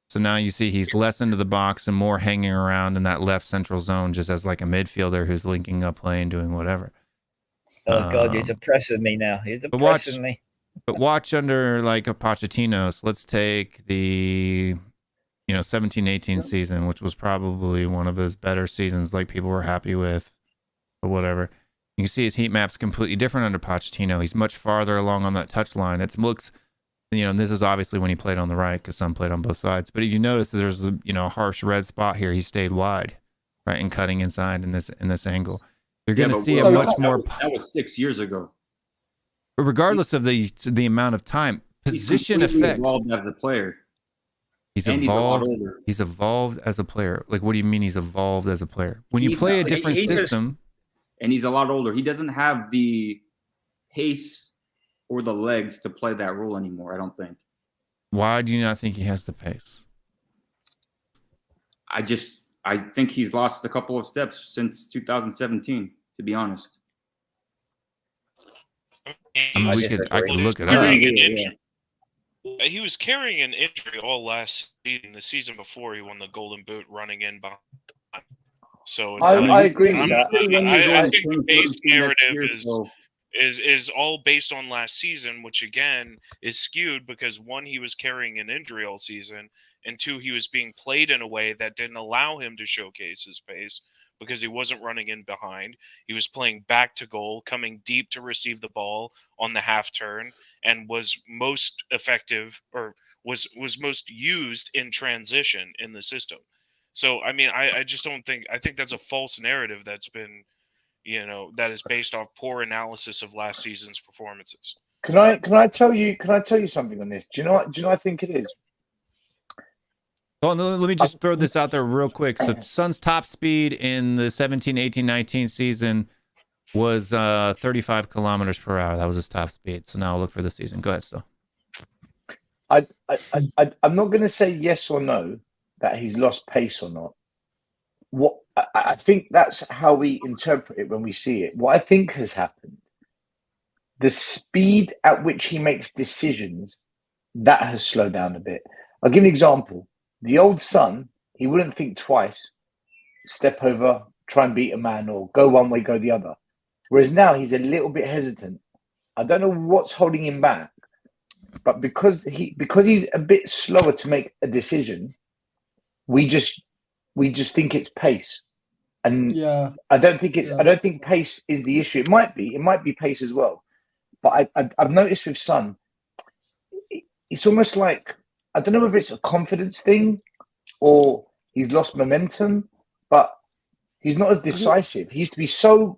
So now you see he's less into the box and more hanging around in that left central zone, just as like a midfielder who's linking up play and doing whatever. Oh God, you're depressing me now. You're depressing me. But watch under like a Pochettino. So let's take the 17-18 season, which was probably one of his better seasons, like people were happy with, or whatever. You can see his heat map's completely different under Pochettino. He's much farther along on that touch line. It looks, and this is obviously when he played on the right because Son played on both sides. But if you notice, there's a harsh red spot here. He stayed wide, right, and cutting inside in this angle. You're going to see a much more. That was 6 years ago. But regardless of the amount of time, position affects. Evolved as a player. He's evolved. He's evolved as a player. Like, what do you mean he's evolved as a player? When you play a different system, and he's a lot older. He doesn't have the pace or the legs to play that role anymore, I don't think. Why do you not think he has the pace? I think he's lost a couple of steps since 2017, to be honest. I could look it up. He was carrying an injury all last season. The season before, he won the Golden Boot running in behind. So I agree with that. I think the base narrative is all based on last season, which again is skewed because 1, he was carrying an injury all season, and 2, he was being played in a way that didn't allow him to showcase his pace because he wasn't running in behind. He was playing back to goal, coming deep to receive the ball on the half turn, and was most effective, or was most used in transition in the system. So I mean, I just don't think, I think that's a false narrative that's been, that is based off poor analysis of last season's performances. Can I tell you something on this? Do you know what I think it is? Well, let me just throw this out there real quick. So Son's top speed in the 17, 18, 19 season was 35 kilometers per hour. That was his top speed. So now I'll look for this season. Go ahead, Still. I'm not going to say yes or no that he's lost pace or not. What I think that's how we interpret it when we see it. What I think has happened, the speed at which he makes decisions, that has slowed down a bit. I'll give you an example. The old Son, he wouldn't think twice, step over, try and beat a man, or go one way, go the other. Whereas now he's a little bit hesitant. I don't know what's holding him back, but because he's a bit slower to make a decision, we just think it's pace. And I don't think pace is the issue. It might be pace as well. But I've noticed with Son, it's almost like, I don't know whether it's a confidence thing or he's lost momentum, but he's not as decisive. He used to be so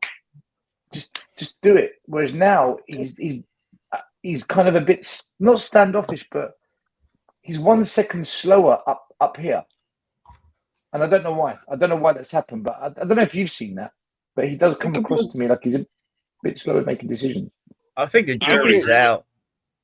just do it. Whereas now he's kind of a bit, not standoffish, but he's 1 second slower up here. And I don't know why. I don't know why that's happened, but I don't know if you've seen that. But he does come across to me like he's a bit slow at making decisions. I think the jury's out.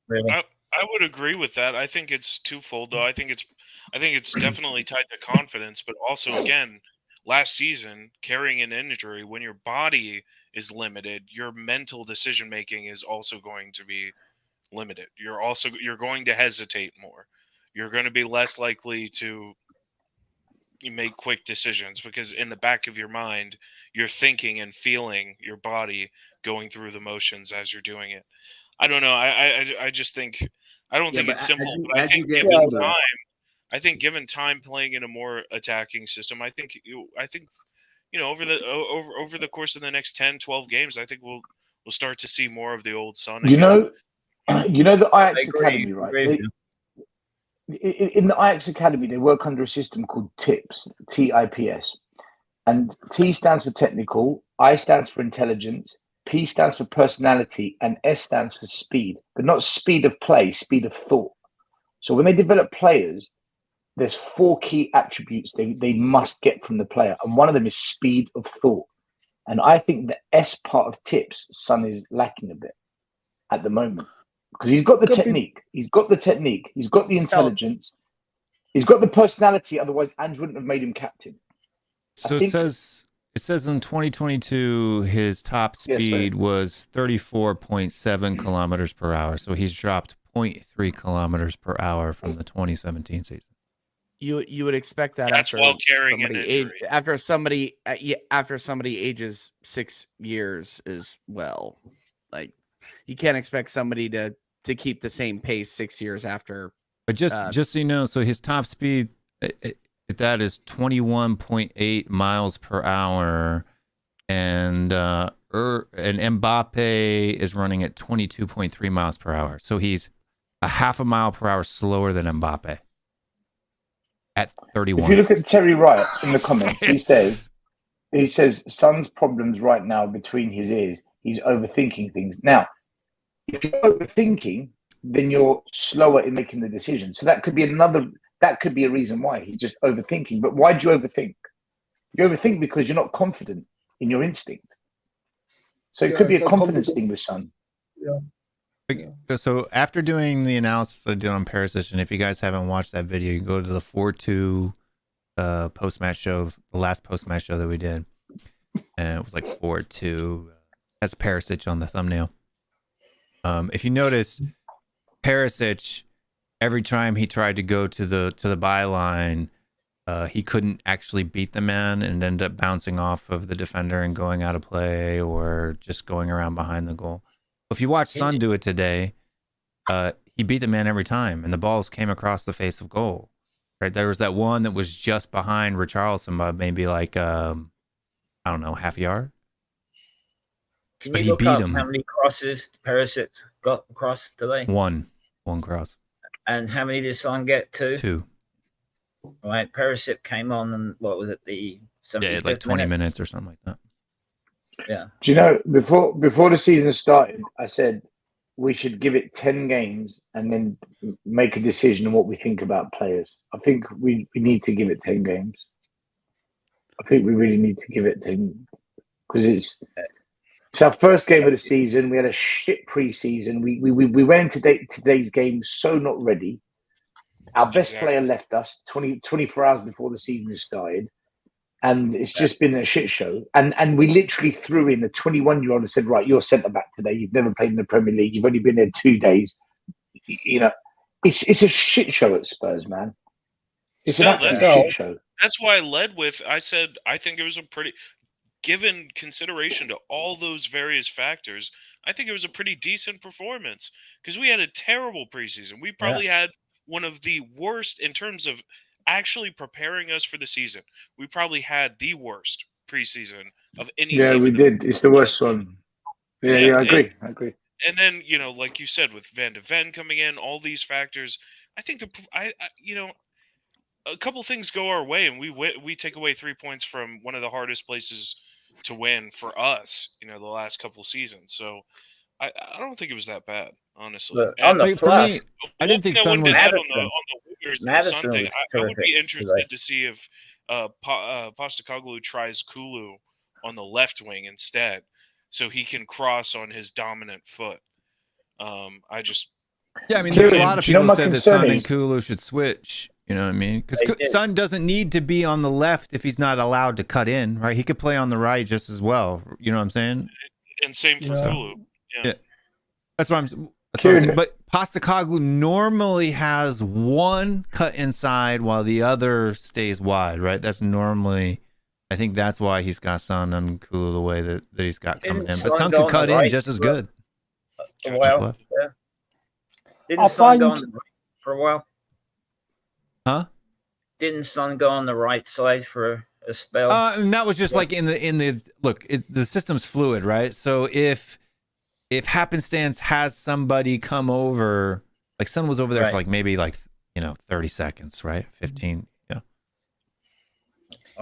Really. I would agree with that. I think it's twofold, though. I think it's definitely tied to confidence, but also, again, last season, carrying an injury, when your body is limited, your mental decision making is also going to be limited. You're going to hesitate more. You're going to be less likely to make quick decisions because in the back of your mind, you're thinking and feeling your body going through the motions as you're doing it. I don't know. I just think, I don't think it's simple. But I think given time playing in a more attacking system, I think over the course of the next 10, 12 games, I think we'll start to see more of the old Son. You know the Ajax Academy, right? In the Ajax Academy, they work under a system called TIPS, TIPS. And T stands for technical, I stands for intelligence, P stands for personality, and S stands for speed. But not speed of play, speed of thought. So when they develop players, there's 4 key attributes they must get from the player. And one of them is speed of thought. And I think the S part of TIPS, Son is lacking a bit at the moment. Because he's got the technique. He's got the intelligence. He's got the personality. Otherwise, Ange wouldn't have made him captain. So it says in 2022, his top speed was 34.7 kilometers per hour. So he's dropped 0.3 kilometers per hour from the 2017 season. You would expect that after while carrying an injury. After somebody ages 6 years as well. Like, you can't expect somebody to keep the same pace 6 years after. But just so you know, so his top speed that is 21.8 miles per hour, and Mbappe is running at 22.3 miles per hour. So he's a half a mile per hour slower than Mbappe at 31. If you look at Terry Wright in the comments, he says Son's problems right now between his ears. He's overthinking things. Now, if you're overthinking, then you're slower in making the decision. So that could be a reason why he's just overthinking. But why do you overthink? You overthink because you're not confident in your instinct. So it could be a confidence thing with Son. Yeah. So after doing the analysis I did on Perisic, and if you guys haven't watched that video, you can go to the 4-2 post-match show, the last post-match show that we did. And it was like 4-2. Has Perisic on the thumbnail. If you notice, Perisic, every time he tried to go to the byline, he couldn't actually beat the man and ended up bouncing off of the defender and going out of play or just going around behind the goal. If you watch Son do it today, he beat the man every time, and the balls came across the face of goal. Right, there was that one that was just behind Richarlison by maybe like I don't know, half a yard. Can you look up how many crosses Perisic got across today? One cross. And how many did Son get? 2? 2. Right. Perisic came on, and what was it? The 75th like 20 minute? minutes or something like that. Yeah. Do you know, before the season started, I said we should give it 10 games and then make a decision on what we think about players. I think we need to give it 10 games. I think we really need to give it 10 because it's our first game of the season. We had a shit preseason. We went into today's game so not ready. Our best player left us 24 hours before the season started. And it's just been a shit show. And we literally threw in a 21-year-old and said, right, you're centre-back today. You've never played in the Premier League. You've only been there 2 days. You know, it's a shit show at Spurs, man. It's an absolute shit show. That's why I led with, I said, I think it was a pretty, given consideration to all those various factors, I think it was a pretty decent performance. Because we had a terrible preseason. We probably had one of the worst in terms of actually preparing us for the season. We probably had the worst preseason of any team. Yeah, we did. It's the worst one. Yeah, I agree. And then, you know, like you said, with Van de Ven coming in, all these factors, I think you know, a couple things go our way, and we take away 3 points from one of the hardest places to win for us, you know, the last couple seasons. So I don't think it was that bad, honestly. Look, on the for me, I didn't think Son was. On the Madison thing, I would be interested to see if Postecoglou tries Kulu on the left wing instead, so he can cross on his dominant foot. I mean, there's a lot of people said that Son and Kulu should switch. You know what I mean? Because Son doesn't need to be on the left if he's not allowed to cut in, right? He could play on the right just as well. You know what I'm saying? And same for Kulu. Yeah. That's what I'm saying. But Postecoglou normally has one cut inside while the other stays wide, right? That's normally, I think that's why he's got Son and Kulu the way that he's got coming in. But Son could cut in just as good. Well, yeah. Didn't Son go on the right for a while? Huh? Didn't Son go on the right side for a spell? And that was just like in the look. The system's fluid, right? So if happenstance has somebody come over, like Son was over there for like maybe 30 seconds, right? 15. Yeah.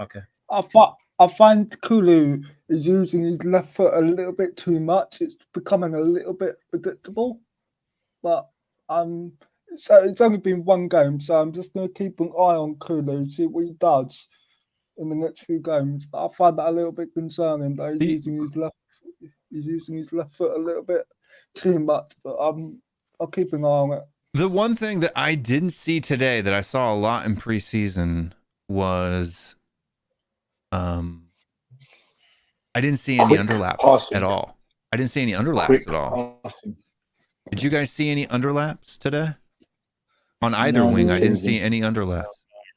Okay. I find Kulu is using his left foot a little bit too much. It's becoming a little bit predictable, but so it's only been one game, so I'm just going to keep an eye on Kulu, see what he does in the next few games. But I find that a little bit concerning that he's using his left foot a little bit too much. But I'll keep an eye on it. The one thing that I didn't see today that I saw a lot in preseason was, I didn't see any underlaps at all. I didn't see any underlaps at all. Did you guys see any underlaps today? On either wing, I didn't see any underlaps.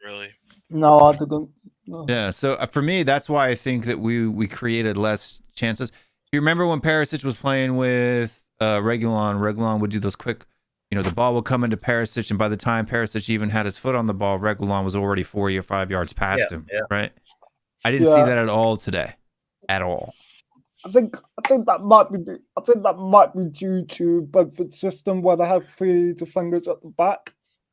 Really? No, I didn't. No. Yeah, so for me, that's why I think that we created less chances. You remember when Perisic was playing with Reguilon? Reguilon would do those quick, the ball would come into Perisic, and by the time Perisic even had his foot on the ball, Reguilon was already 4 or 5 yards past him, right? I didn't see that at all today, at all. I think that might be due to Brentford's system where they have 3 defenders at the back.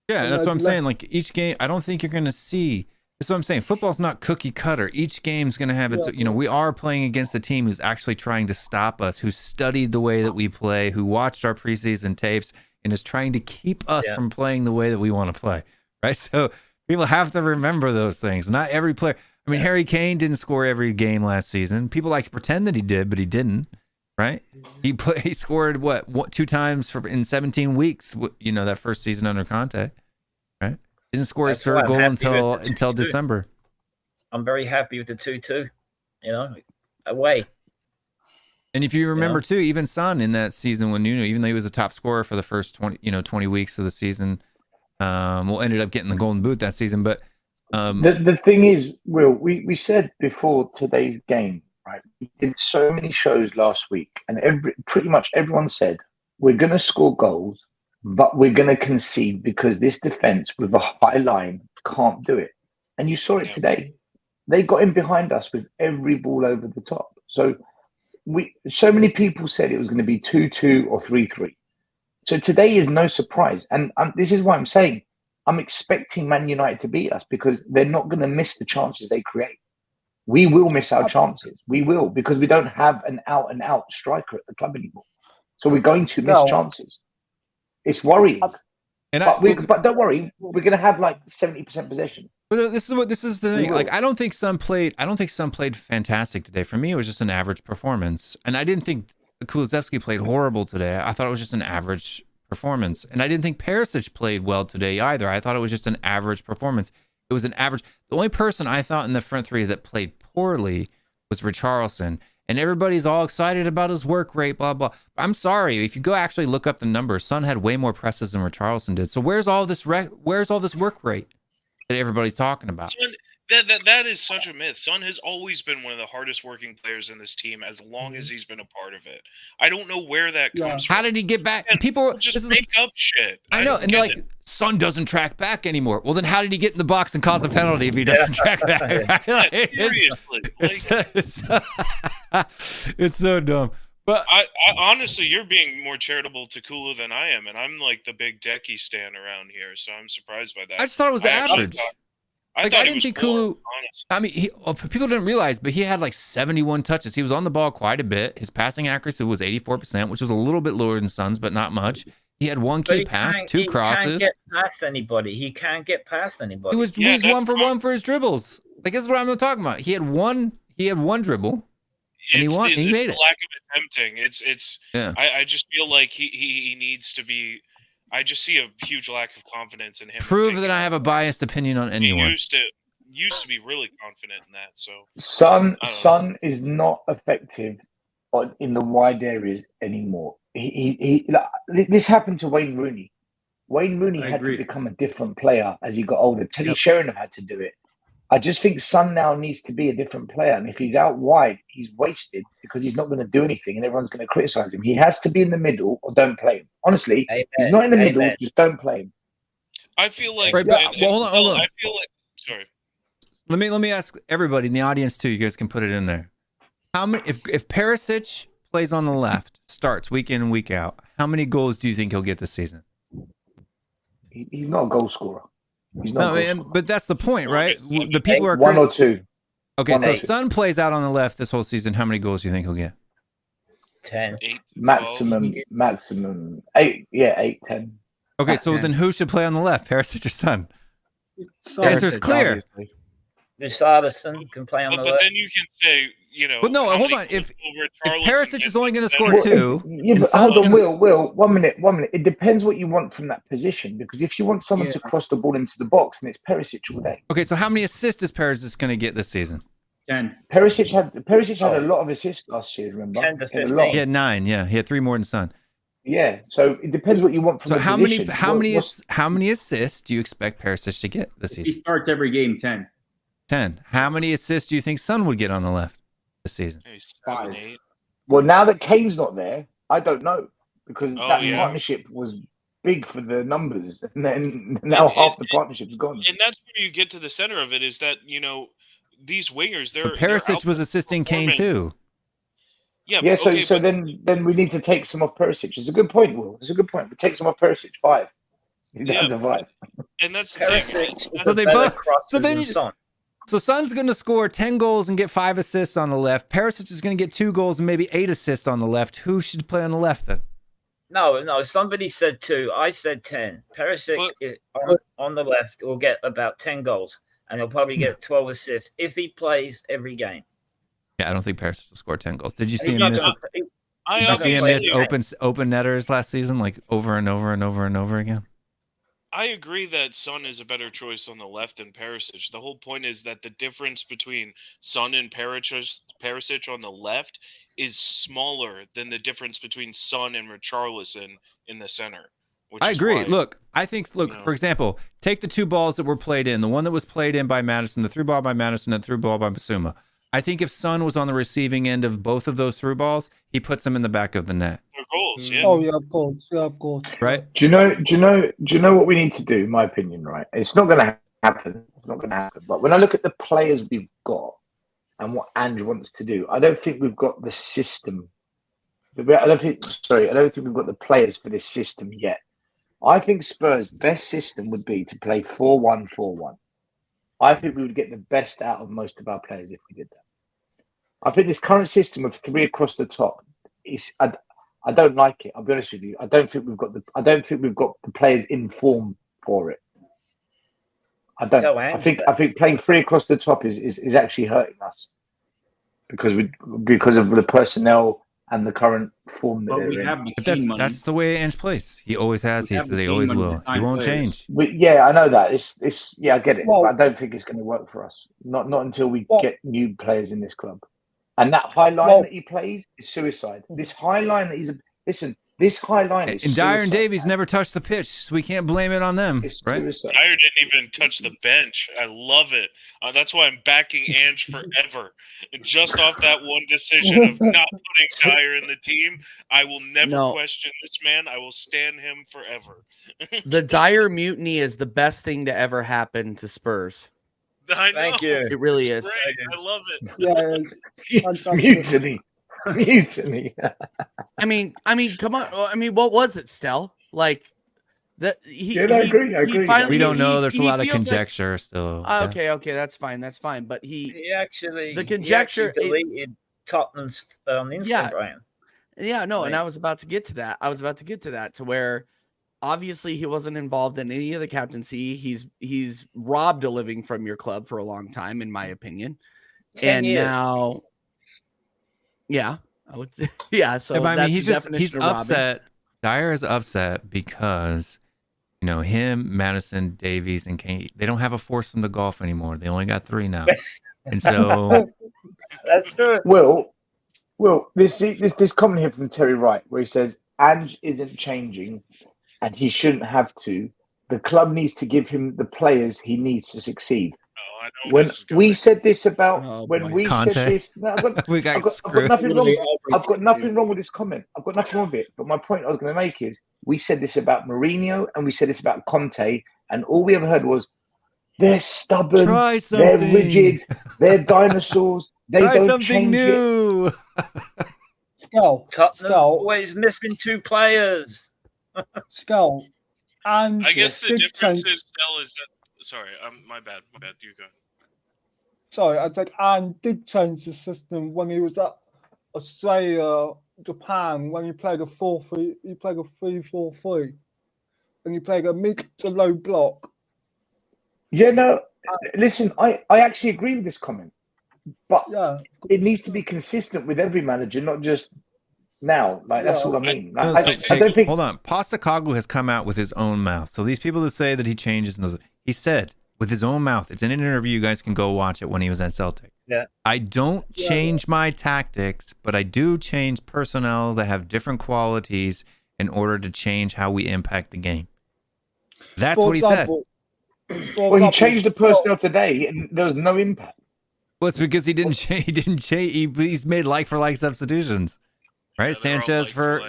Yeah, that's what I'm saying. Like each game, I don't think you're going to see. That's what I'm saying. Football's not cookie cutter. Each game's going to have its. We are playing against a team who's actually trying to stop us, who studied the way that we play, who watched our preseason tapes, and is trying to keep us from playing the way that we want to play. Right. So people have to remember those things. Not every player. I mean, Harry Kane didn't score every game last season. People like to pretend that he did, but he didn't. Right? He scored 2 times in 17 weeks. That first season under Conte. Right? Didn't score his third goal until December. I'm very happy with the 2-2. Away. And if you remember too, even Son in that season when even though he was the top scorer for the first 20 weeks of the season, ended up getting the Golden Boot that season, but. The thing is, Will, we said before today's game, right? We did so many shows last week, and pretty much everyone said we're going to score goals, but we're going to concede because this defense with a high line can't do it. And you saw it today. They got in behind us with every ball over the top. So many people said it was going to be 2-2 or 3-3. So today is no surprise. And this is why I'm saying I'm expecting Man United to beat us because they're not going to miss the chances they create. We will miss our chances. We will, because we don't have an out-and-out striker at the club anymore. So we're going to miss chances. It's worrying. But don't worry, we're going to have like 70% possession. But this is the thing. Like, I don't think Son played fantastic today. For me, it was just an average performance. And I didn't think Kulusevski played horrible today. I thought it was just an average performance. And I didn't think Perisic played well today either. I thought it was just an average performance. It was an average. The only person I thought in the front three that played poorly was Richarlison. And everybody's all excited about his work rate, blah, blah. I'm sorry. If you go actually look up the numbers, Son had way more presses than Richarlison did. So where's all this work rate that everybody's talking about? Son, that is such a myth. Son has always been one of the hardest working players in this team as long as he's been a part of it. I don't know where that comes from. How did he get back? And people just make up shit. I know, and they're like, Son doesn't track back anymore. Well, then how did he get in the box and cause a penalty if he doesn't track back? It's so dumb. But I honestly, you're being more charitable to Kulu than I am, and I'm like the big Decky stan around here, so I'm surprised by that. I just thought it was average. I didn't think Kulu. I mean, people didn't realize, but he had like 71 touches. He was on the ball quite a bit. His passing accuracy was 84%, which was a little bit lower than Son's, but not much. He had one key pass, two crosses. He can't get past anybody. He can't get past anybody. He was 1 for 1 for his dribbles. Like, this is what I'm talking about. He had one dribble, and he made it. Lack of attempting. I just feel like he needs to be. I just see a huge lack of confidence in him. Prove that I have a biased opinion on anyone. He used to be really confident in that. So Son is not effective in the wide areas anymore. This happened to Wayne Rooney. Wayne Rooney had to become a different player as he got older. Teddy Sheringham had to do it. I just think Son now needs to be a different player. And if he's out wide, he's wasted because he's not going to do anything and everyone's going to criticize him. He has to be in the middle or don't play him. Honestly, he's not in the middle, just don't play him. I feel like... Right, hold on. I feel like... Sorry. Let me ask everybody in the audience too. You guys can put it in there. How many? If Perisic plays on the left, starts week in and week out, how many goals do you think he'll get this season? He's not a goal scorer. But that's the point, right? The people are one or two. Okay, so if Son plays out on the left this whole season, how many goals do you think he'll get? 10. 8, maximum 8. Yeah, 8, 10. Okay, so 10. Then who should play on the left, Perisic or Son? The answer's clear. Richarlison can play on the left. But then you can say, But no, hold on. If Perisic is only going to score 2, hold on, Will, 1 minute. It depends what you want from that position, because if you want someone to cross the ball into the box, then it's Perisic all day. Okay, so how many assists is Perisic going to get this season? 10. Perisic had a lot of assists last year. Remember, 10 to 15. He had 9. Yeah, he had 3 more than Son. Yeah, so it depends what you want from the position. How many assists do you expect Perisic to get this season? He starts every game 10. 10. How many assists do you think Son would get on the left this season? 7, 8. Well, now that Kane's not there, I don't know, because that partnership was big for the numbers, and then now half the partnership's gone. And that's where you get to the center of it, is that these wingers, But Perisic was assisting Kane too. Yeah. So then we need to take some off Perisic. It's a good point, Will. It's a good point. We take some off Perisic. 5. He's down to 5. And that's the thing. So they both. So then. So Son's going to score 10 goals and get 5 assists on the left. Perisic is going to get 2 goals and maybe 8 assists on the left. Who should play on the left then? No. Somebody said 2. I said 10. Perisic on the left will get about 10 goals, and he'll probably get 12 assists if he plays every game. Yeah, I don't think Perisic will score 10 goals. Did you see him miss? Did you see him miss open netters last season, like over and over and over and over again? I agree that Son is a better choice on the left than Perisic. The whole point is that the difference between Son and Perisic on the left is smaller than the difference between Son and Richarlison in the center. I agree. For example, take the 2 balls that were played in, the one that was played in by Maddison, the through ball by Maddison, and the through ball by Basuma. I think if Son was on the receiving end of both of those through balls, he puts them in the back of the net. They're goals, yeah. Oh yeah, of course. Right? Do you know what we need to do? In my opinion, right? It's not going to happen. But when I look at the players we've got and what Ange wants to do, I don't think we've got the system I don't think we've got the players for this system yet. I think Spurs' best system would be to play 4-1-4-1. I think we would get the best out of most of our players if we did that. I think this current system of 3 across the top is. I don't like it. I'll be honest with you. I don't think we've got the players in form for it. I don't. I think playing 3 across the top is actually hurting us because of the personnel and the current form that they're in. But that's the way Ange plays. He always has. He always will. He won't change. Yeah, I know that. It's I get it. Well, I don't think it's going to work for us. Not until we get new players in this club. And that high line that he plays is suicide. This high line that this high line is and Dyer suicide, and Davies never touched the pitch, so we can't blame it on them, right? Suicide. Dyer didn't even touch the bench. I love it. That's why I'm backing Ange forever. And just off that one decision of not putting Dyer in the team, I will never question this man. I will stand him forever. The Dyer mutiny is the best thing to ever happen to Spurs. I know. Thank you. It really is. Great. I love it. Yeah, mutiny. I mean, come on. I mean, what was it, Stel? Like that? I agree. We don't know. There's a lot of conjecture still. Okay, that's fine. But the conjecture deleted Tottenham's on Instagram. Yeah, no, and I was about to get to that. To where obviously he wasn't involved in any of the captaincy. He's robbed a living from your club for a long time, in my opinion. 10 years. Now, yeah, I would say, yeah. So I mean, he's robbing. upset. Dyer is upset because him, Maddison, Davies, and Kane. They don't have a foursome to golf anymore. They only got 3 now, and so that's true. Well, this comment here from Terry Wright where he says Ange isn't changing, and he shouldn't have to. The club needs to give him the players he needs to succeed. When we said this about Conte. said this, I've got nothing wrong. I've got nothing wrong with this comment. I've got nothing wrong with it. But my point I was going to make is, we said this about Mourinho and we said this about Conte, and all we ever heard was they're stubborn, they're rigid, they're dinosaurs. They Try don't something change new. Tottenham always missing 2 players. Skull. And I guess the difference is that. Sorry, my bad. You go. Sorry, I said Anne did change the system when he was at Australia, Japan, when he played a 4-3. He played a 3-4-3, and he played a mid to low block. Yeah, no. Listen, I actually agree with this comment, but it needs to be consistent with every manager, not just now. That's what I mean. I don't think. Hold on, Postecoglou has come out with his own mouth. So these people that say that he changes, he said with his own mouth. It's in an interview. You guys can go watch it when he was at Celtic. Yeah. I don't change my tactics, but I do change personnel that have different qualities in order to change how we impact the game. That's what he said. Well, he changed the personnel today, and there was no impact. Well, it's because he didn't change. He didn't change. He's made like-for-like substitutions, right? Yeah,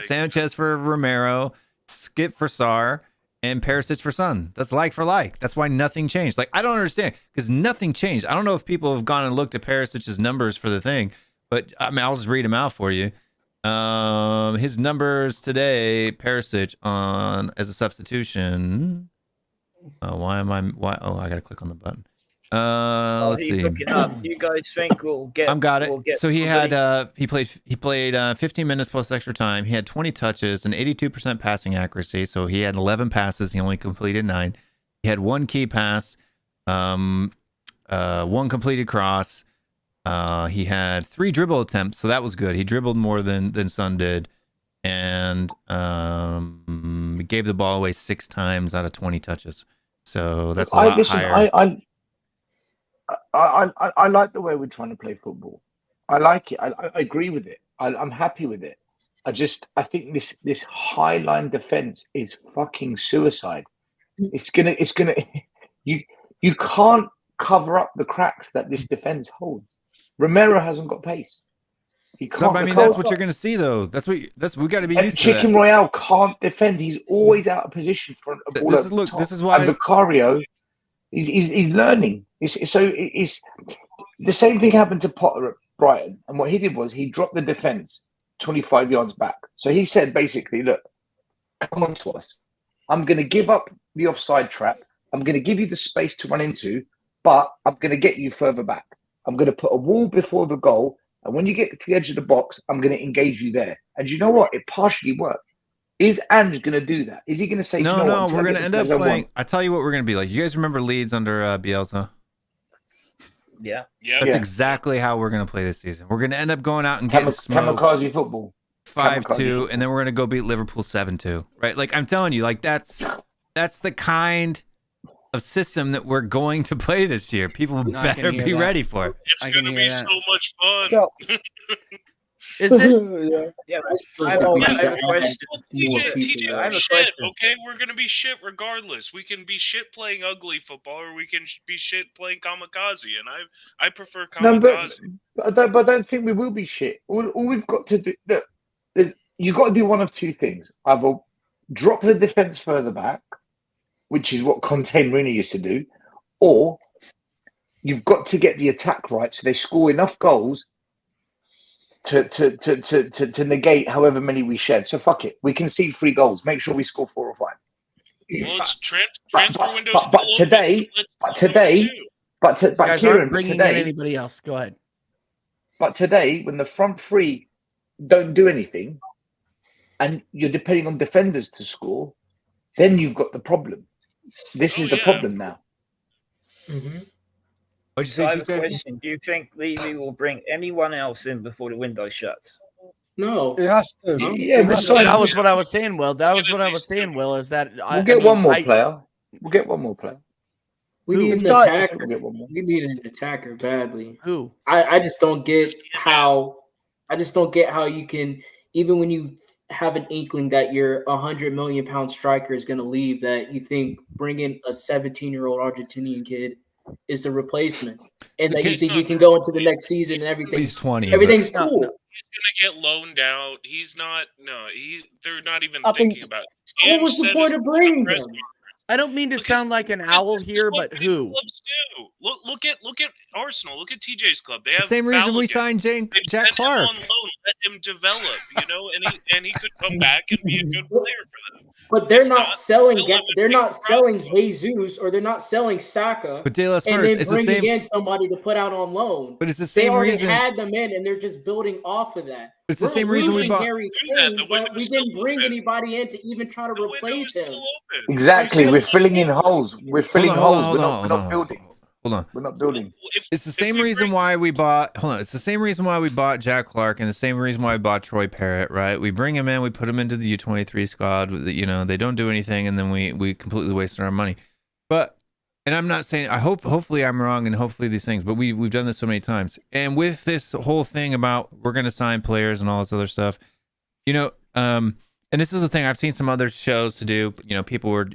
Sanchez for Romero, Skip for Sarr, and Perisic for Son. That's like-for-like. That's why nothing changed. Like, I don't understand, because nothing changed. I don't know if people have gone and looked at Perisic's numbers for the thing, but I mean, I'll just read them out for you. His numbers today, Perisic as a substitution. Why? Oh, I gotta click on the button. Let's see. Looking up. You guys think we'll get? I've got it. So he had he played 15 minutes plus extra time. He had 20 touches and 82% passing accuracy. So he had 11 passes. He only completed 9. He had 1 key pass, 1 completed cross. He had 3 dribble attempts, so that was good. He dribbled more than Son did, and gave the ball away 6 times out of 20 touches. So that's a lot higher. I like the way we're trying to play football. I like it. I agree with it. I'm happy with it. I think this high line defense is fucking suicide. It's gonna you can't cover up the cracks that this defense holds. Romero hasn't got pace. He can't. No, but I mean, that's what you're gonna see, though. We got to be used to that. Chicken Royale can't defend. He's always out of position for a ball. This is why Vicario. He's learning. It's the same thing happened to Potter at Brighton, and what he did was he dropped the defense 25 yards back. So he said basically, look, come on to us. I'm going to give up the offside trap. I'm going to give you the space to run into, but I'm going to get you further back. I'm going to put a wall before the goal. And when you get to the edge of the box, I'm going to engage you there. And you know what? It partially worked. Is Ange going to do that? Is he going to say, no, you know we're going to end up playing. I tell you what we're going to be like. You guys remember Leeds under Bielsa? Yeah. That's exactly how we're going to play this season. We're going to end up going out and getting smoked. Kamikaze football. 5-2, and then we're going to go beat Liverpool 7-2. Right? Like, I'm telling you, like, that's the kind of system that we're going to play this year. People better be ready for it. It's going to be so much fun. Is it? Yeah. I have a question. TJ, I have a shit, question. okay? We're going to be shit regardless. We can be shit playing ugly football, or we can be shit playing kamikaze, and I prefer kamikaze. No, but I don't think we will be shit. All we've got to do, look, you've got to do one of two things. Either drop the defence further back, which is what Conte and Rooney used to do, or you've got to get the attack right so they score enough goals to negate however many we shed. So fuck it. We concede 3 goals. Make sure we score 4 or 5. Well, it's transfer window. But today, Kieran, bringing in anybody else. Go ahead. But today, when the front 3 don't do anything, and you're depending on defenders to score, then you've got the problem. This is the problem now. Mm-hmm. What'd you say, I have a question. Do you think Levy will bring anyone else in before the window shuts? No, it has to. Yeah, that was what I was saying, Will. That was what I was saying, Will. Is that we'll get one more player. We'll get one more player. We need an attacker. We need an attacker badly. Who? I just don't get how. I just don't get how you can, even when you have an inkling that your 100 million pound striker is going to leave, that you think bringing a 17-year-old Argentinian kid is the replacement, and that you think you can go into the next season and everything. He's 20. Everything's cool. He's gonna get loaned out. He's not. No, they're not even thinking about it. What was the point of bringing him? I don't mean to sound like an owl here, but who? Clubs do. Look at Arsenal. Look at TJ's club. They have the same reason we Balogun. signed Jack Clark. Him on loan, let him develop. And he could come back and be a good player for them. But they're not selling. They're not selling Jesus, or they're not selling Saka. But De La Spurs, and then it's bringing the same. in somebody to put out on loan. But it's the same reason. They already had them in, and they're just building off of that. It's the same reason we bought. Harry Kane, but we didn't bring anybody in to even try to replace him. Exactly, we're filling in holes. We're filling holes. We're not building. Hold on. We're not building. It's the same reason why we bought. Hold on. It's the same reason why we bought Jack Clark, and the same reason why we bought Troy Parrott. Right? We bring him in, we put him into the U23 squad. They don't do anything, and then we completely wasted our money. But, and I'm not saying. Hopefully I'm wrong, and hopefully these things. But we've done this so many times, and with this whole thing about we're going to sign players and all this other stuff, and this is the thing I've seen some other shows to do. People were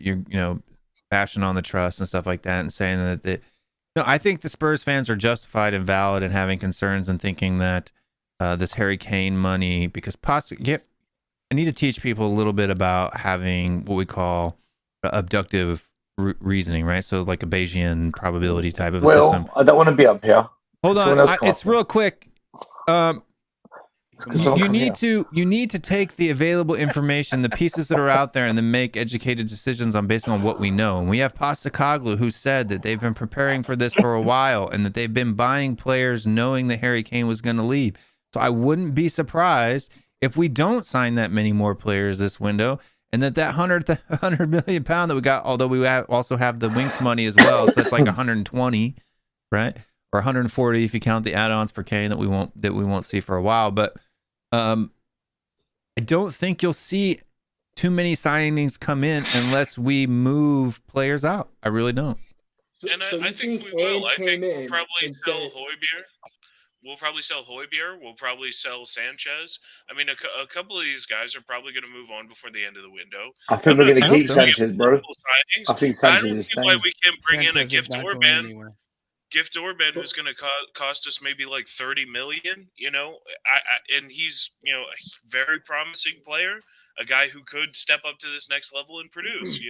bashing on the trust and stuff like that, and saying that. No, I think the Spurs fans are justified and valid in having concerns and thinking that this Harry Kane money, because I need to teach people a little bit about having what we call abductive reasoning, right? So like a Bayesian probability type of a system. I don't want to be up here. Hold on, it's real quick. You need to take the available information, the pieces that are out there, and then make educated decisions based on what we know. And we have Postecoglou, who said that they've been preparing for this for a while, and that they've been buying players knowing that Harry Kane was going to leave. So I wouldn't be surprised if we don't sign that many more players this window, and that 100 million pound that we got, although we also have the Winks money as well, so it's like 120, right? Or 140 if you count the add-ons for Kane that we won't see for a while, but. I don't think you'll see too many signings come in unless we move players out. I really don't. I think we will. I think we'll probably sell Højbjerg. We'll probably sell Højbjerg. We'll probably sell Sanchez. I mean, a couple of these guys are probably going to move on before the end of the window. I think we're going to keep Sanchez, bro. I think Sanchez is staying. I don't see why we can't bring in a Gift Orban. Gift Orban, who's going to cost us maybe like 30 million, and he's, a very promising player, a guy who could step up to this next level and produce,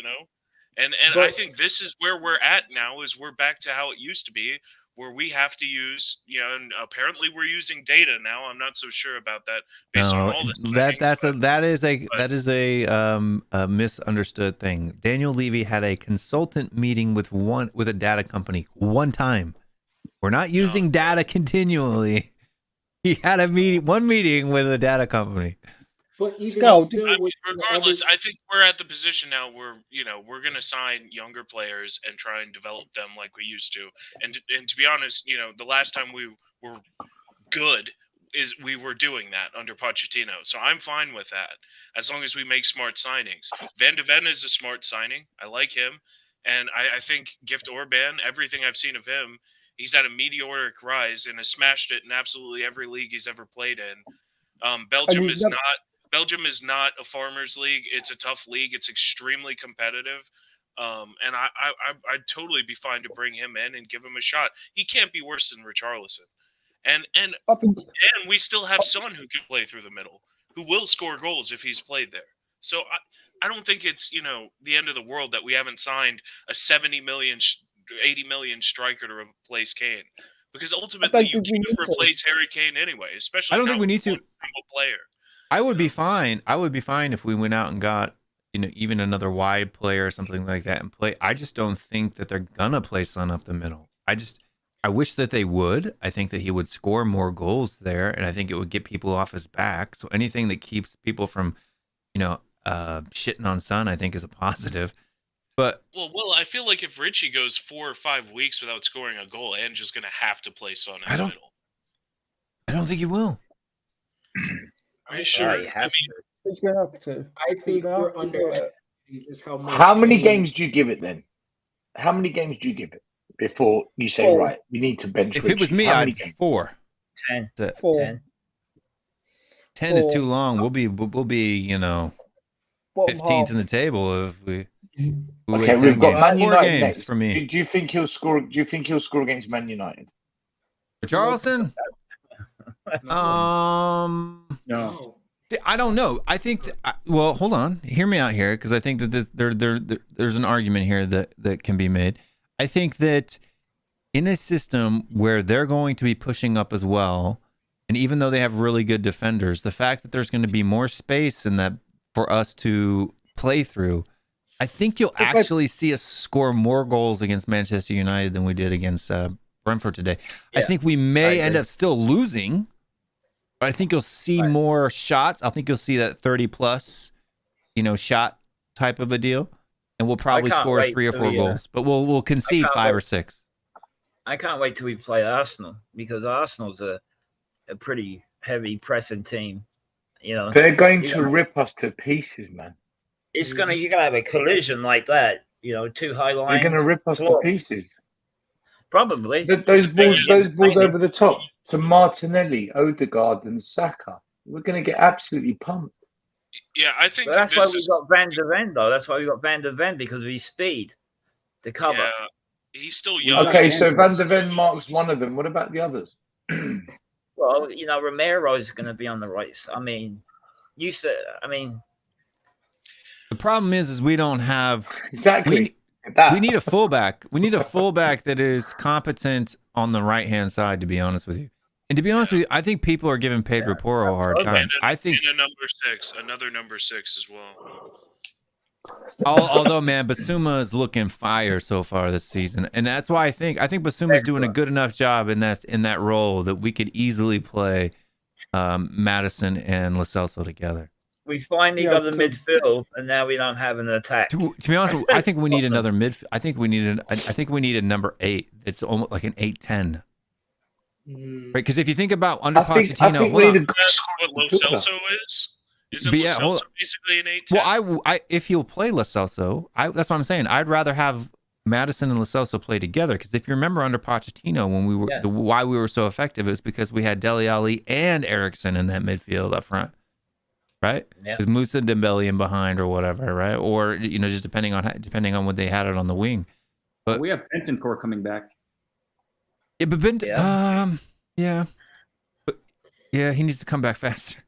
and I think this is where we're at now, is we're back to how it used to be, where we have to use, and apparently we're using data now. I'm not so sure about that based on all this. That is a misunderstood thing. Daniel Levy had a consultant meeting with a data company one time. We're not using data continually. He had one meeting with a data company. But even regardless, I think we're at the position now where we're going to sign younger players and try and develop them like we used to. And to be honest, the last time we were good is we were doing that under Pochettino. So I'm fine with that as long as we make smart signings. Van de Ven is a smart signing. I like him, and I think Gift Orban, everything I've seen of him, he's had a meteoric rise and has smashed it in absolutely every league he's ever played in. Belgium is not a farmers league. It's a tough league. It's extremely competitive. And I'd totally be fine to bring him in and give him a shot. He can't be worse than Richarlison. And we still have Son who can play through the middle, who will score goals if he's played there. So I don't think it's, the end of the world that we haven't signed a 70 million, 80 million striker to replace Kane. Because ultimately you can't replace Harry Kane anyway, especially I don't think we need to. Single player. I would be fine. I would be fine if we went out and got, even another wide player or something like that and play. I just don't think that they're gonna play Son up the middle. I wish that they would. I think that he would score more goals there, and I think it would get people off his back. So anything that keeps people from, shitting on Son, I think is a positive. But well, I feel like if Richie goes 4 or 5 weeks without scoring a goal, Ange is gonna have to play Son in the middle. I don't think he will. Are you sure? He's going to have to. I think we're underestimating just how much. How many games do you give it then? How many games do you give it before you say, right, we need to bench? If Richie? it was me, I'd 4. 10. 4. 10 is too long. We'll be 15th in the table if we. Okay, we've got Man United 4 games next. for me. Do you think he'll score? Do you think he'll score against Man United? Charleston? No. I don't know. I think. Well, hold on. Hear me out here, because I think that there's an argument here that can be made. I think that in a system where they're going to be pushing up as well, and even though they have really good defenders, the fact that there's going to be more space in that for us to play through, I think you'll actually see us score more goals against Manchester United than we did against Brentford today. Yeah, I think we may end up still losing, but I think you'll see more shots. I think you'll see that 30-plus, shot type of a deal, and we'll probably score 3 or 4 goals. But we'll concede 5 or 6. I can't wait till we play Arsenal, because Arsenal's a pretty heavy pressing team. They're going to rip us to pieces, man. You're gonna have a collision like that. 2 high lines. They're gonna rip us to pieces. Probably. Those balls over the top to Martinelli, Odegaard, and Saka. We're gonna get absolutely pumped. Yeah, I think that's why we got Van de Ven, though. That's why we got Van de Ven, because of his speed to cover. Yeah, he's still young. Okay, so Van de Ven marks one of them. What about the others? Well, Romero is going to be on the right side. I mean, the problem is we don't have exactly. We need a fullback. We need a fullback that is competent on the right-hand side, to be honest with you. And to be honest with you, I think people are giving Pedro Porro a hard time. I think another number 6 as well. Although, man, Basuma is looking fire so far this season, and that's why I think Basuma is doing a good enough job in that role that we could easily play Maddison and Lo Celso together. We finally got the midfield, and now we don't have an attack. To be honest, I think we need another midfield. I think we need a number 8. It's almost like an 8-10. Right? Because if you think about under Pochettino, what Lo Celso is. Isn't Lo Celso basically an 8-10? Well, if he'll play Lo Celso, that's what I'm saying. I'd rather have Maddison and Lo Celso play together, because if you remember under Pochettino, when we were why we were so effective is because we had Dele Alli and Eriksen in that midfield up front, right? Because Musa Dembele in behind or whatever, right? Or just depending on what they had it on the wing. But we have Bentancur coming back. Yeah, but he needs to come back faster.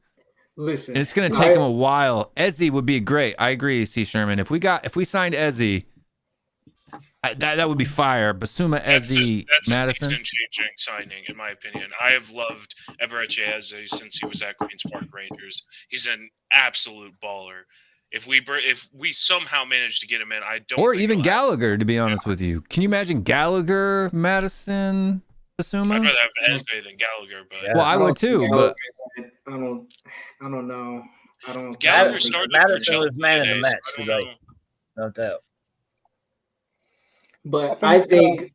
Listen, and it's going to take him a while. Ezzy would be great. I agree, C. Sherman. If we signed Ezzy, That would be fire. Basuma, Eze, Maddison. That's a season-changing signing, in my opinion. I have loved Eberechi Eze since he was at Queens Park Rangers. He's an absolute baller. If we somehow manage to get him in, I don't. Or even Gallagher, to be honest with you. Can you imagine Gallagher, Maddison, Basuma? I'd rather have Eze than Gallagher, but well, I would too. But I don't know. I don't. Gallagher started Maddison was man in the match today, no doubt. But I think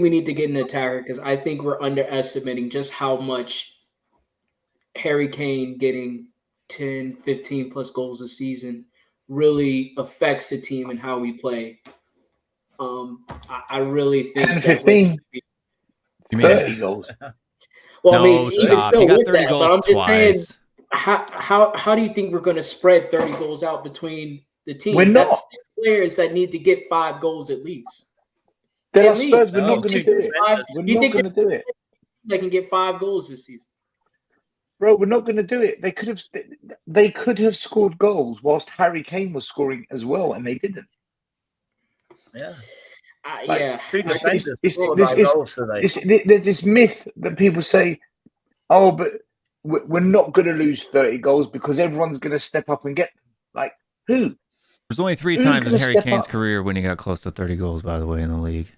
we need to get an attacker because I think we're underestimating just how much Harry Kane getting 10, 15 plus goals a season really affects the team and how we play. I really think 10, 15. You mean 30 goals. Well, no, I mean, even stop. still He got with 30 that, goals but I'm just saying, twice. how do you think we're going to spread 30 goals out between the team? We're not. That's 6 players that need to get 5 goals at least. There are At least. Spurs. We're not going to do it. We're You not think going to do it. they can get 5 goals this season? Bro, we're not going to do it. They could have scored goals whilst Harry Kane was scoring as well, and they didn't. Yeah. Yeah. There's this myth that people say, oh, but we're not going to lose 30 goals because everyone's going to step up and get them. Like, who? There's only 3 Who's times in gonna Harry step Kane's up? career when he got close to 30 goals, by the way, in the league.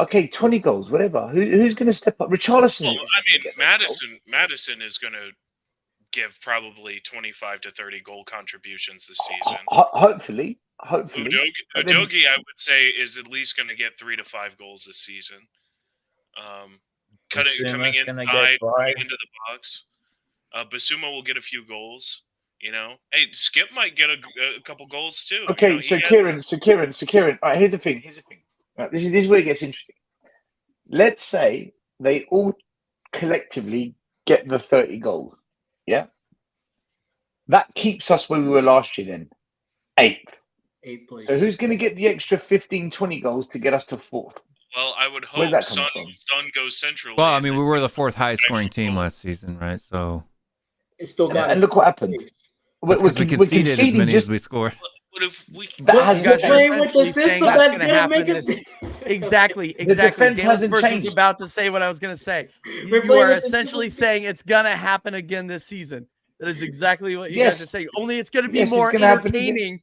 Okay, 20 goals, whatever. Who's going to step up? Richarlison. well, I mean, Maddison is going to give probably 25 to 30 goal contributions this season. Hopefully. Udogie, I would say, is at least going to get 3 to 5 goals this season. Coming inside, coming into the box. Basuma will get a few goals. You know, hey, Skip might get a couple goals too. Okay, you know, so Kieran. All right, here's the thing. Right, this is where it gets interesting. Let's say they all collectively get the 30 goals. Yeah, that keeps us where we were last year. Then 8th. 8th place. So who's going to get the extra 15, 20 goals to get us to 4th? Well, I would Where's hope that Sun coming goes centrally. Well, I mean, we were the 4th highest scoring team last season, right? So It's still got. And look what happened. that's because we conceded as many as we scored. What if we? That You guys are playing with the essentially system saying that's gonna gonna happen make us. this- Exactly. defense Galen hasn't Spurs was changed. about to say what I was going to say. We're You playing are with the essentially system. saying it's going to happen again this season. That is exactly what you Yes. guys are saying. Only it's going to be Yes, it's more gonna happen again. entertaining.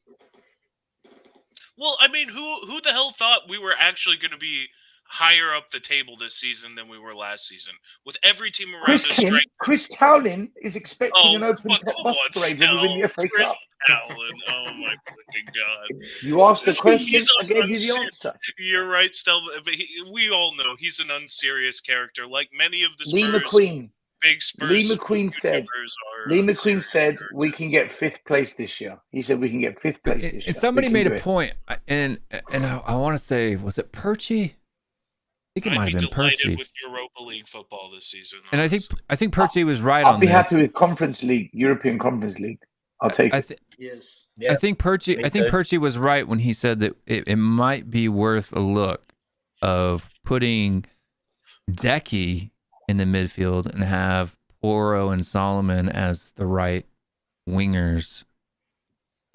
Well, I mean, who the hell thought we were actually going to be higher up the table this season than we were last season? With every team around us straight. Chris Cowlin is expecting an open but top come bus on, parade when we win the FA Chris Cup. Allen. Oh my fucking god! You asked the He's question, I an gave you the unserious- answer. You're right, Stel. But we all know he's an unserious character, like many of the Lee Spurs. McQueen. Big Spurs. Lee McQueen said. YouTubers are Lee McQueen unserious said characters. we can get 5th place this year. He said we can get 5th place this year. And somebody We can made do a it. point, and I want to say, was it Perchy? I think it I'd might be have been delighted Perchy. with Europa League football this season. And I think Perchy was right I'll on be this. happy with Conference League, European Conference League. I'll take it. Yes. I think Perchy. me I think too. Perchy was right when he said that it might be worth a look of putting Decky in the midfield and have Poro and Solomon as the right wingers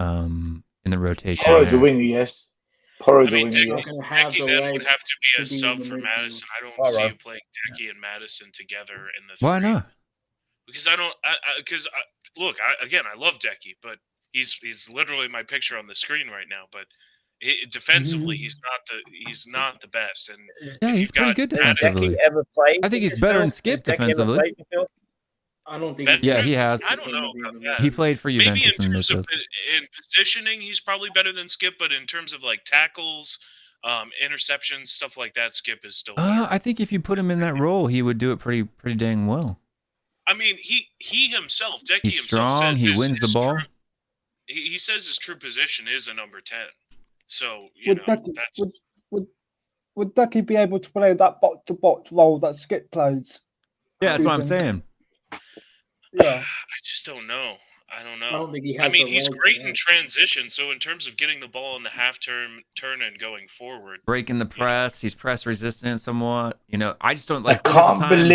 in the rotation. Poro's a there. winger, yes. Poro's I mean, a winger, yes. Gonna have Decky the then leg would have to be a to be sub in the for midfield. Madison. I don't All see right. you playing Decky and Madison together in the Why three. not? Because I look, I love Decky, but he's literally my picture on the screen right now. But defensively, he's not the best. And Yeah, if he's you've pretty got good Madison- defensively. Decky ever played? I think he's better than Skip defensively. I don't think That- Yeah, he has. I don't know about that. He played for Maybe in Juventus in terms of midfield. in positioning, he's probably better than Skip. But in terms of like tackles, interceptions, stuff like that, Skip is still. better. I think if you put him in that role, he would do it pretty dang well. I mean, he himself, Decky He's himself, strong. said He his- wins the his ball. true- he says his true position is a number 10. So Would Ducky be able to play that box-to-box role that Skip plays? Yeah, that's what I'm saying. Yeah. I just don't know. I don't know. I don't think he has. I mean, the he's legs great for in that. transition. So in terms of getting the ball in the half turn and going forward, Breaking the press, he's press resistant somewhat. You know, I just don't like. I there was a can't time-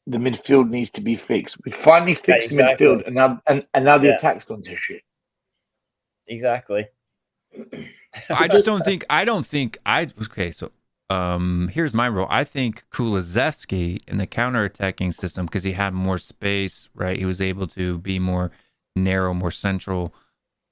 the midfield needs to be fixed. We finally fixed the midfield, and now the attack's gone to shit. Exactly. I don't think. Okay, so here's my role. I think Kulusevski in the counter-attacking system, because he had more space, right? He was able to be more narrow, more central,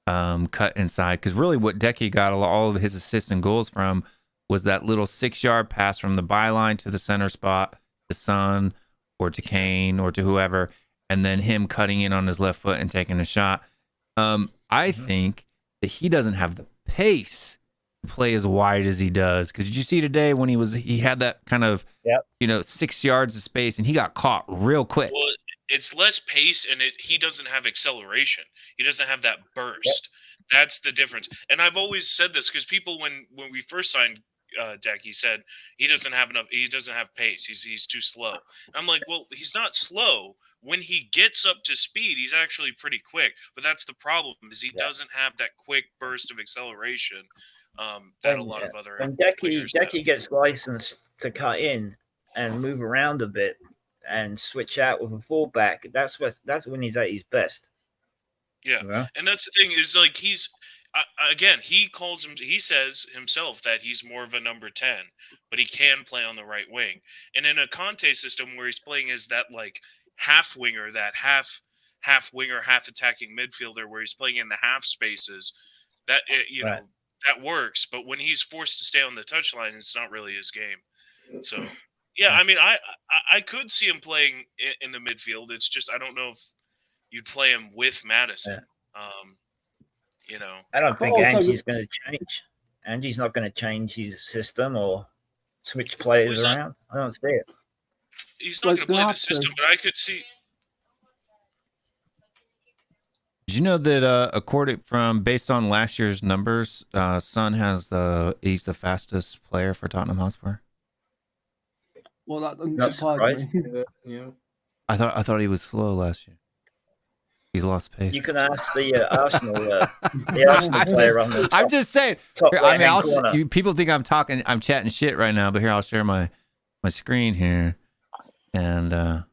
cut inside. Because really what Decky got all of his assists and goals from was that little 6-yard pass from the byline to the center spot, to Son or to Kane or to whoever, and then him cutting in on his left foot and taking a shot. I think that he doesn't have the pace to play as wide as he does. Because did you see today when he had that kind of 6 yards of space and he got caught real quick? Well, it's less pace and he doesn't have acceleration. He doesn't have that burst. That's the difference. And I've always said this because people, when we first signed Deck, he said he doesn't have enough. He doesn't have pace. He's too slow. I'm like, well, he's not slow. When he gets up to speed, he's actually pretty quick. But that's the problem, is he doesn't have that quick burst of acceleration that a lot of other. When Decky gets licensed to cut in and move around a bit and switch out with a fullback, that's when he's at his best. Yeah, and that's the thing is like he's. Again, he says himself that he's more of a number 10, but he can play on the right wing. And in a Conte system where he's playing as that like half winger, that half winger, half attacking midfielder, where he's playing in the half spaces, that know that works. But when he's forced to stay on the touchline, it's not really his game. So yeah, I mean, I could see him playing in the midfield. It's just I don't know if you'd play him with Maddison. I don't think Angie's going to change. Angie's not going to change his system or switch players around. I don't see it. He's not going to play the system, but I could see. Did you know that based on last year's numbers, Son he's the fastest player for Tottenham Hotspur? Well, that doesn't surprise me. Yeah. I thought he was slow last year. He's lost pace. You can ask the Arsenal player on the top. I'm just saying. People think I'm chatting shit right now, but here I'll share my screen here. And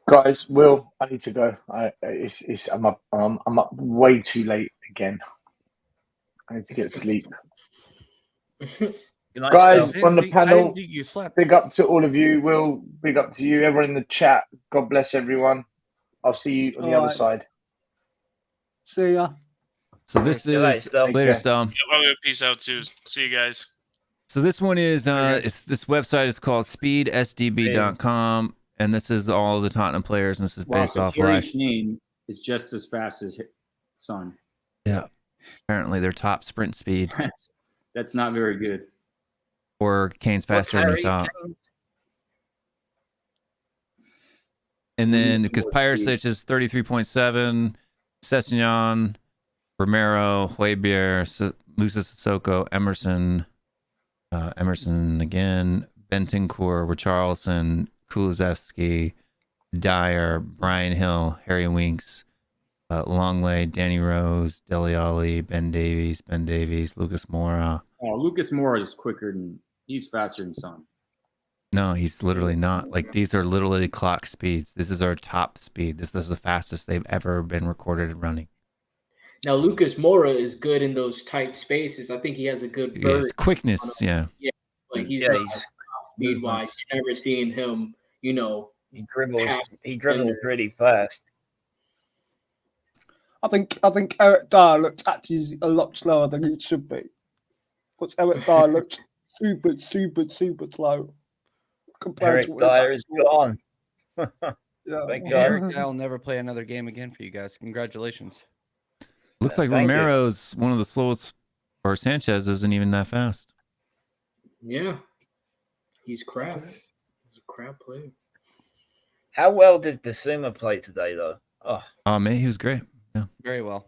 guys, Will, I need to go. I'm up way too late again. I need to get sleep. Guys on the panel, big up to all of you. Will, big up to you. Everyone in the chat. God bless everyone. I'll see you on the other side. See ya. So this is later, Stone. Peace out too. See you guys. So this one is this website is called speedsdb.com, and this is all the Tottenham players, and this is based off last. Kane is just as fast as Son. Yeah, apparently their top sprint speed. That's not very good. Or Kane's faster than you thought. And then because Pyrisic is 33.7, Sessegnon, Romero, Højbjerg, Musa Sissoko, Emerson again, Bentancur, Richarlison, Kulusevski, Dyer, Brian Hill, Harry Winks, Longley, Danny Rose, Dele Alli, Ben Davies, Lucas Moura. Oh, Lucas Moura is he's faster than Son. No, he's literally not. Like, these are literally clock speeds. This is our top speed. This is the fastest they've ever been recorded at running. Now, Lucas Moura is good in those tight spaces. I think he has a good burst. Quickness, yeah. Yeah, like he's not speed-wise. You've never seen him, he dribbles really fast. I think Eric Dyer looks actually a lot slower than he should be. Because Eric Dyer looks super slow. Eric Dyer is gone. Eric Dyer will never play another game again for you guys. Congratulations. Looks like Romero's one of the slowest, or Sanchez isn't even that fast. Yeah. He's crap. He's a crap player. How well did Basuma play today, though? Oh, man, he was great. Yeah. Very well.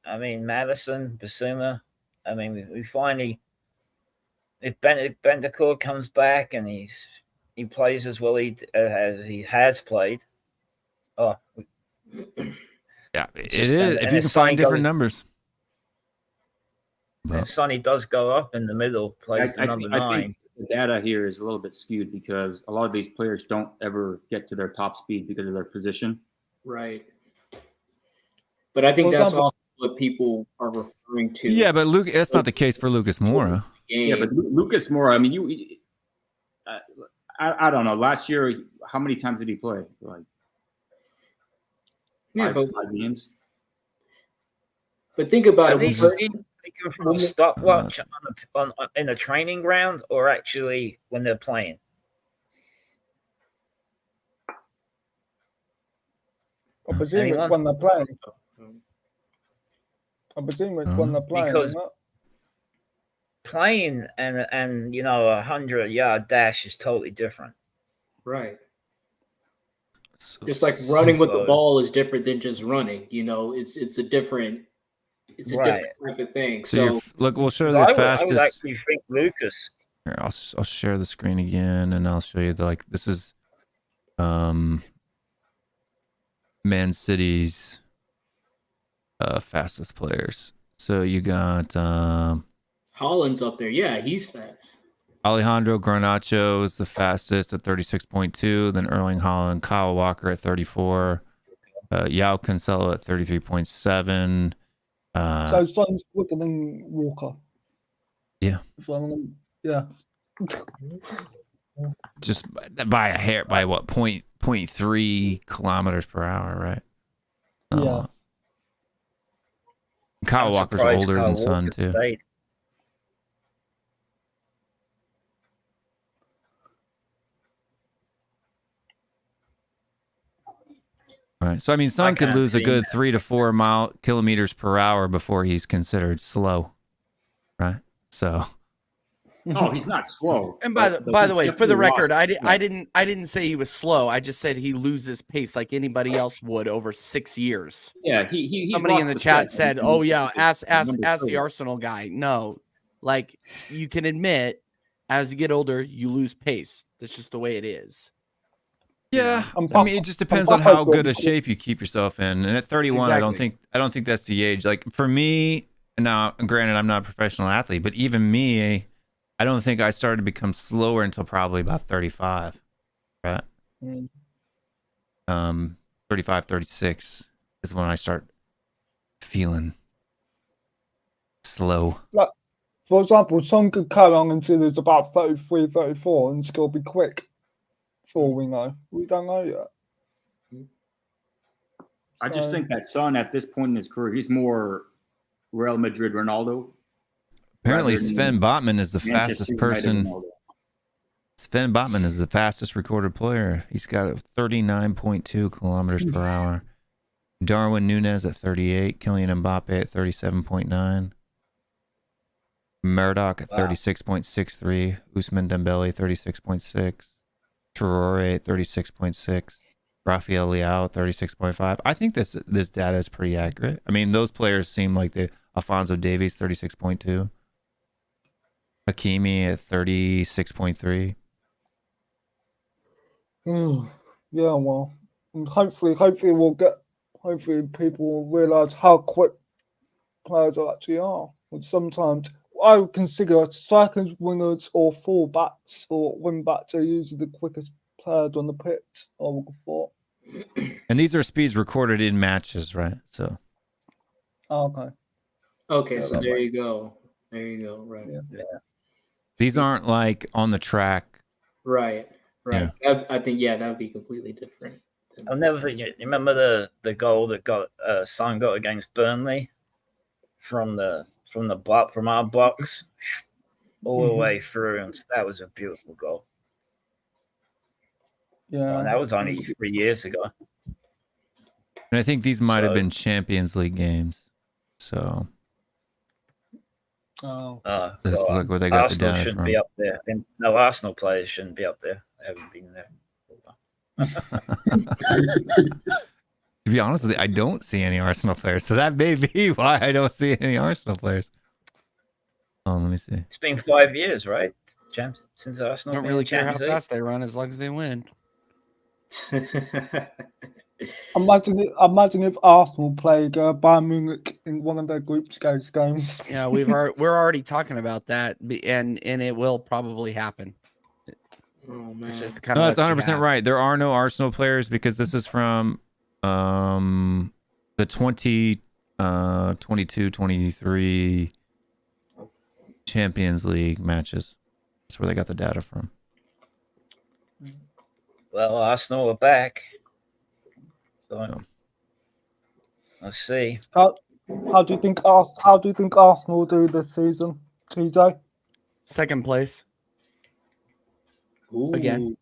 I mean, Maddison, Basuma. I mean, we finally, if Bentancur comes back and he plays as well as he has played. Yeah, it is. If you can find different numbers. If Sonny does go up in the middle, plays the number 9. the data here is a little bit skewed because a lot of these players don't ever get to their top speed because of their position. Right. But I think that's also what people are referring to. Yeah, but Luke, that's not the case for Lucas Moura. Yeah, but Lucas Moura, I mean, I don't know. Last year, how many times did he play? Like, five games. But think about it. They come from a stopwatch in a training ground, or actually when they're playing. I presume it's when they're playing. I presume it's when they're playing. Because playing and a 100-yard dash is totally different. Right. Just like running with the ball is different than just running. It's a different different type of thing. So look, we'll show the fastest. I would actually think Lucas. Here, I'll share the screen again, and I'll show you this is Man City's fastest players. So you got Holland's up there. Yeah, he's fast. Alejandro Garnacho is the fastest at 36.2. Then Erling Haaland, Kyle Walker at 34. Yao Cancelo at 33.7. So Son's quicker than Walker. Yeah. Yeah. Just by a hair, by what, 0.3 kilometers per hour, right? Yeah. Kyle Walker's older than Son, too. All right. So, I mean, Son could lose a good 3 to 4 kilometers per hour before he's considered slow, right? So. No, he's not slow. And by the way, for the record, I didn't say he was slow. I just said he loses pace like anybody else would over 6 years. Yeah, he's somebody in the chat said, "Oh yeah, ask the Arsenal guy." No, like you can admit, as you get older, you lose pace. That's just the way it is. Yeah, I mean, it just depends on how good a shape you keep yourself in. And at 31, exactly. I don't think that's the age. Like for me, now, granted, I'm not a professional athlete, but even me, I don't think I started to become slower until probably about 35, right? 35, 36 is when I start feeling slow. Like, for example, Son could carry on until he's about 33, 34 and still be quick. For all we know. We don't know yet. I just think that Son, at this point in his career, he's more Real Madrid Ronaldo. Apparently, Sven Botman is the fastest person. Sven Botman is the fastest recorded player. He's got 39.2 kilometers per hour. Darwin Núñez at 38. Kylian Mbappe at 37.9. Murdoch at 36.63. Ousmane Dembele 36.6. Traore at 36.6. Rafael Leao 36.5. I think this data is pretty accurate. I mean, those players seem like Alphonso Davies 36.2. Hakimi at 36.3. Yeah, well, and hopefully people will realise how quick players actually are. And sometimes I would consider strikers, wingers, or fullbacks or wing backs are usually the quickest players on the pitch. I would have thought. And these are speeds recorded in matches, right? So. Okay. Okay, so there you go. There you go. Right. Yeah. These aren't like on the track. Right. Right. Yeah. I think that would be completely different. I'll never forget. You remember the goal that Son got against Burnley from our box all the way through, and that was a beautiful goal. Yeah, and that was only 3 years ago. And I think these might have been Champions League games. So. Look where they got the data shouldn't from. Be up there. And no, Arsenal players shouldn't be up there. They haven't been there. To be honest with you, I don't see any Arsenal players, so that may be why I don't see any Arsenal players. Oh, let me see. It's been 5 years, right, James, since Arsenal. Don't really care how fast they run as long as they win. Imagine if Arsenal played Bayern Munich in one of their group stage games. Yeah, we're already talking about that, and it will probably happen. Oh man, It's just kind No, of that's 100% right. There are no Arsenal players because this is from the 22-23 Champions League matches. That's where they got the data from. Well, Arsenal are back. So No. let's see. How do you think Arsenal do this season, TJ? Second place. Ooh. Again.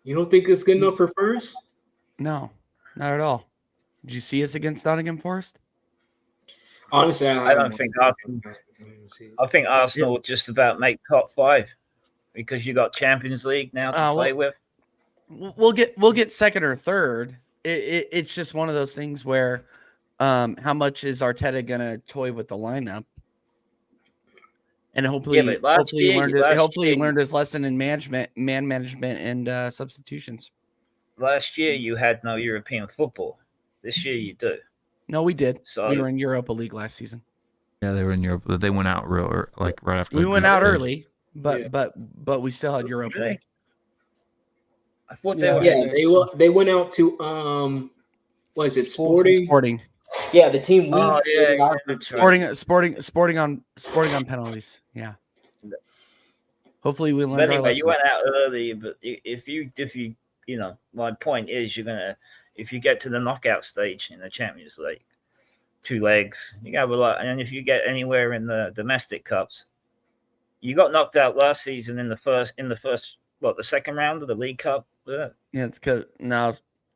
You don't think it's good enough for first? No, not at all. Did you see us against Nottingham Forest? Honestly, I don't think Arsenal. I think Arsenal will just about make top 5 because you got Champions League now to play with. We'll get second or third. It's just one of those things where how much is Arteta gonna toy with the lineup? And hopefully he learned his lesson in man management and substitutions. Last year you had no European football. This year you do. No, we did. So we were in Europa League last season. Yeah, they were in Europe, but they went out right after. We went out early, but we still had Europa League. I thought they went out to what is it? Sporting. Yeah, the team. Sporting on penalties. Yeah. Hopefully we learned. But anyway, you went out early, but if you my point is if you get to the knockout stage in the Champions League, 2 legs, you got a lot, and if you get anywhere in the domestic cups, you got knocked out last season in the second round of the League Cup. Yeah, it's because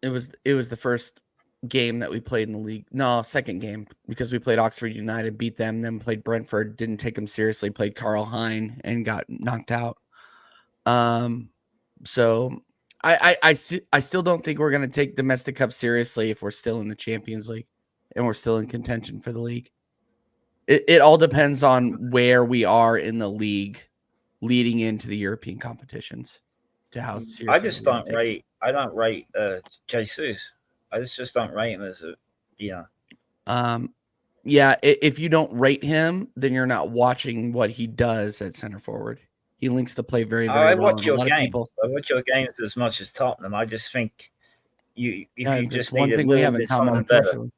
it was the first game that we played in the league. No, second game, because we played Oxford United, beat them, then played Brentford, didn't take them seriously, played Carl Hein and got knocked out. So I still don't think we're going to take domestic cup seriously if we're still in the Champions League and we're still in contention for the league. It all depends on where we are in the league leading into the European competitions. To how serious I just don't rate. I don't rate Jesus. I just don't rate him as Yeah, if you don't rate him, then you're not watching what he does at center forward. He links the play very, very well. I watch your games. I watch your games as much as Tottenham. I just think you just need one thing we have in common, unfortunately.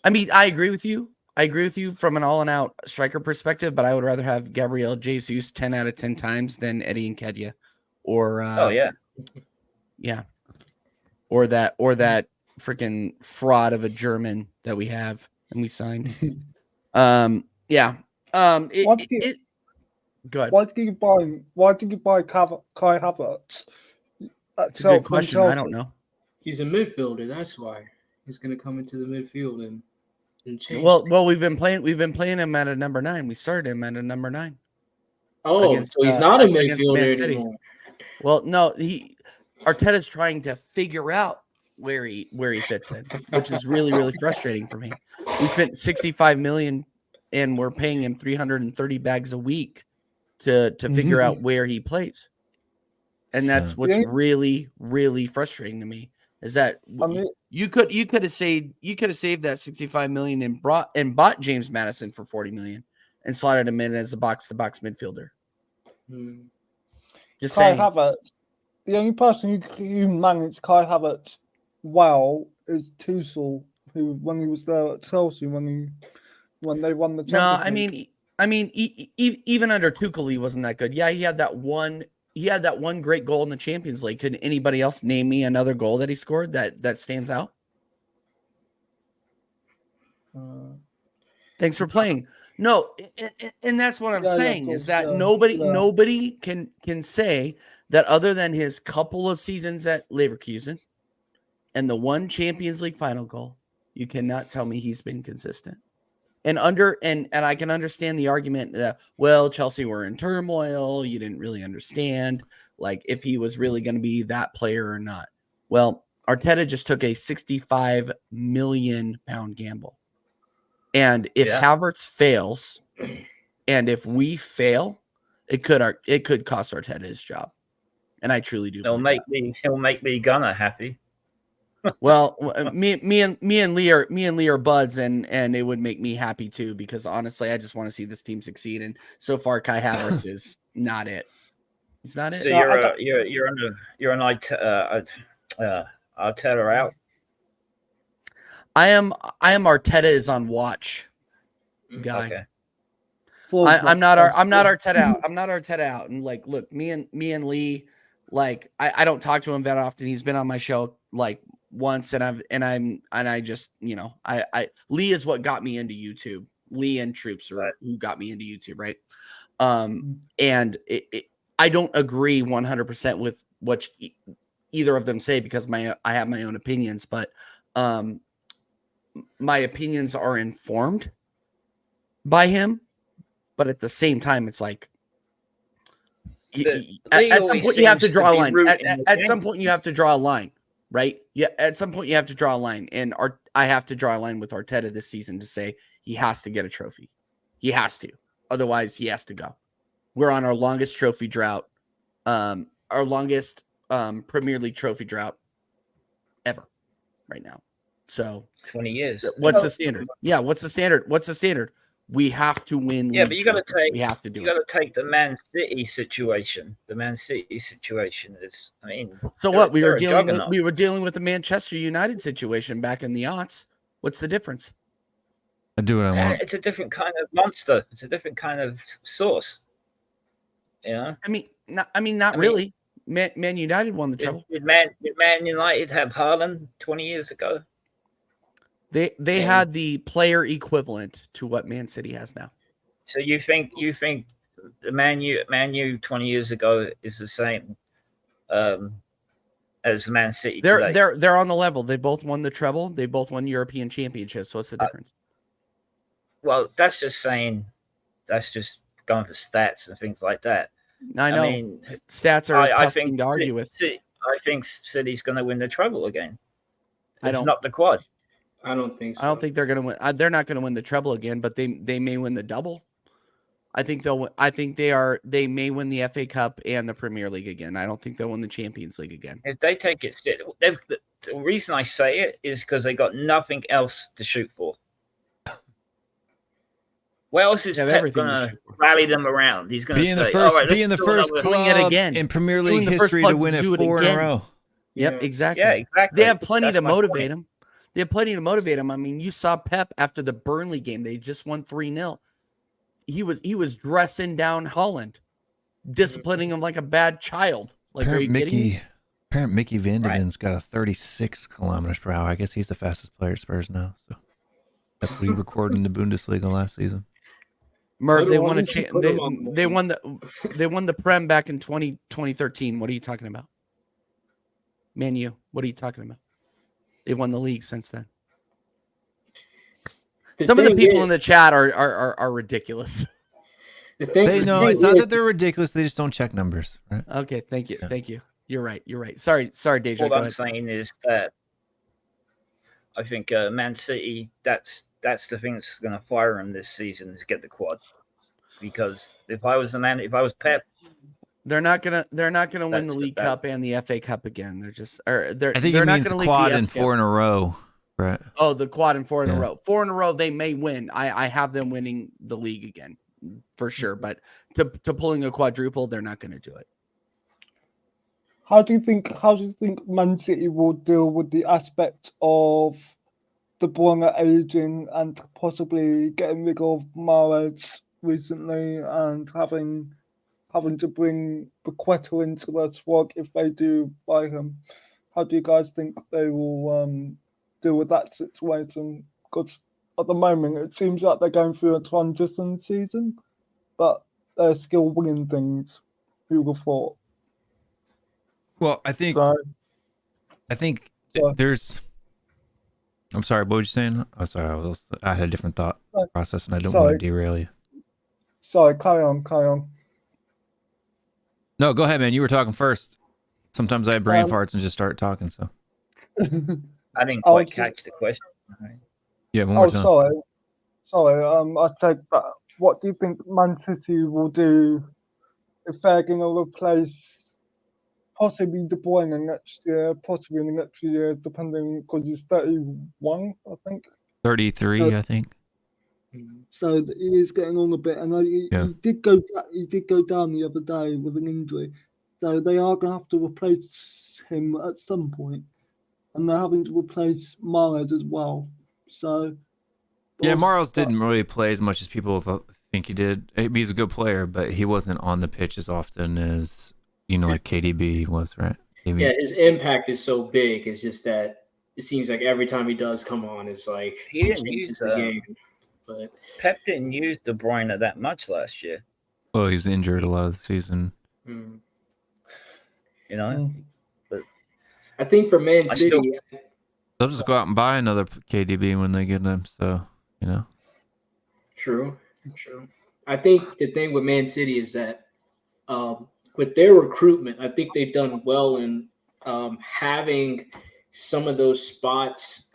I mean, I agree with you. I agree with you from an all-and-out striker perspective, but I would rather have Gabriel Jesus 10 out of 10 times than Eddie Nketiah, or or that freaking fraud of a German that we have and we signed. Go ahead. Why did you buy Kai Havertz? That's a good question. I don't know. He's a midfielder. That's why he's going to come into the midfield and change. Well, we've been playing him at a number 9. We started him at a number 9. Oh, so he's not a midfielder anymore. Well, no, Arteta's trying to figure out where he fits in, which is really, really frustrating for me. We spent $65 million and we're paying him 330 bags a week to figure out where he plays. And that's what's really, really frustrating to me is that you could have saved that $65 million and bought James Maddison for $40 million and slotted him in as a box-to-box midfielder. Just Kai saying. Havertz, the only person who managed Kai Havertz well is Tuchel, who when he was there at Chelsea when they won the Champions League. I mean, even under Tuchel, he wasn't that good. Yeah, he had that one great goal in the Champions League. Could anybody else name me another goal that he scored that stands out? Thanks for playing. No, and that's what I'm saying is that nobody can say that other than his couple of seasons at Leverkusen and the one Champions League final goal, you cannot tell me he's been consistent. And I can understand the argument that, well, Chelsea were in turmoil. You didn't really understand like if he was really going to be that player or not. Well, Arteta just took a £65 million gamble. And if Havertz fails, and if we fail, it could cost Arteta his job. And I truly do. He'll make me Gunner happy. Well, me and Lee are buds, and it would make me happy too, because honestly, I just want to see this team succeed. And so far, Kai Havertz is not it. It's not it. So you're an Arteta out. I am Arteta is on watch guy. Okay. I'm not Arteta out. I'm not Arteta out. And like, look, me and Lee, like, I don't talk to him that often. He's been on my show like once, and I just, you know, Lee is what got me into YouTube. Lee and Troops are who got me into YouTube, right? And I don't agree 100% with what either of them say, because I have my own opinions, but my opinions are informed by him. But at the same time, it's like at some point you have to draw a line. At some point you have to draw a line, right? Yeah, at some point you have to draw a line, and I have to draw a line with Arteta this season to say he has to get a trophy. He has to, otherwise he has to go. We're on our longest trophy drought, our longest Premier League trophy drought ever right now. So 20 years. What's the standard? Yeah, what's the standard? We have to win. Yeah, but you got to take. We have to do. You got to take the Man City situation. The Man City situation is. I mean. So what we were dealing with? We were dealing with the Manchester United situation back in the aughts. What's the difference? I do what I want. It's a different kind of monster. It's a different kind of sauce. Yeah. Not really. Man United won the treble. Did Man United have Haaland 20 years ago? They had the player equivalent to what Man City has now. So you think the Man U 20 years ago is the same as Man City today? They're on the level. They both won the treble. They both won European championships. What's the difference? Well, that's just saying. That's just going for stats and things like that. I know. I mean, stats are a tough thing to argue with. I think City's going to win the treble again. I don't. Not the quad. I don't think so. I don't think they're going to win. They're not going to win the treble again, but they may win the double. I think they may win the FA Cup and the Premier League again. I don't think they'll win the Champions League again. If they take it, the reason I say it is because they got nothing else to shoot for. What else is Pep going to rally them around? He's going to say, being the first club in Premier League history to win it 4 in a row. Yep, exactly. Yeah, exactly. They have plenty to motivate him. They have plenty to motivate him. I mean, you saw Pep after the Burnley game. They just won 3-0. He was dressing down Holland, disciplining him like a bad child. Like, Parent Mickey Van de Ven's got a 36 kilometers per hour. I guess he's the fastest player at Spurs now. So that's what he recorded in the Bundesliga last season. Merv, they won they won the Prem back in 2013. What are you talking about? Man U, what are you talking about? They've won the league since then. Some of the people in the chat are ridiculous. They know it's not that they're ridiculous. They just don't check numbers. Right? Okay, thank you. Yeah. Thank you. You're right. Sorry, Deja. All I'm saying is that I think Man City, that's the thing that's going to fire them this season, is get the quad. Because if I was Pep, they're not gonna win the League Cup and the FA Cup again. They're just I think they're not going to quad in 4 in a row. Right. Oh, the quad in 4 in a row. 4 in a row, they may win. I have them winning the league again for sure. But to pulling a quadruple, they're not going to do it. How do you think Man City will deal with the aspect of De Bruyne aging and possibly getting rid of Mahrez recently and having to bring Paqueta into the squad if they do buy him? How do you guys think they will deal with that situation? Because at the moment it seems like they're going through a transition season, but they're still winning things. Who would have thought? Well, I think there's. I'm sorry. What were you saying? Oh, sorry. I had a different thought process, and I don't want to derail you. Sorry. Carry on. No, go ahead, man. You were talking first. Sometimes I have brain farts and just start talking. So. I didn't quite catch the question. Yeah. One more time. Sorry. I said, what do you think Man City will do if they're going to replace possibly De Bruyne next year, possibly in the next year, depending, because he's 31, I think. 33, I think. So he is getting on a bit, and he did go down the other day with an injury. So they are going to have to replace him at some point, and they're having to replace Mahrez as well. So yeah, Mahrez didn't really play as much as people think he did. He's a good player, but he wasn't on the pitch as often as like KDB was, right? KDB. Yeah, his impact is so big. It's just that it seems like every time he does come on, it's like he didn't use the game. But Pep didn't use De Bruyne that much last year. Well, he's injured a lot of the season. But I think for Man City, they'll just go out and buy another KDB when they get him. So True. I think the thing with Man City is that with their recruitment, I think they've done well in having some of those spots,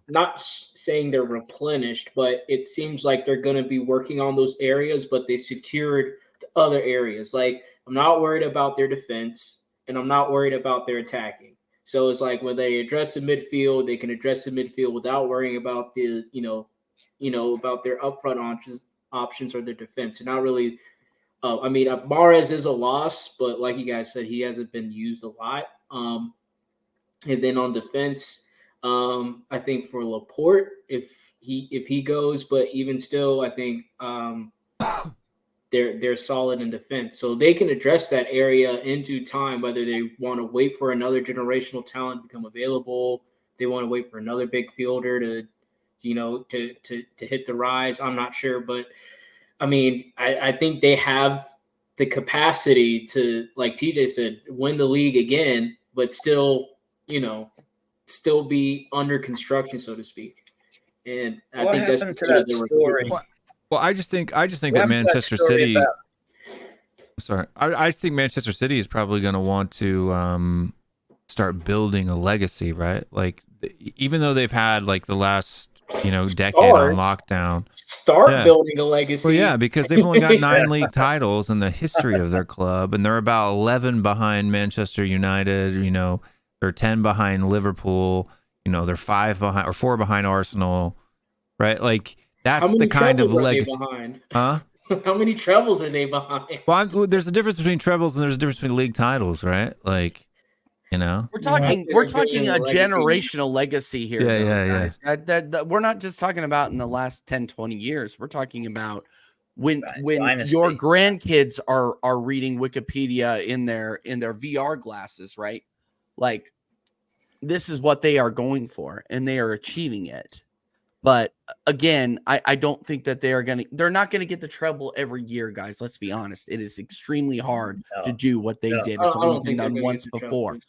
not saying they're replenished, but it seems like they're going to be working on those areas, but they secured the other areas. Like, I'm not worried about their defense, and I'm not worried about their attacking. So it's like when they address the midfield, they can address the midfield without worrying about the, about their upfront options or their defense. They're not really, Mahrez is a loss, but like you guys said, he hasn't been used a lot. And then on defense, I think for Laporte, if he goes, but even still, I think they're solid in defense, so they can address that area in due time. Whether they want to wait for another generational talent to become available, they want to wait for another big fielder to hit the rise. I'm not sure, but I think they have the capacity to, like TJ said, win the league again, but still be under construction, so to speak. And I think that's to that story. Well, I just think that Manchester City. Sorry, I just think Manchester City is probably going to want to start building a legacy, right? Like, even though they've had like the last decade on lockdown, building a legacy. Well, yeah, because they've only got 9 league titles in the history of their club, and they're about 11 behind Manchester United. They're 10 behind Liverpool. They're 5 behind or 4 behind Arsenal, right? Like, that's the kind of legacy. Huh? How many trebles are they behind? Well, there's a difference between trebles and there's a difference between league titles, right? Like, we're talking a generational legacy here. Guys. That we're not just talking about in the last 10, 20 years. We're talking about when your grandkids are reading Wikipedia in their VR glasses, right? Like, this is what they are going for, and they are achieving it. But again, I don't think that they're not going to get the treble every year, guys. Let's be honest. It is extremely hard to do what they did. It's only been done once before.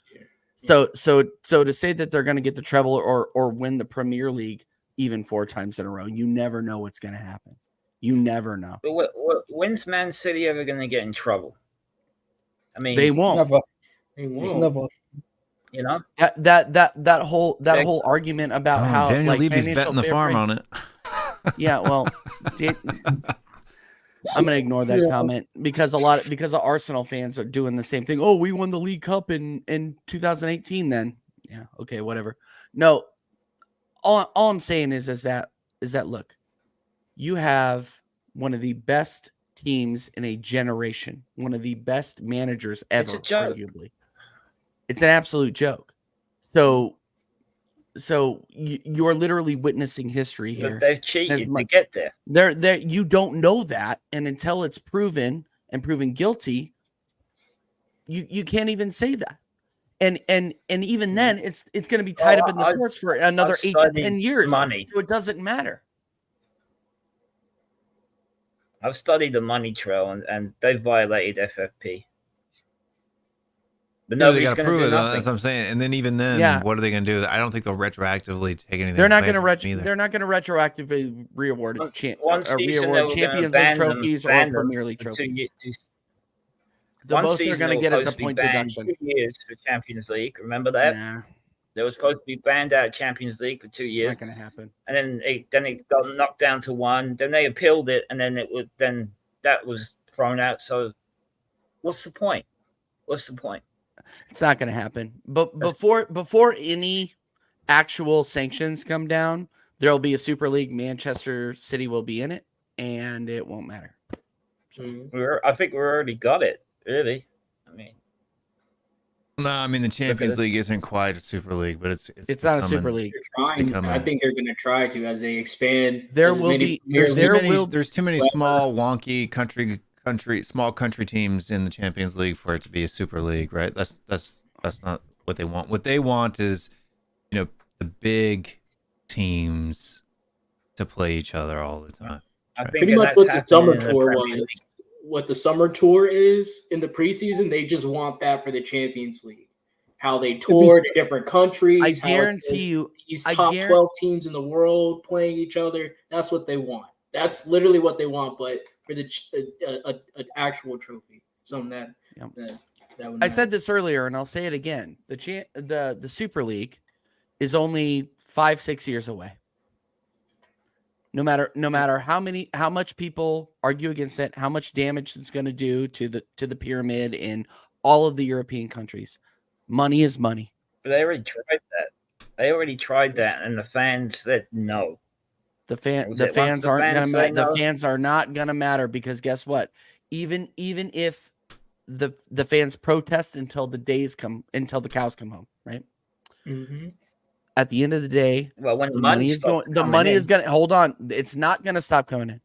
So to say that they're going to get the treble or win the Premier League even 4 times in a row, you never know what's going to happen. You never know. But when's Man City ever going to get in trouble? They won't. Never. They won't. Never. That whole argument about how Daniel Levy's financial betting the farm on it. Yeah, well, I'm gonna ignore that comment because Arsenal fans are doing the same thing. Oh, we won the League Cup in 2018. Then, yeah, okay, whatever. No, all I'm saying is that look, you have one of the best teams in a generation, one of the best managers ever, arguably. It's an absolute joke. So you're literally witnessing history here. But they've cheated to get there. There, you don't know that, and until it's proven guilty, you can't even say that. And even then, it's going to be tied up in the courts for another 8 to 10 years. So it doesn't matter. I've studied the money trail, and they've violated FFP. But they got to prove it, though. That's what I'm saying. And then even then, what are they going to do? I don't think they'll retroactively take anything. They're not going to retroactively reward Champions League trophies or Premier League trophies. The most they're going to get is a point deduction. 2 years for Champions League. Remember that? Nah. They were supposed to be banned out of Champions League for 2 years. It's not going to happen. And then it got knocked down to 1. Then they appealed it, and then that was thrown out. So, what's the point? It's not going to happen. But before any actual sanctions come down, there'll be a Super League. Manchester City will be in it, and it won't matter. I think we already got it. Really, I mean. No, I mean the Champions League isn't quite a Super League, but it's not a Super League. I think they're going to try to as they expand. There's too many small wonky small country teams in the Champions League for it to be a Super League, right? That's not what they want. What they want is, the big teams to play each other all the time. I think pretty much what the summer tour was. What the summer tour is in the preseason, they just want that for the Champions League. How they tour to different countries. I guarantee you, these top 12 teams in the world playing each other. That's what they want. That's literally what they want. But for the an actual trophy, something that would I said this earlier, and I'll say it again. The Super League is only 5-6 years away. No matter how much people argue against it, how much damage it's going to do to the pyramid in all of the European countries, money is money. But they already tried that. And the fans said no. The fans are not going to matter, because guess what? Even if the fans protest until the cows come home, right? Mm-hmm. At the end of the day, when the money is going to hold on. It's not going to stop coming in.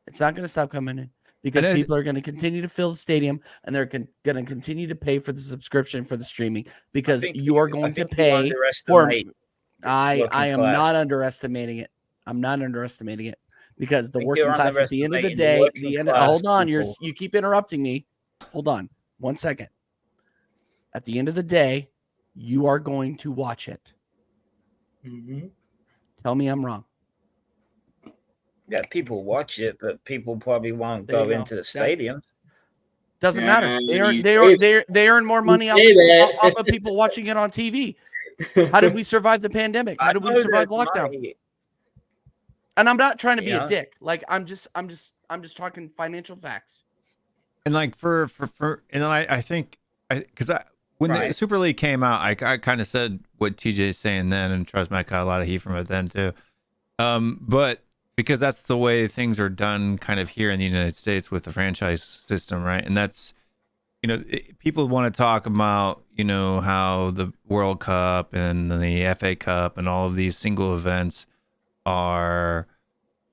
It's not going to stop coming in, because people are going to continue to fill the stadium, and they're going to continue to pay for the subscription for the streaming, because you are going to pay for. I am not underestimating it. I'm not underestimating it, because the working class at the end of the day, hold on, you keep interrupting me. Hold on 1 second. At the end of the day, you are going to watch it. Mm-hmm. Tell me I'm wrong. Yeah, people watch it, but people probably won't go into the stadiums. Doesn't matter. They earn more money off of people watching it on TV. How did we survive the pandemic? How did we survive lockdown? Money. And I'm not trying to be a dick. Like I'm just talking financial facts. And like and then I think when the Super League came out, I kind of said what TJ is saying then, and trust me, I got a lot of heat from it then too. But because that's the way things are done kind of here in the United States with the franchise system, right? And that's, people want to talk about, how the World Cup and the FA Cup and all of these single events are,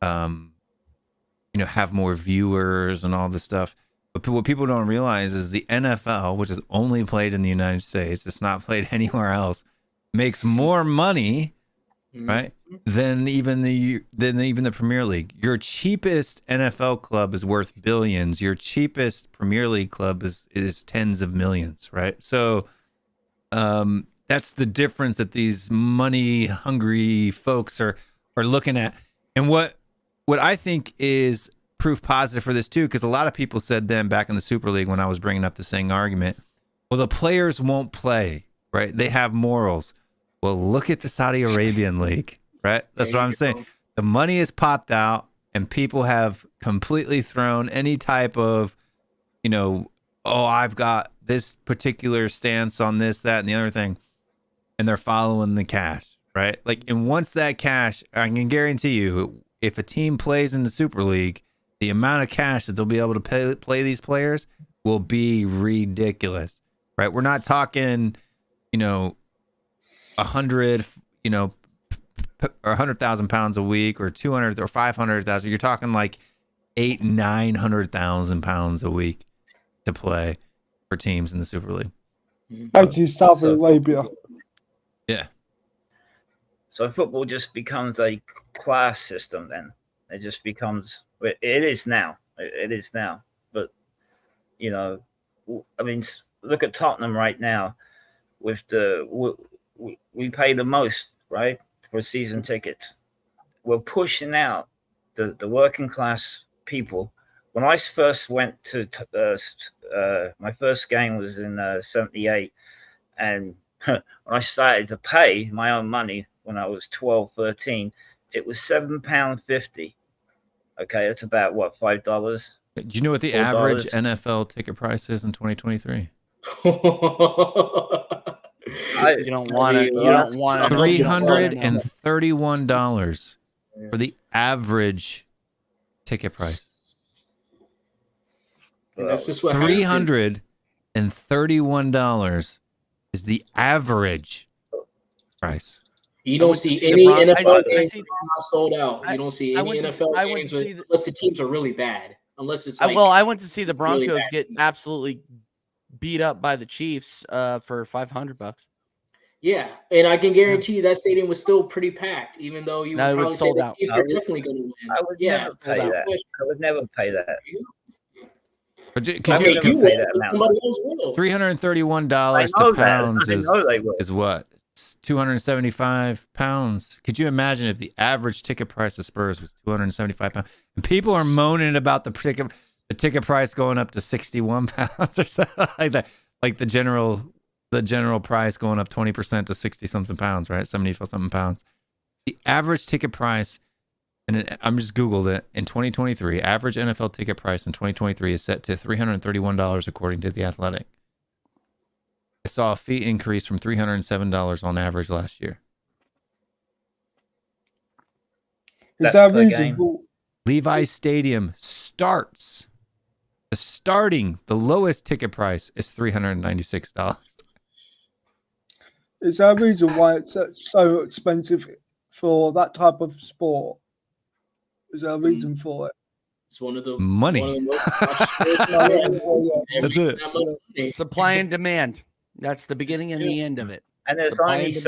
have more viewers and all this stuff. But what people don't realize is the NFL, which is only played in the United States, it's not played anywhere else, makes more money, right, than even the Premier League. Your cheapest NFL club is worth billions. Your cheapest Premier League club is tens of millions, right? So that's the difference that these money-hungry folks are looking at. And what I think is proof positive for this too, because a lot of people said then back in the Super League when I was bringing up the same argument, well, the players won't play, right? They have morals. Well, look at the Saudi Arabian League, right? That's what I'm saying. The money is popped out, and people have completely thrown any type of, I've got this particular stance on this, that, and the other thing, and they're following the cash, right? Like, and once that cash, I can guarantee you, if a team plays in the Super League, the amount of cash that they'll be able to play these players will be ridiculous, right? We're not talking, 100, or 100,000 pounds a week, or 200 or 500,000. You're talking like 800,000-900,000 pounds a week to play for teams in the Super League. Back to Saudi Arabia. Yeah. So football just becomes a class system then. It just becomes, it is now. It is now. But, I mean, look at Tottenham right now with we pay the most, right, for season tickets. We're pushing out the working class people. When I first went to my first game was in 78, and when I started to pay my own money when I was 12, 13, it was £7.50. Okay, that's about what, $5? Do you know what the average NFL ticket price is in 2023? You don't want to. You don't want to. $331 for the average ticket price. That's just what $331 is the average price. You don't see any NFL games not sold out. You don't see any NFL games unless the teams are really bad. Unless it's like, I went to see the Broncos get absolutely beat up by the Chiefs for $500. Yeah, and I can guarantee you that stadium was still pretty packed, even though you would probably say the Chiefs are definitely going to win. I would never pay that. I would never pay that. But could you pay that amount? $331 to pounds is what? It's 275 pounds. Could you imagine if the average ticket price of Spurs was 275 pounds? And people are moaning about the ticket price going up to 61 pounds or something like that. Like the general price going up 20% to 60 something pounds, right? 70 something pounds. The average ticket price, and I'm just Googled it, in 2023, average NFL ticket price in 2023 is set to $331 according to The Athletic. I saw a fee increase from $307 on average last year. Is that reasonable? Levi's Stadium the lowest ticket price is $396. Is there a reason why it's so expensive for that type of sport? Is there a reason for it? It's one of the money. That's it. Supply and demand. That's the beginning and the end of it. And there's Supply only and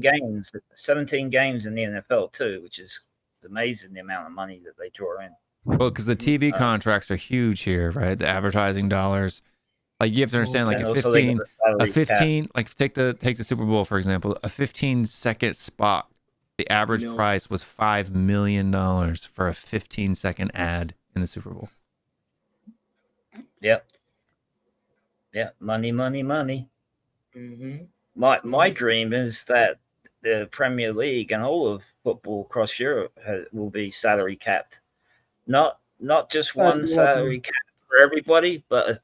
demand. 17 games in the NFL too, which is amazing the amount of money that they draw in. Well, because the TV contracts are huge here, right? The advertising dollars. Like you have to understand, like a 15, like take the Super Bowl for example, a 15-second spot. The average price was $5 million for a 15-second ad in the Super Bowl. Yep. Yeah, money. Mm-hmm. My dream is that the Premier League and all of football across Europe will be salary capped. Not just one salary cap for everybody, but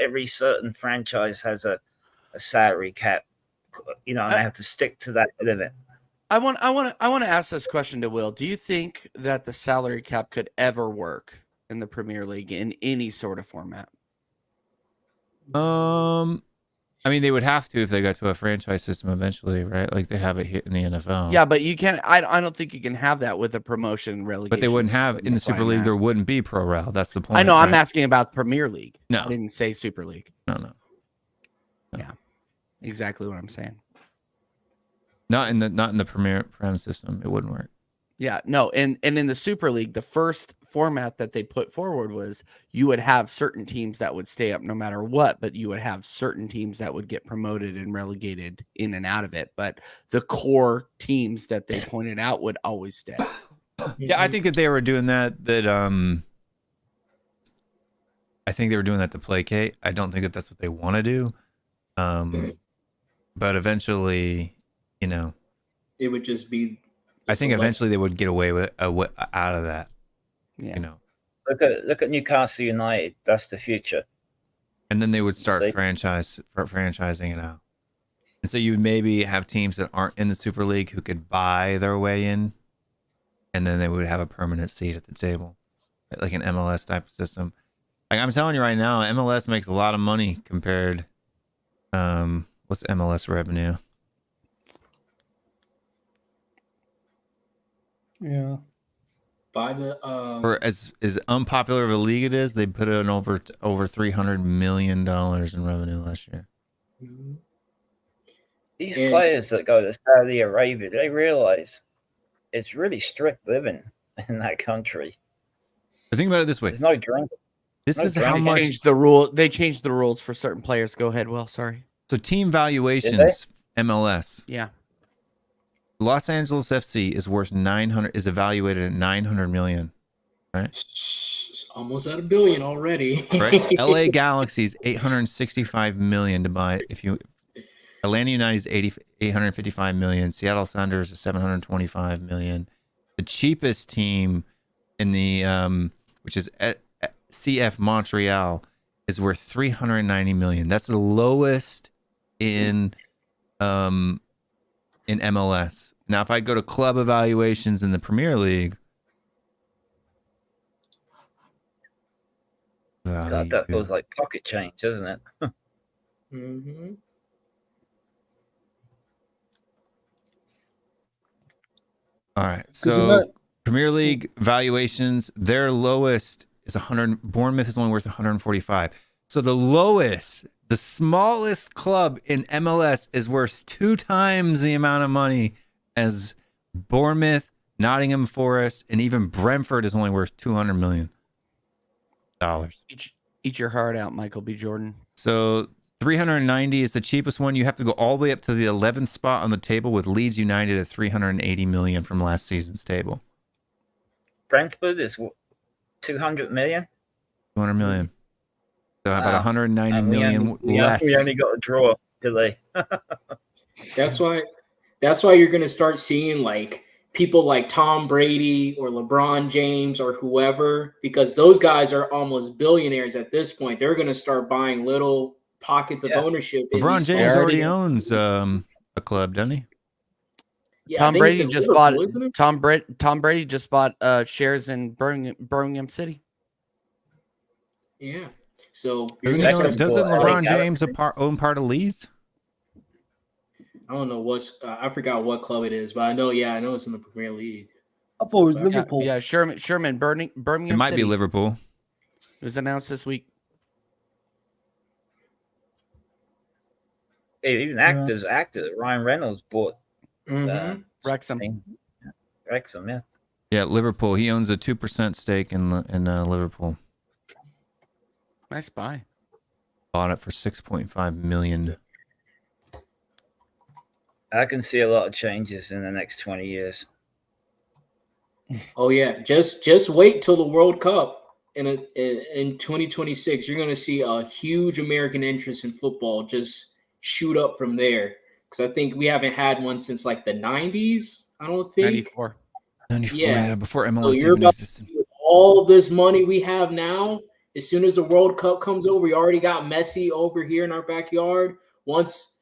every certain franchise has a salary cap. You know, and they have to stick to that limit. I want to ask this question to Will. Do you think that the salary cap could ever work in the Premier League in any sort of format? I mean, they would have to if they got to a franchise system eventually, right? Like they have it hit in the NFL. Yeah, but you can't. I don't think you can have that with a promotion relegation. But they wouldn't have in the Super League. There wouldn't be pro rel. That's the point. I know. Right? I'm asking about Premier League. No, I didn't say Super League. No. Yeah, exactly what I'm saying. Not in the Prem system. It wouldn't work. Yeah, no, and in the Super League, the first format that they put forward was you would have certain teams that would stay up no matter what, but you would have certain teams that would get promoted and relegated in and out of it. But the core teams that they pointed out would always stay. Yeah, I think that they were doing that. I think they were doing that to placate. I don't think that that's what they want to do. But eventually, you know, it would just be. I think eventually they would get away with out of that. Yeah. You know, look at Newcastle United. That's the future. And then they would start franchising it out. And so you would maybe have teams that aren't in the Super League who could buy their way in, and then they would have a permanent seat at the table, like an MLS type of system. Like I'm telling you right now, MLS makes a lot of money compared. What's MLS revenue? Yeah. By the for as unpopular of a league it is, they put in over $300 million in revenue last year. These players that go to Saudi Arabia, they realize it's really strict living in that country. But think about it this way: there's no drink. This is how much they changed the rules for certain players. Go ahead, Will. Sorry. So team valuations, MLS. Yeah. Los Angeles FC is worth is evaluated at $900 million, right? It's almost at $1 billion already. Right. LA Galaxy's $865 million to buy. Atlanta United's $855 million. Seattle Sounders is $725 million. The cheapest team in the which is CF Montreal is worth 390 million. That's the lowest in MLS. Now, if I go to club evaluations in the Premier League, God, that feels like pocket change, doesn't it? Mm-hmm. all right. So Premier League valuations, their lowest is 100. Bournemouth is only worth 145. So the lowest, the smallest club in MLS is worth 2 times the amount of money as Bournemouth, Nottingham Forest, and even Brentford is only worth $200 million. Eat your heart out, Michael B. Jordan. So 390 is the cheapest one. You have to go all the way up to the 11th spot on the table with Leeds United at 380 million from last season's table. Brentford is 200 million. 200 million. So about 190 million less. We only got a draw today. That's why you're gonna start seeing like people like Tom Brady or LeBron James or whoever, because those guys are almost billionaires at this point. They're gonna start buying little pockets of ownership. LeBron James already owns a club, doesn't he? Yeah, Tom Brady just bought. Tom Brady just bought shares in Birmingham City. Yeah. So doesn't LeBron James own part of Leeds? I don't know I forgot what club it is, but I know it's in the Premier League. I thought it was Liverpool. Yeah, Sherman, Birmingham. It might City. be Liverpool. It was announced this week. Even actors. Ryan Reynolds bought Wrexham. Wrexham, yeah. Yeah, Liverpool. He owns a 2% stake in Liverpool. Nice buy. Bought it for 6.5 million. I can see a lot of changes in the next 20 years. Oh yeah, just wait till the World Cup in 2026. You're going to see a huge American interest in football just shoot up from there. Because I think we haven't had one since like the 90s. I don't think 94. Yeah, before MLS so you're even existed. All this money we have now. As soon as the World Cup comes over, we already got Messi over here in our backyard. Once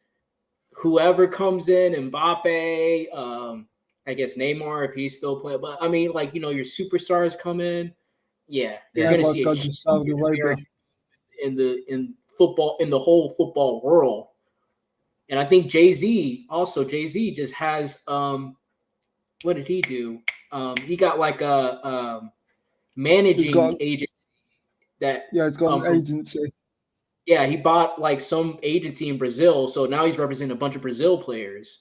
whoever comes in, Mbappe, I guess Neymar if he's still playing. But I mean, like, your superstars come in. Yeah, you're going to see a huge in football, in the whole football world. And I think Jay-Z just has what did he do? He got like a managing agency that it's got an agency. Yeah, he bought like some agency in Brazil, so now he's representing a bunch of Brazil players,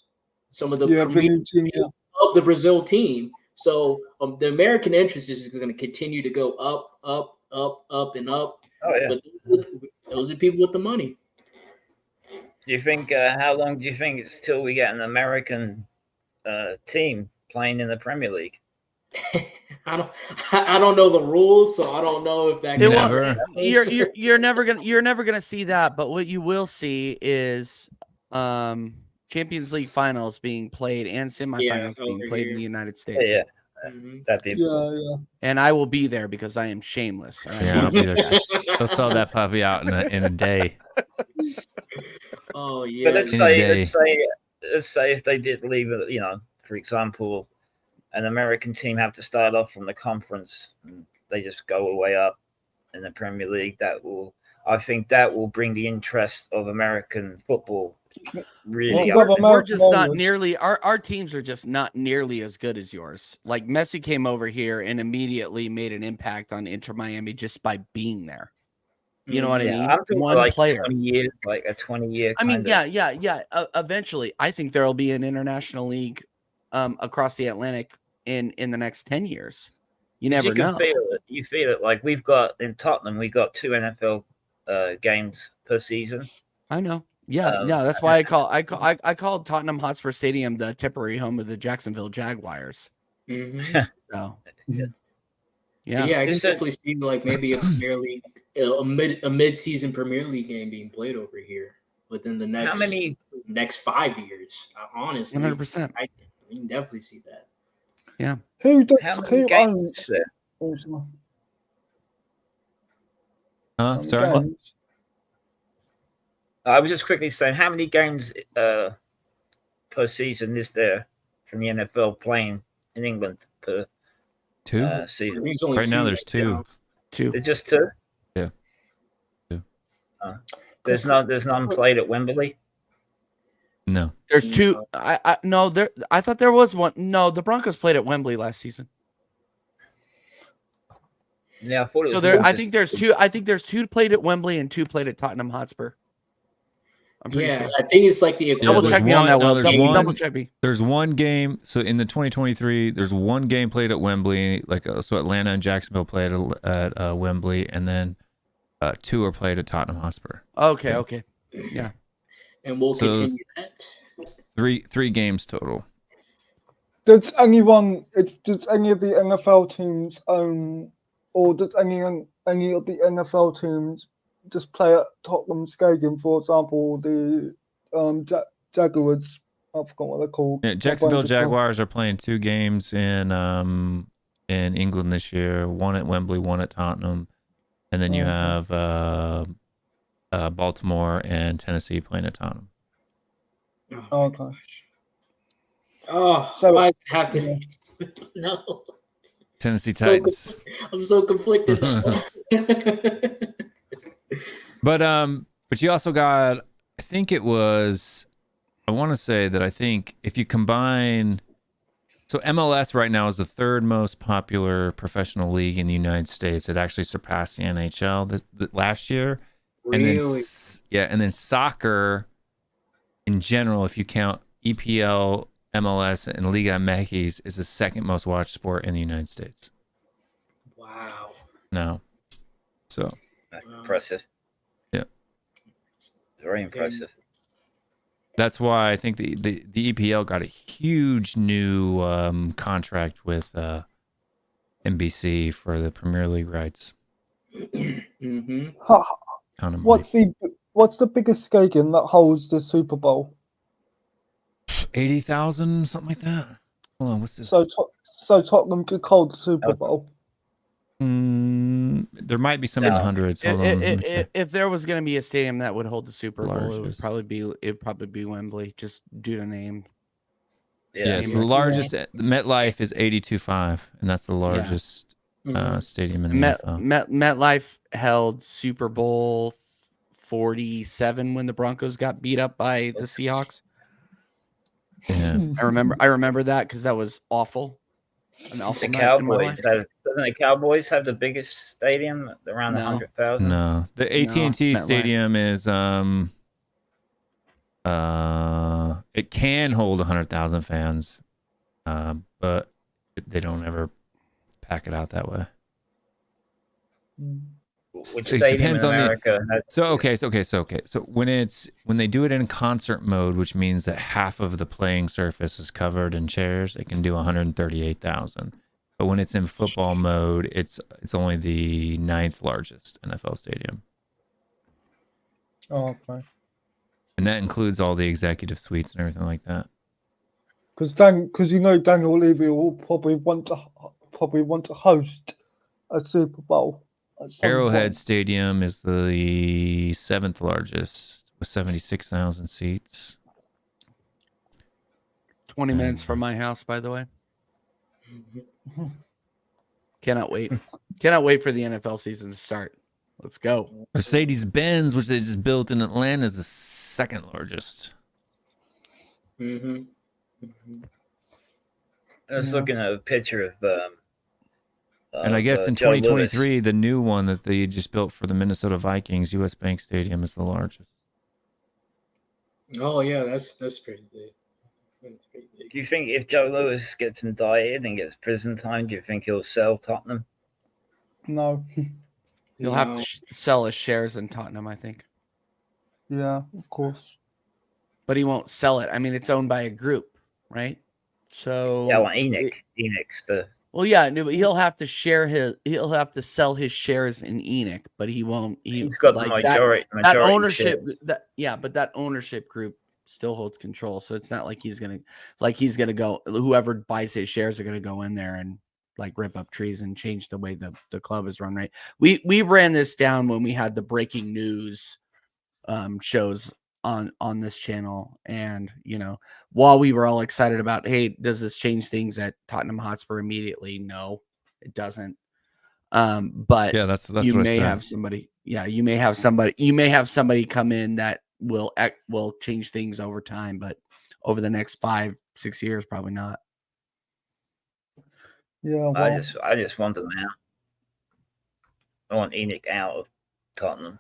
some of the premier of the Brazil team. So the American interest is going to continue to go up, up, up, up, and up. Oh yeah, but those are people with the money. Do you think? How long do you think it's till we get an American team playing in the Premier League? I don't know the rules, so I don't know if that. You're never gonna see that. But what you will see is Champions League finals being played and semifinals being played in the United States. Yeah, that'd be And I will be there because I am shameless. Yeah, I'll be there. They'll sell that puppy out in a day. Oh yeah. But let's say if they did leave it, for example, an American team have to start off from the conference and they just go way up in the Premier League. I think that will bring the interest of American football really up. We're just not nearly our teams are just not nearly as good as yours. Like Messi came over here and immediately made an impact on Inter Miami just by being there. You know what I mean? I'm One like player, 20 years, like a 20-year. I mean, yeah. Eventually, I think there will be an international league across the Atlantic in the next 10 years. You never know. You feel it. Like we've got in Tottenham, we got 2 NFL games per season. I know. Yeah, that's why I called Tottenham Hotspur Stadium the temporary home of the Jacksonville Jaguars. Mm-hmm. So, yeah, I can definitely see like maybe a Premier League, a mid-season Premier League game being played over here within the next 5 years. Honestly, 100%. I can definitely see that. Yeah. Who owns there? Sorry. games. I was just quickly saying, how many games per season is there from the NFL playing in England per 2 season? I think it's only right now. two There's 2. 2. There's just 2. Yeah. 2. There's none played at Wembley. No. There's 2. No, there. I thought there was one. No, the Broncos played at Wembley last season. Yeah, I thought it So was there, more I just- think there's 2. I think there's 2 played at Wembley and 2 played at Tottenham Hotspur. I'm pretty Yeah, sure. I think it's like the Double there's check me on one- that. no, Will there's double one- check me. There's one game. So in the 2023, there's one game played at Wembley. So Atlanta and Jacksonville played at Wembley, and then 2 are played at Tottenham Hotspur. Okay. Yeah. Okay. Yeah. and we'll So- continue that. 3 games total. Does anyone? Does any of the NFL teams own, or does any of the NFL teams just play at Tottenham Stadium? For example, the Jaguars. I forgot what they're called. Yeah, Jacksonville Jaguars are playing 2 games in England this year. 1 at Wembley, 1 at Tottenham, and then you have Baltimore and Tennessee playing at Tottenham. Oh, okay. Oh, So- I have to. No, Tennessee Titans. I'm so conflicted. But you also got, I think it was, I want to say that I think if you combine, so MLS right now is the 3rd most popular professional league in the United States. It actually surpassed the NHL last year. And then, Really? and then soccer in general, if you count EPL, MLS, and Liga MX, is the 2nd most watched sport in the United States. Wow. No. So, That's impressive. Yeah. Very impressive. that's why I think the EPL got a huge new contract with NBC for the Premier League rights. Mm-hmm. Ton of money. What's the biggest stadium that holds the Super Bowl? 80,000, something like that. Hold on, what's this? So Tottenham could hold the Super Bowl. There might be some in the hundreds. Hold on. let me check. If there was going to be a stadium that would hold the Super Bowl, it would Largest. probably be Wembley, just due to name. Yeah, so the largest, MetLife is 82.5, and that's the largest stadium in the NFL. MetLife held Super Bowl 47 when the Broncos got beat up by the Seahawks. Yeah, I remember that because that was awful. An awful The night in my Cowboys life. doesn't the Cowboys have the biggest stadium around No. 100,000? no, the AT&T MetLife. Stadium is it can hold 100,000 fans, but they don't ever pack it out that way. Which It stadium depends in on the- America has So when they do it in concert mode, which means that half of the playing surface is covered in chairs, it can do 138,000. But when it's in football mode, it's only the 9th largest NFL stadium, Oh, okay. and that includes all the executive suites and everything like that. Because Daniel Levy will probably want to host a Super Bowl. at some Arrowhead point. Stadium is the 7th largest with 76,000 seats. 20 minutes from my house, by the way. Cannot wait. Cannot wait for the NFL season to start. Let's go. Mercedes-Benz, which they just built in Atlanta, is the 2nd largest. Mm-hmm. I was looking at a picture of And I guess in Joe Louis. 2023, the new one that they just built for the Minnesota Vikings, US Bank Stadium, is the largest. Oh yeah, that's pretty big. That's pretty big. Do you think if Joe Louis gets indicted and gets prison time, do you think he'll sell Tottenham? No. He'll have to sell his shares in Tottenham, I think. Yeah, of course. But he won't sell it. I mean, it's owned by a group, right? So Yeah, well, Enix, the well, yeah, no, but he'll have to sell his shares in Enoch, but he won't. he's got the majority. That ownership, but that ownership group still holds control. So it's not like he's gonna go. Whoever buys his shares are gonna go in there and like rip up trees and change the way the club is run. Right. We ran this down when we had the breaking news shows on this channel, and while we were all excited about, hey, does this change things at Tottenham Hotspur immediately? No, it doesn't. But yeah, that's you what may I said. have somebody. Yeah, you may have somebody come in that will change things over time, but over the next 5-6 years, probably not. Yeah, well, I just want them out. I want Enoch out of Tottenham.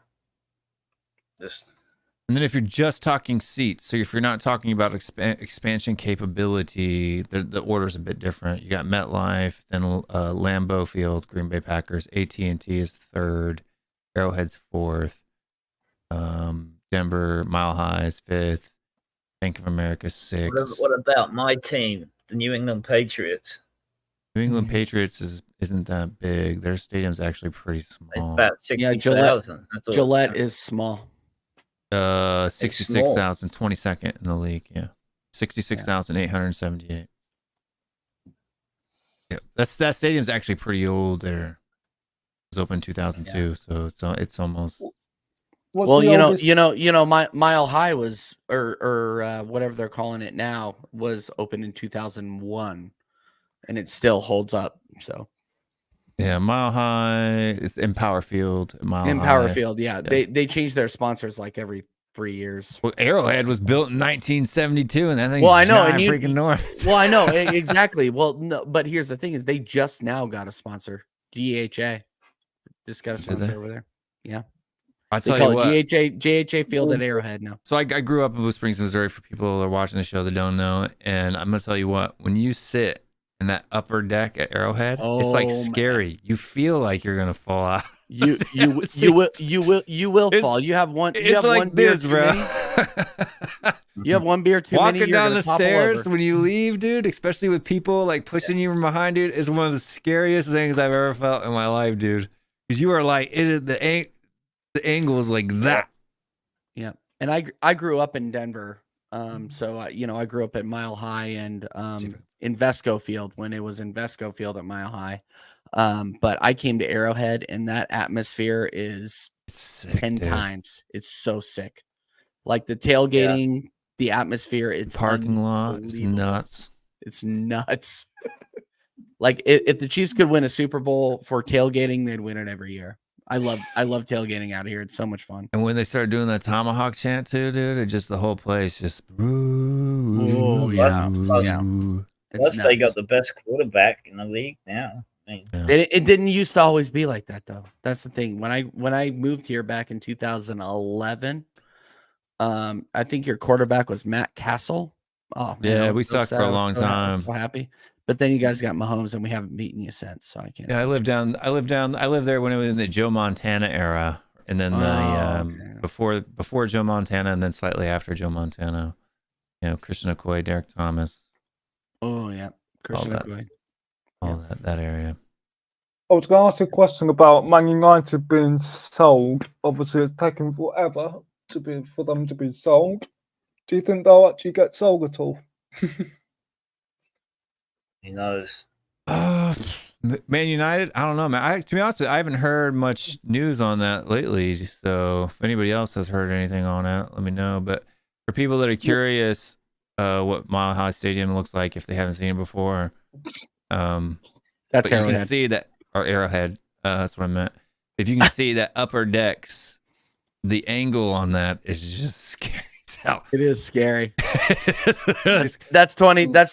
And then if you're just talking seats, so if you're not talking about expansion capability, the order's a bit different. You got MetLife, then Lambeau Field, Green Bay Packers, AT&T is third, Arrowhead's fourth, Denver Mile High is fifth, Bank of America sixth. What about my team, the New England Patriots? New England Patriots isn't that big. Their stadium's actually pretty small. It's about 60,000. Yeah, Gillette is small. 66,000, 22nd in the league. Yeah, 66,878. Yeah, that stadium's actually pretty old. There, it was open in 2002, so it's almost. Well, my Mile High was or whatever they're calling it now was open in 2001, and it still holds up. So. Yeah, Mile High. It's Empower Field. Empower Field, yeah. They change their sponsors like every 3 years. Well, Arrowhead was built in 1972, and that thing's freaking enormous. Well, I know exactly. Well, no, but here's the thing: is they just now got a sponsor, GHA. Just got a sponsor over there. Yeah, I tell you what, GHA Field at Arrowhead now. So I grew up in Blue Springs, Missouri. For people that are watching the show that don't know, and I'm gonna tell you what: when you sit in that upper deck at Arrowhead, it's like scary. Man. You feel like you're gonna fall out. You will fall. You have one. You have like one beer this, bro. You have one beer too many. Walking down the stairs when you leave, dude, especially with people like pushing you from behind, dude, is one of the scariest things I've ever felt in my life, dude. Because you are like, it is the angle is like that. Yeah, and I grew up in Denver. So I grew up at Mile High and Invesco Field when it was Invesco Field at Mile High. But I came to Arrowhead, and that atmosphere is sick, 10 times. It's so sick. Like the tailgating, the atmosphere, it's parking lot, it's nuts. It's nuts. Like if the Chiefs could win a Super Bowl for tailgating, they'd win it every year. I love tailgating out here. It's so much fun. And when they started doing that tomahawk chant too, dude, it just the whole place just. Oh yeah. Plus, they got the best quarterback in the league now. It didn't used to always be like that though. That's the thing. When I moved here back in 2011, I think your quarterback was Matt Castle. Oh man, yeah, we sucked for a long time. I was so happy. But then you guys got Mahomes, and we haven't beaten you since. So I can't. Yeah, I lived there when it was in the Joe Montana era, and then before Joe Montana, and then slightly after Joe Montana. Christian McCoy, Derek Thomas. Oh yeah, Christian McCoy. All that area. I was going to ask a question about Man United being sold. Obviously, it's taken forever for them to be sold. Do you think they'll actually get sold at all? He knows. Man United? I don't know, man. To be honest with you, I haven't heard much news on that lately. So if anybody else has heard anything on it, let me know. But for people that are curious what Mile High Stadium looks like if they haven't seen it before, that's Arrowhead. You can see that, or Arrowhead. That's what I meant. If you can see that upper decks, the angle on that is just scary. It is scary. That's 20 minutes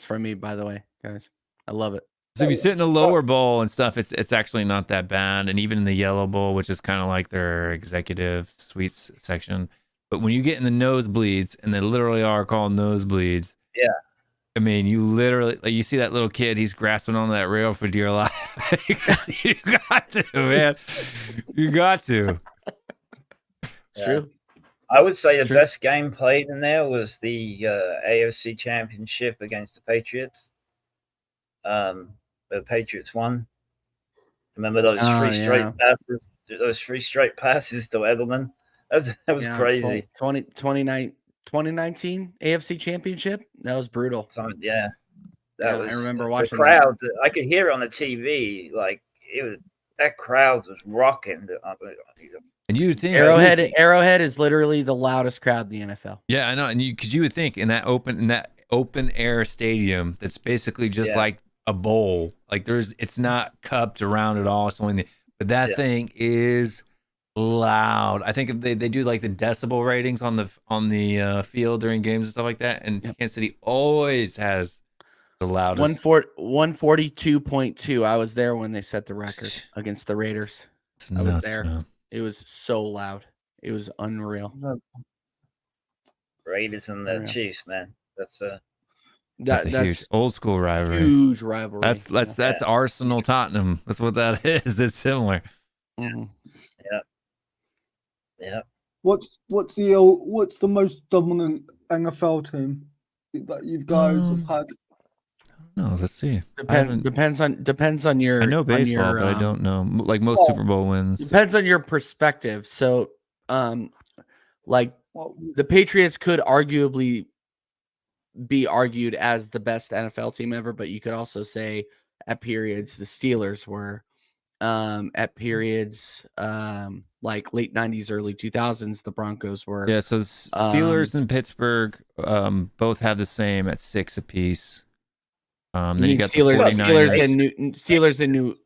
from me, by the way, guys. I love it. So if you sit in the lower bowl and stuff, it's actually not that bad. And even in the yellow bowl, which is kind of like their executive suites section. But when you get in the nosebleeds, and they literally are called nosebleeds. Yeah. I mean, you literally, like, you see that little kid, he's grasping onto that rail for dear life. You got to, man. You got to. It's true. I would say the best game played in there was the AFC Championship against the Patriots. The Patriots won. Remember those three straight passes to Edelman? That was crazy. 2019 AFC Championship? That was brutal. Yeah. That Yeah, was I remember the watching crowd. I could hear it on the TV. Like it was that crowd was rocking. And you would think Arrowhead is literally the loudest crowd in the NFL. Yeah, I know, and because you would think in that open air stadium that's basically just like a bowl. Like it's not cupped around at all. It's only but that thing is loud. I think if they do like the decibel ratings on the field during games and stuff like that, and Kansas City always has the loudest. 142.2. I was there when they set the record against the Raiders. I was there. Man. It was so loud. It was unreal. Raiders and the Chiefs, man. That's a huge old school rivalry. Huge rivalry. That's Arsenal Tottenham. That's what that is. It's similar. Mm-hmm. Yeah. What's the most dominant NFL team that you guys have had? No, let's see. Depends on your. I know baseball, but I don't know. Like most Super Bowl wins. Depends on your perspective. So, like the Patriots could arguably be argued as the best NFL team ever, but you could also say at periods the Steelers were. At periods like late 90s, early 2000s, the Broncos were. Yeah, so Steelers and Pittsburgh both have the same at 6 apiece. Then you got Steelers, the 49ers.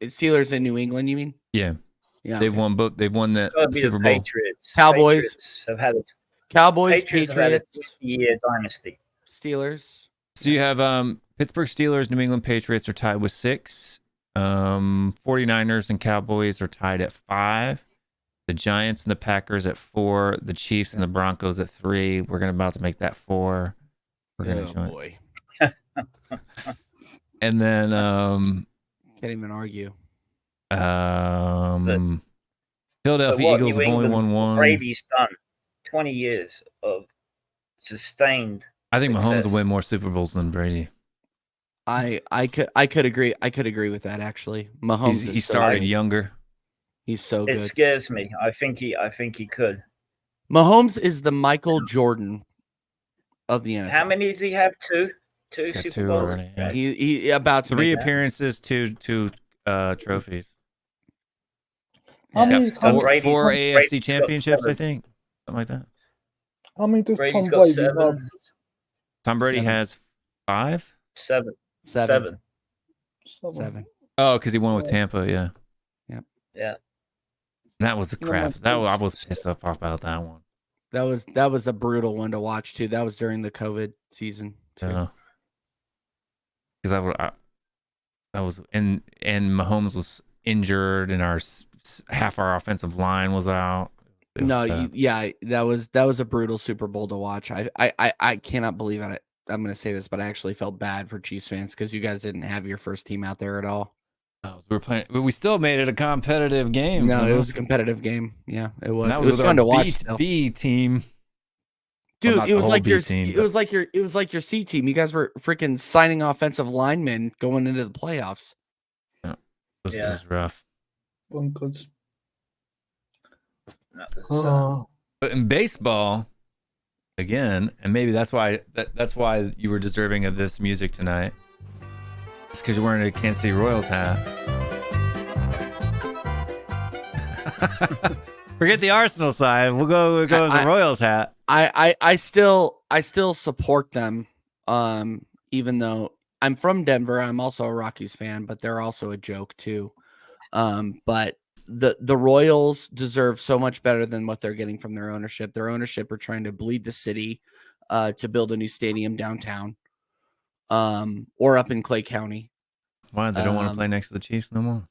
Steelers in New England, you mean? Yeah. Yeah. They've won both. They've won that Super Bowl. Patriots. Cowboys have had it. Cowboys, Patriots Patriots, 50-year dynasty. Steelers. So you have Pittsburgh Steelers, New England Patriots are tied with 6. 49ers and Cowboys are tied at 5. The Giants and the Packers at 4. The Chiefs and the Broncos at 3. We're about to make that 4. We're gonna join. Boy. And then Can't even argue. Philadelphia Eagles have only won 1. Brady's done 20 years of sustained. I think success. Mahomes will win more Super Bowls than Brady. I could agree. I could agree with that actually. Mahomes He started younger. He's so It good. scares me. I think he could. Mahomes is the Michael Jordan of the NFL. How many does he have? Two Super Bowls. Already, yeah. He about to 3 make that. appearances, 2 trophies. How many times? Four Brady's AFC got championships, 7. I think, something like that. How many does Brady's Tom got Brady 7. have? Tom Brady 7. has 5. 7. Seven. Oh, because he won with Tampa, yeah. Yeah. That was a crap. I was pissed off about that one. That was a brutal one to watch too. That was during the COVID season too. Yeah. Because that was and Mahomes was injured, and half our offensive line was out. That was a brutal Super Bowl to watch. I cannot believe it. I'm going to say this, but I actually felt bad for Chiefs fans because you guys didn't have your first team out there at all. Oh, we were playing. We still made it a competitive game. No, it was a competitive game. Yeah, it was. It was fun to watch. B team, dude. well, it was like your. team, it was like your C team. You guys were freaking signing offensive linemen going into the playoffs. Yeah, it was rough. Broncos. But in baseball, again, and maybe that's why you were deserving of this music tonight. It's because you're wearing a Kansas City Royals hat. Forget the Arsenal side. We'll go with the Royals hat. I still support them. Even though I'm from Denver, I'm also a Rockies fan, but they're also a joke too. But the Royals deserve so much better than what they're getting from their ownership. Their ownership are trying to bleed the city to build a new stadium downtown, or up in Clay County. Why? They don't want to play next to the Chiefs no more.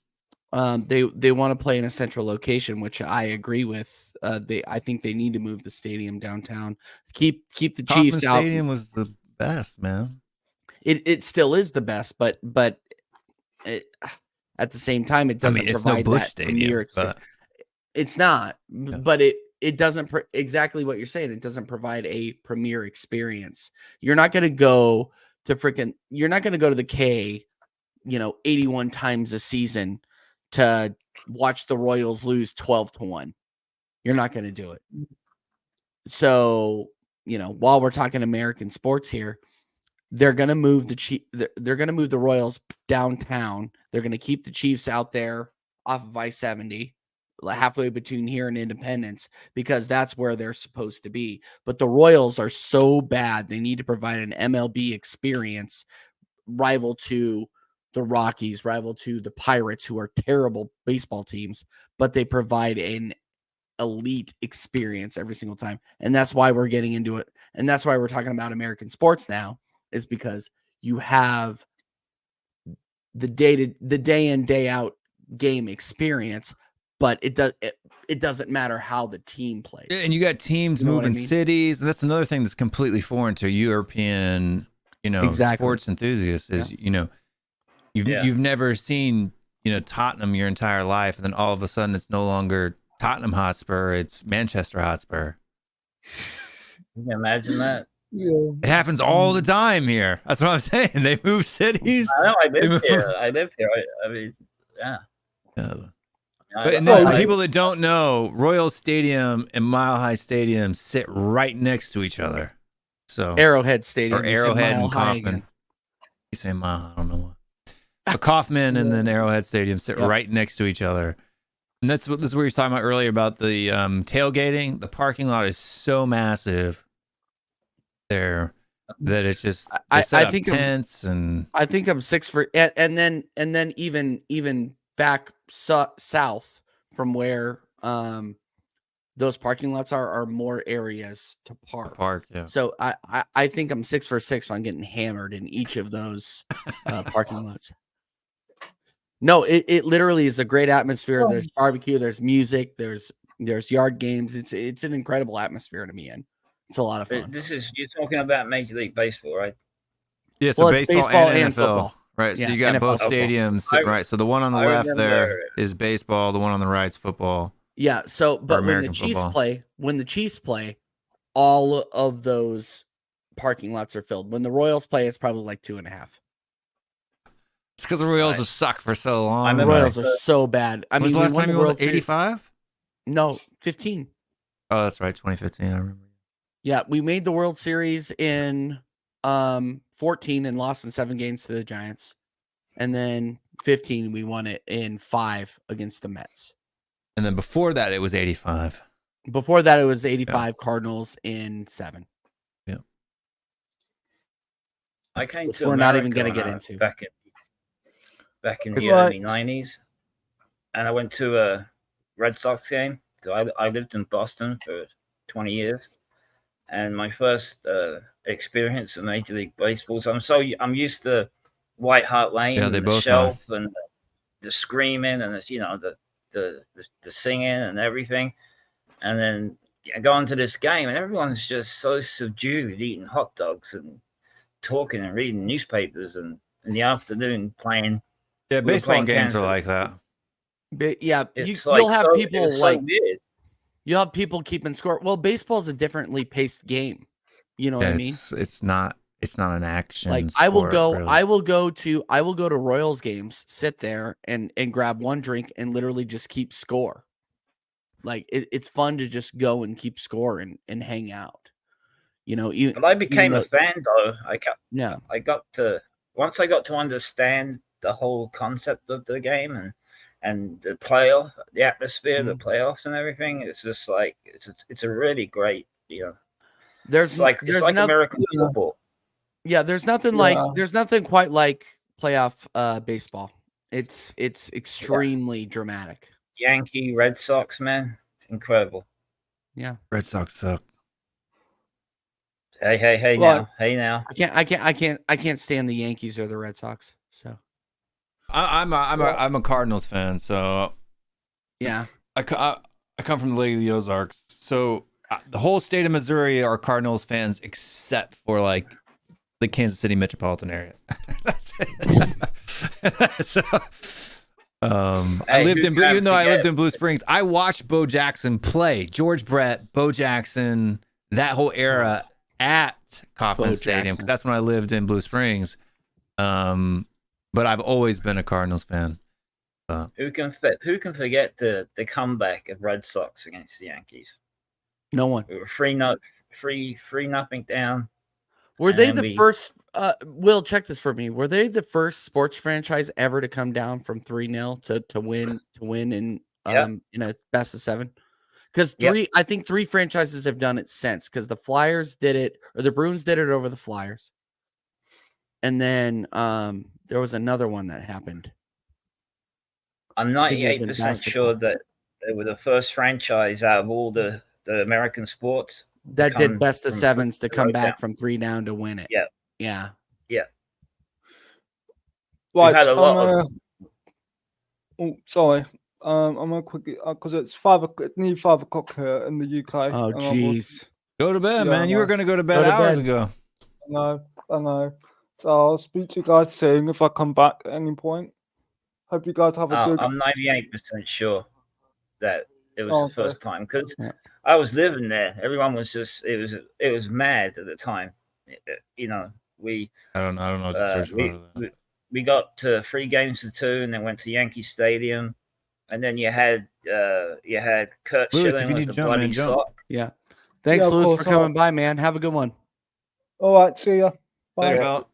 They want to play in a central location, which I agree with. I think they need to move the stadium downtown. Keep the Chiefs out. Stadium was the best, man. It still is the best, but at the same time, it doesn't it's provide no Bush that Stadium, premier experience. It's not, but it doesn't exactly what you're saying. It doesn't provide a premier experience. You're not going to go to you're not going to go to the K, 81 times a season to watch the Royals lose 12-1. You're not going to do it. So, while we're talking American sports here, they're gonna move they're gonna move the Royals downtown. They're gonna keep the Chiefs out there off of I-70, halfway between here and Independence, because that's where they're supposed to be. But the Royals are so bad, they need to provide an MLB experience rival to the Rockies, rival to the Pirates, who are terrible baseball teams, but they provide an elite experience every single time. And that's why we're getting into it. And that's why we're talking about American sports now, is because you have the day in, day out game experience, but it doesn't matter how the team plays. And you got teams moving cities. And that's another thing that's completely foreign to European, sports enthusiasts is, you've never seen, Tottenham your entire life. And then all of a sudden it's no longer Tottenham Hotspur, it's Manchester Hotspur. You can imagine that. Yeah. It happens all the time here. That's what I'm saying. They move cities. I know. I live here. I mean, yeah. But and then for people that don't know, Royal Stadium and Mile High Stadium sit right next to each other. So Arrowhead Stadium, or Arrowhead and Kaufman. You say Mile, I don't know what. But Kaufman and then Arrowhead Stadium sit right next to each other. And this is what you were talking about earlier about the tailgating. The parking lot is so massive there that it's just I think tents and I think I'm 6 for and then even back south from where those parking lots are more areas to park. Yeah. So I think I'm 6 for 6 on getting hammered in each of those parking lots. No, it literally is a great atmosphere. There's barbecue, there's music, there's yard games. It's an incredible atmosphere to be in. It's a lot of fun. You're talking about Major League Baseball, right? Yeah, so baseball and NFL. Football. Right, so Yeah, you got NFL both stadiums sitting right. So the one on the left there is baseball, the one on the right is football. Yeah, so but when the Chiefs play, all of those parking lots are filled. When the Royals play, it's probably like 2.5. It's because the Royals have sucked for so long. The Royals are so bad. I mean, the last time you won 85? No, 15. Oh, that's right, 2015. I remember. Yeah, we made the World Series in 14 and lost in 7 games to the Giants. And then 15, we won it in 5 against the Mets. And then before that, it was 85. Before that, it was 85 Cardinals in 7. Yeah. I came to we're America not even going to get into. Back in the early 90s. And I went to a Red Sox game. I lived in Boston for 20 years. And my first experience in Major League Baseball. So I'm used to White Hart Lane, and the shelf, and the screaming, and the singing and everything. And then I go into this game, and everyone's just so subdued, eating hot dogs and talking and reading newspapers, and in the afternoon playing. Yeah, baseball games are like that. But yeah, you'll have people like weird. You'll have people keeping score. Well, baseball's a differently paced game. You know what I mean? It's not an action. Like sport, really. I will go to Royals games, sit there and grab one drink and literally just keep score. Like it's fun to just go and keep score and hang out. But I became a fan though. Once I got to understand the whole concept of the game and the playoff, the atmosphere, the playoffs and everything. It's just like it's a really great, There's like American football. Yeah, there's nothing quite like playoff baseball. It's extremely dramatic. Yankee, Red Sox, man, it's incredible. Yeah, Red Sox suck. Hey now. I can't stand the Yankees or the Red Sox. So I'm a Cardinals fan. So yeah, I come from the Lake of the Ozarks. So the whole state of Missouri are Cardinals fans, except for like the Kansas City metropolitan area. That's it. So, I lived in Blue Springs. I watched Bo Jackson play, George Brett, Bo Jackson, that whole era at Kauffman Stadium, because that's when I lived in Blue Springs. But I've always been a Cardinals fan. Who can forget the comeback of Red Sox against the Yankees? No one. We were 3-0 down. Were they the first? Will, check this for me. Were they the first sports franchise ever to come down from 3-0 to win in a best of 7? Because I think 3 franchises have done it since. Because the Flyers did it, or the Bruins did it over the Flyers, and then there was another one that happened. I'm 98% sure that they were the first franchise out of all the American sports that did best of 7s to come back from 3 down to win it. Yeah. Yeah. Yeah. Right. Had a lot of... Oh, sorry. I'm gonna quickly because it's 5 o'clock here in the UK. Oh, jeez. Go to bed, man. You were going to go to bed hours ago. I know. So I'll speak to you guys soon if I come back at any point. Hope you guys have a good. I'm 98% sure that it was the first time because I was living there. Everyone was just it was mad at the time. You know, I don't know what to search for. We got 3 games to 2, and then went to Yankee Stadium, and then you had Kurt Lewis, Schilling with the bloody sock. Yeah. Thanks, Lewis, for coming by, man. Have a good one. All right, see ya. Bye. Later, fella.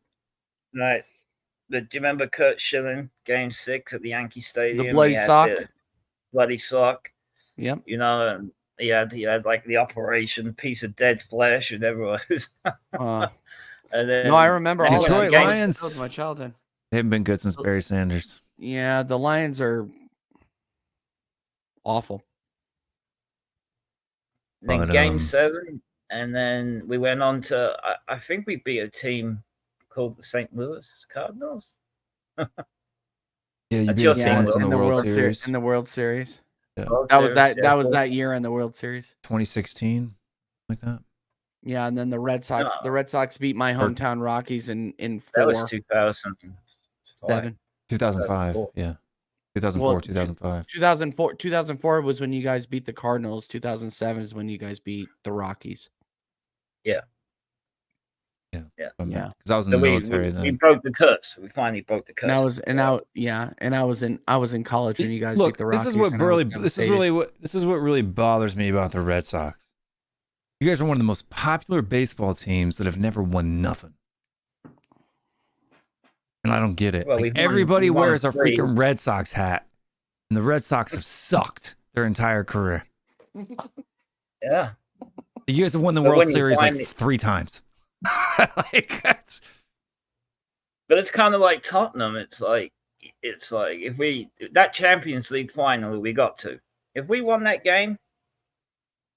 Right. But do you remember Kurt Schilling, Game 6 at the Yankee Stadium? The bloody sock. Bloody sock. Yep. You know, and he had like the operation piece of dead flesh and everyone was. And then, no, I remember all Detroit that. Lions. That was my childhood. They haven't been good since Barry Sanders. Yeah, the Lions are awful. Then Game 7, and then we went on to I think we beat a team called the St. Louis Cardinals. Yeah, you beat us once in the World Series. In the World Series. Yeah. That was that year in the World Series. 2016, like that. Yeah, and then the Red Sox. No. The Red Sox beat my hometown Rockies in 4. That was 2007. 2005. Yeah. 2004, 2005. 2004 was when you guys beat the Cardinals. 2007 is when you guys beat the Rockies. Yeah. Because I was in the military then. We broke the curse. We finally broke the curse. And I was in college when you guys beat the Rockies. This is what really bothers me about the Red Sox. You guys are one of the most popular baseball teams that have never won nothing. And I don't get it. Well, everybody wears a freaking Red Sox hat. And the Red Sox have sucked their entire career. Yeah. You guys have won the World Series like 3 times. But it's kind of like Tottenham. It's like if that Champions League final we got to, if we won that game,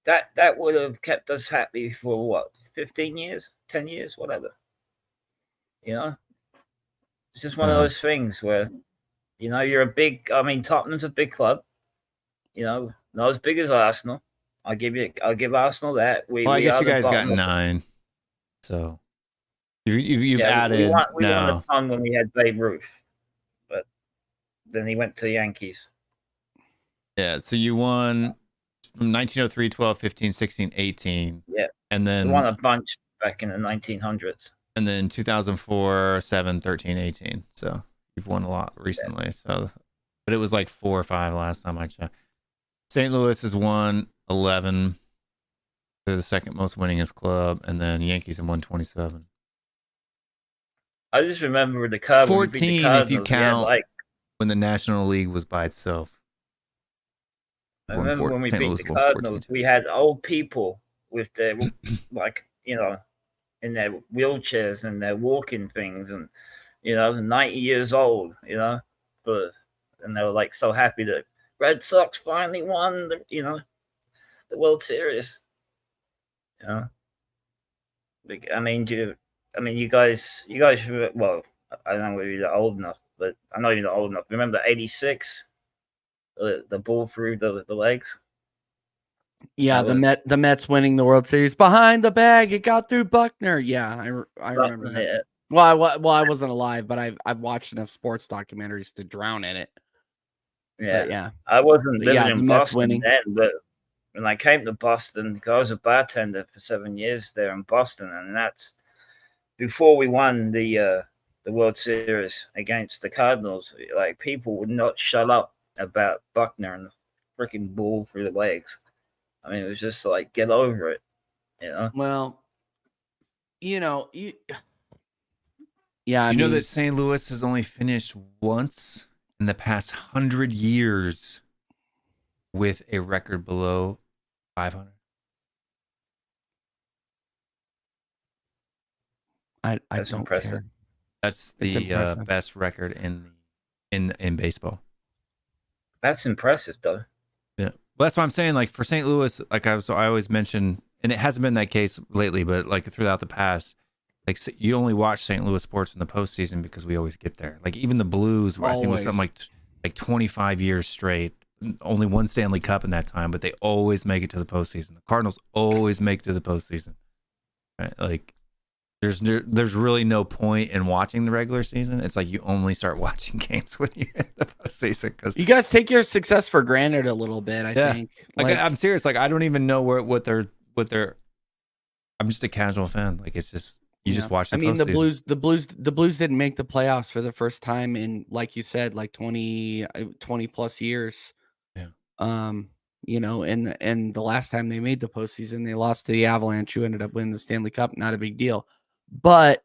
that would have kept us happy for what, 15 years, 10 years, whatever. You know, it's just one of those things where, you know, Tottenham's a big club. You know, not as big as Arsenal. I'll give Arsenal that. I guess you guys got 9. So you've added. We won a ton when we had Babe Ruth, but then he went to the Yankees. Yeah, so you won from 1903, 12, 15, 16, 18. Yeah, and then we won a bunch back in the 1900s. And then 2004, 7, 13, 18. So you've won a lot recently. Yeah. So, but it was like 4 or 5 last time I checked. St. Louis has won 11. They're the second most winningest club, and then Yankees have won 27. I just remember the Cubs. 14 if you count when the National League was by itself. I remember when we beat the Cardinals, we had old people with their, in their wheelchairs and their walking things, and 90 years old, and they were like so happy that Red Sox finally won the World Series. You guys. Well, I don't know whether you're old enough, but I know you're not old enough. Remember '86, the ball through the legs. Yeah, the Mets winning the World Series behind the bag. It got through Buckner. Yeah, I remember that. Yeah. Well, I wasn't alive, but I've watched enough sports documentaries to drown in it. Yeah, but yeah. I wasn't living in Mets Boston winning. then, but when I came to Boston, because I was a bartender for 7 years there in Boston, and that's before we won the World Series against the Cardinals. Like, people would not shut up about Buckner and the freaking ball through the legs. I mean, it was just like, get over it, Well, you know, yeah. You know that St. Louis has only finished once in the past 100 years with a record below 500. I That's don't impressive. care. That's the best record in baseball. That's impressive, though. Yeah, well, that's what I'm saying. Like for St. Louis, like I always mention, and it hasn't been that case lately, but like throughout the past, like you only watch St. Louis sports in the postseason because we always get there. Like even the Blues, where I think it was something like 25 years straight, only one Stanley Cup in that time, but they always make it to the postseason. The Cardinals always make it to the postseason. Right? Like there's really no point in watching the regular season. It's like you only start watching games when you're in the postseason. Because you guys take your success for granted a little bit. I think. Like I'm serious. Like I don't even know what they're. I'm just a casual fan. Like it's just you just watch. I mean, the Blues didn't make the playoffs for the first time in, like you said, like 20 plus years. Yeah. You know, and the last time they made the postseason, they lost to the Avalanche, who ended up winning the Stanley Cup. Not a big deal, but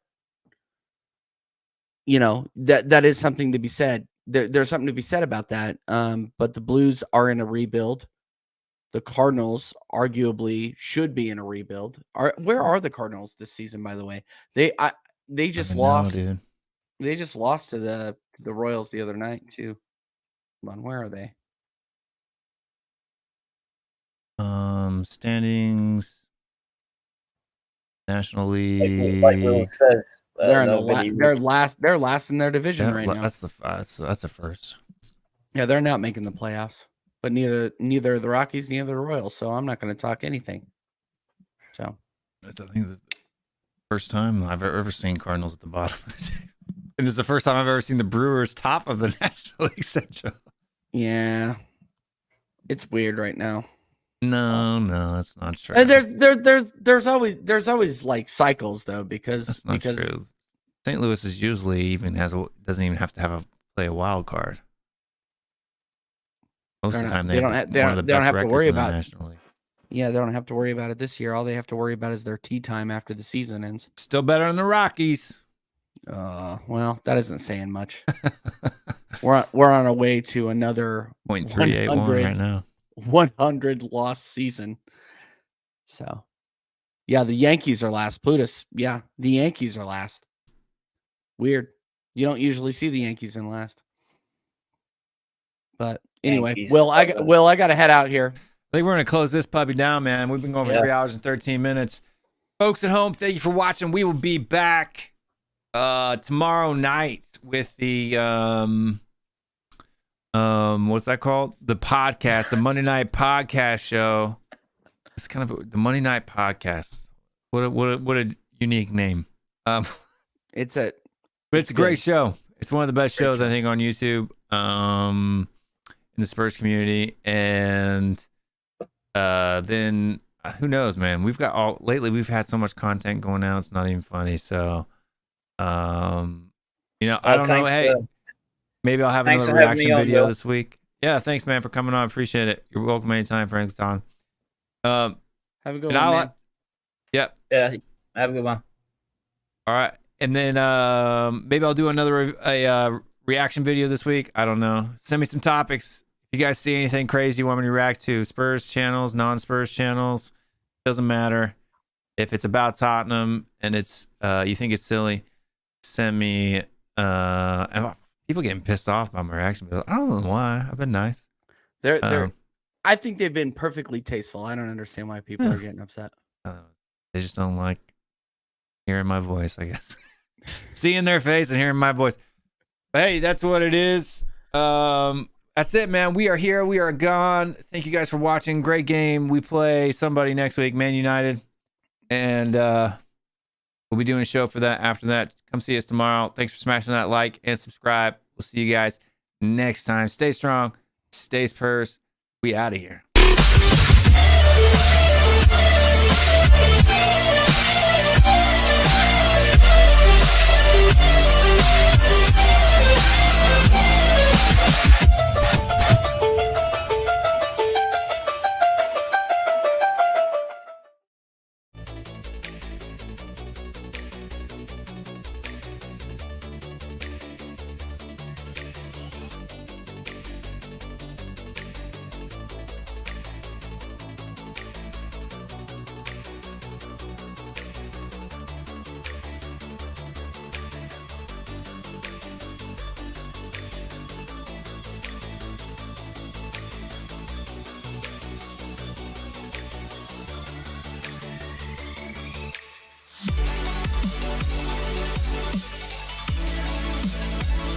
you know that is something to be said. There's something to be said about that. But the Blues are in a rebuild. The Cardinals arguably should be in a rebuild. Where are the Cardinals this season, by the way? They just lost. Dude. They just lost to the Royals the other night too. Come on, where are they? Standings, National League. Like Will says, they're last in their division right now. That's a first. Yeah, they're not making the playoffs, but neither are the Rockies, neither the Royals. So I'm not going to talk anything. So that's, I think, the first time I've ever seen Cardinals at the bottom of the table. And it's the first time I've ever seen the Brewers top of the National League Central. Yeah, it's weird right now. No, that's not true. And there's always like cycles though, because true. St. Louis is usually doesn't even have to play a wild card. Most of the time they don't have to worry about National League. Yeah, they don't have to worry about it this year. All they have to worry about is their tea time after the season ends. Still better than the Rockies. Well, that isn't saying much. we're on our way to another 0.381 right now. 100 loss season. So, yeah, the Yankees are last. Plutus, yeah, the Yankees are last. Weird. You don't usually see the Yankees in last. But anyway, Yankees. I got to head out here. I think we're going to close this puppy down, man. We've been going for 3 hours and 13 minutes. Folks at home, thank you for watching. We will be back tomorrow night with the what's that called? The podcast, the Monday Night Podcast show. It's kind of the Monday Night Podcast. What a unique name. It's a great show. It's one of the best shows I think on YouTube in the Spurs community. And then who knows, man? We've had so much content going out. It's not even funny. So I don't know. Hey, maybe I'll have another reaction video this week. Yeah, thanks, man, for coming on. Appreciate it. You're welcome anytime, Frank Tom. Have a good one, man. Yep. Yeah, have a good one. All right. And then maybe I'll do another reaction video this week. I don't know. Send me some topics. If you guys see anything crazy you want me to react to, Spurs channels, non-Spurs channels, doesn't matter. If it's about Tottenham and it's you think it's silly, send me people getting pissed off about my reaction videos. I don't know why. I've been nice. I think they've been perfectly tasteful. I don't understand why people are getting upset. They just don't like hearing my voice, I guess. Seeing their face and hearing my voice. But hey, that's what it is. That's it, man. We are here. We are gone. Thank you guys for watching. Great game. We play somebody next week, Man United. And we'll be doing a show for that after that. Come see us tomorrow. Thanks for smashing that like and subscribe. We'll see you guys next time. Stay strong. Stay Spurs. We out of here.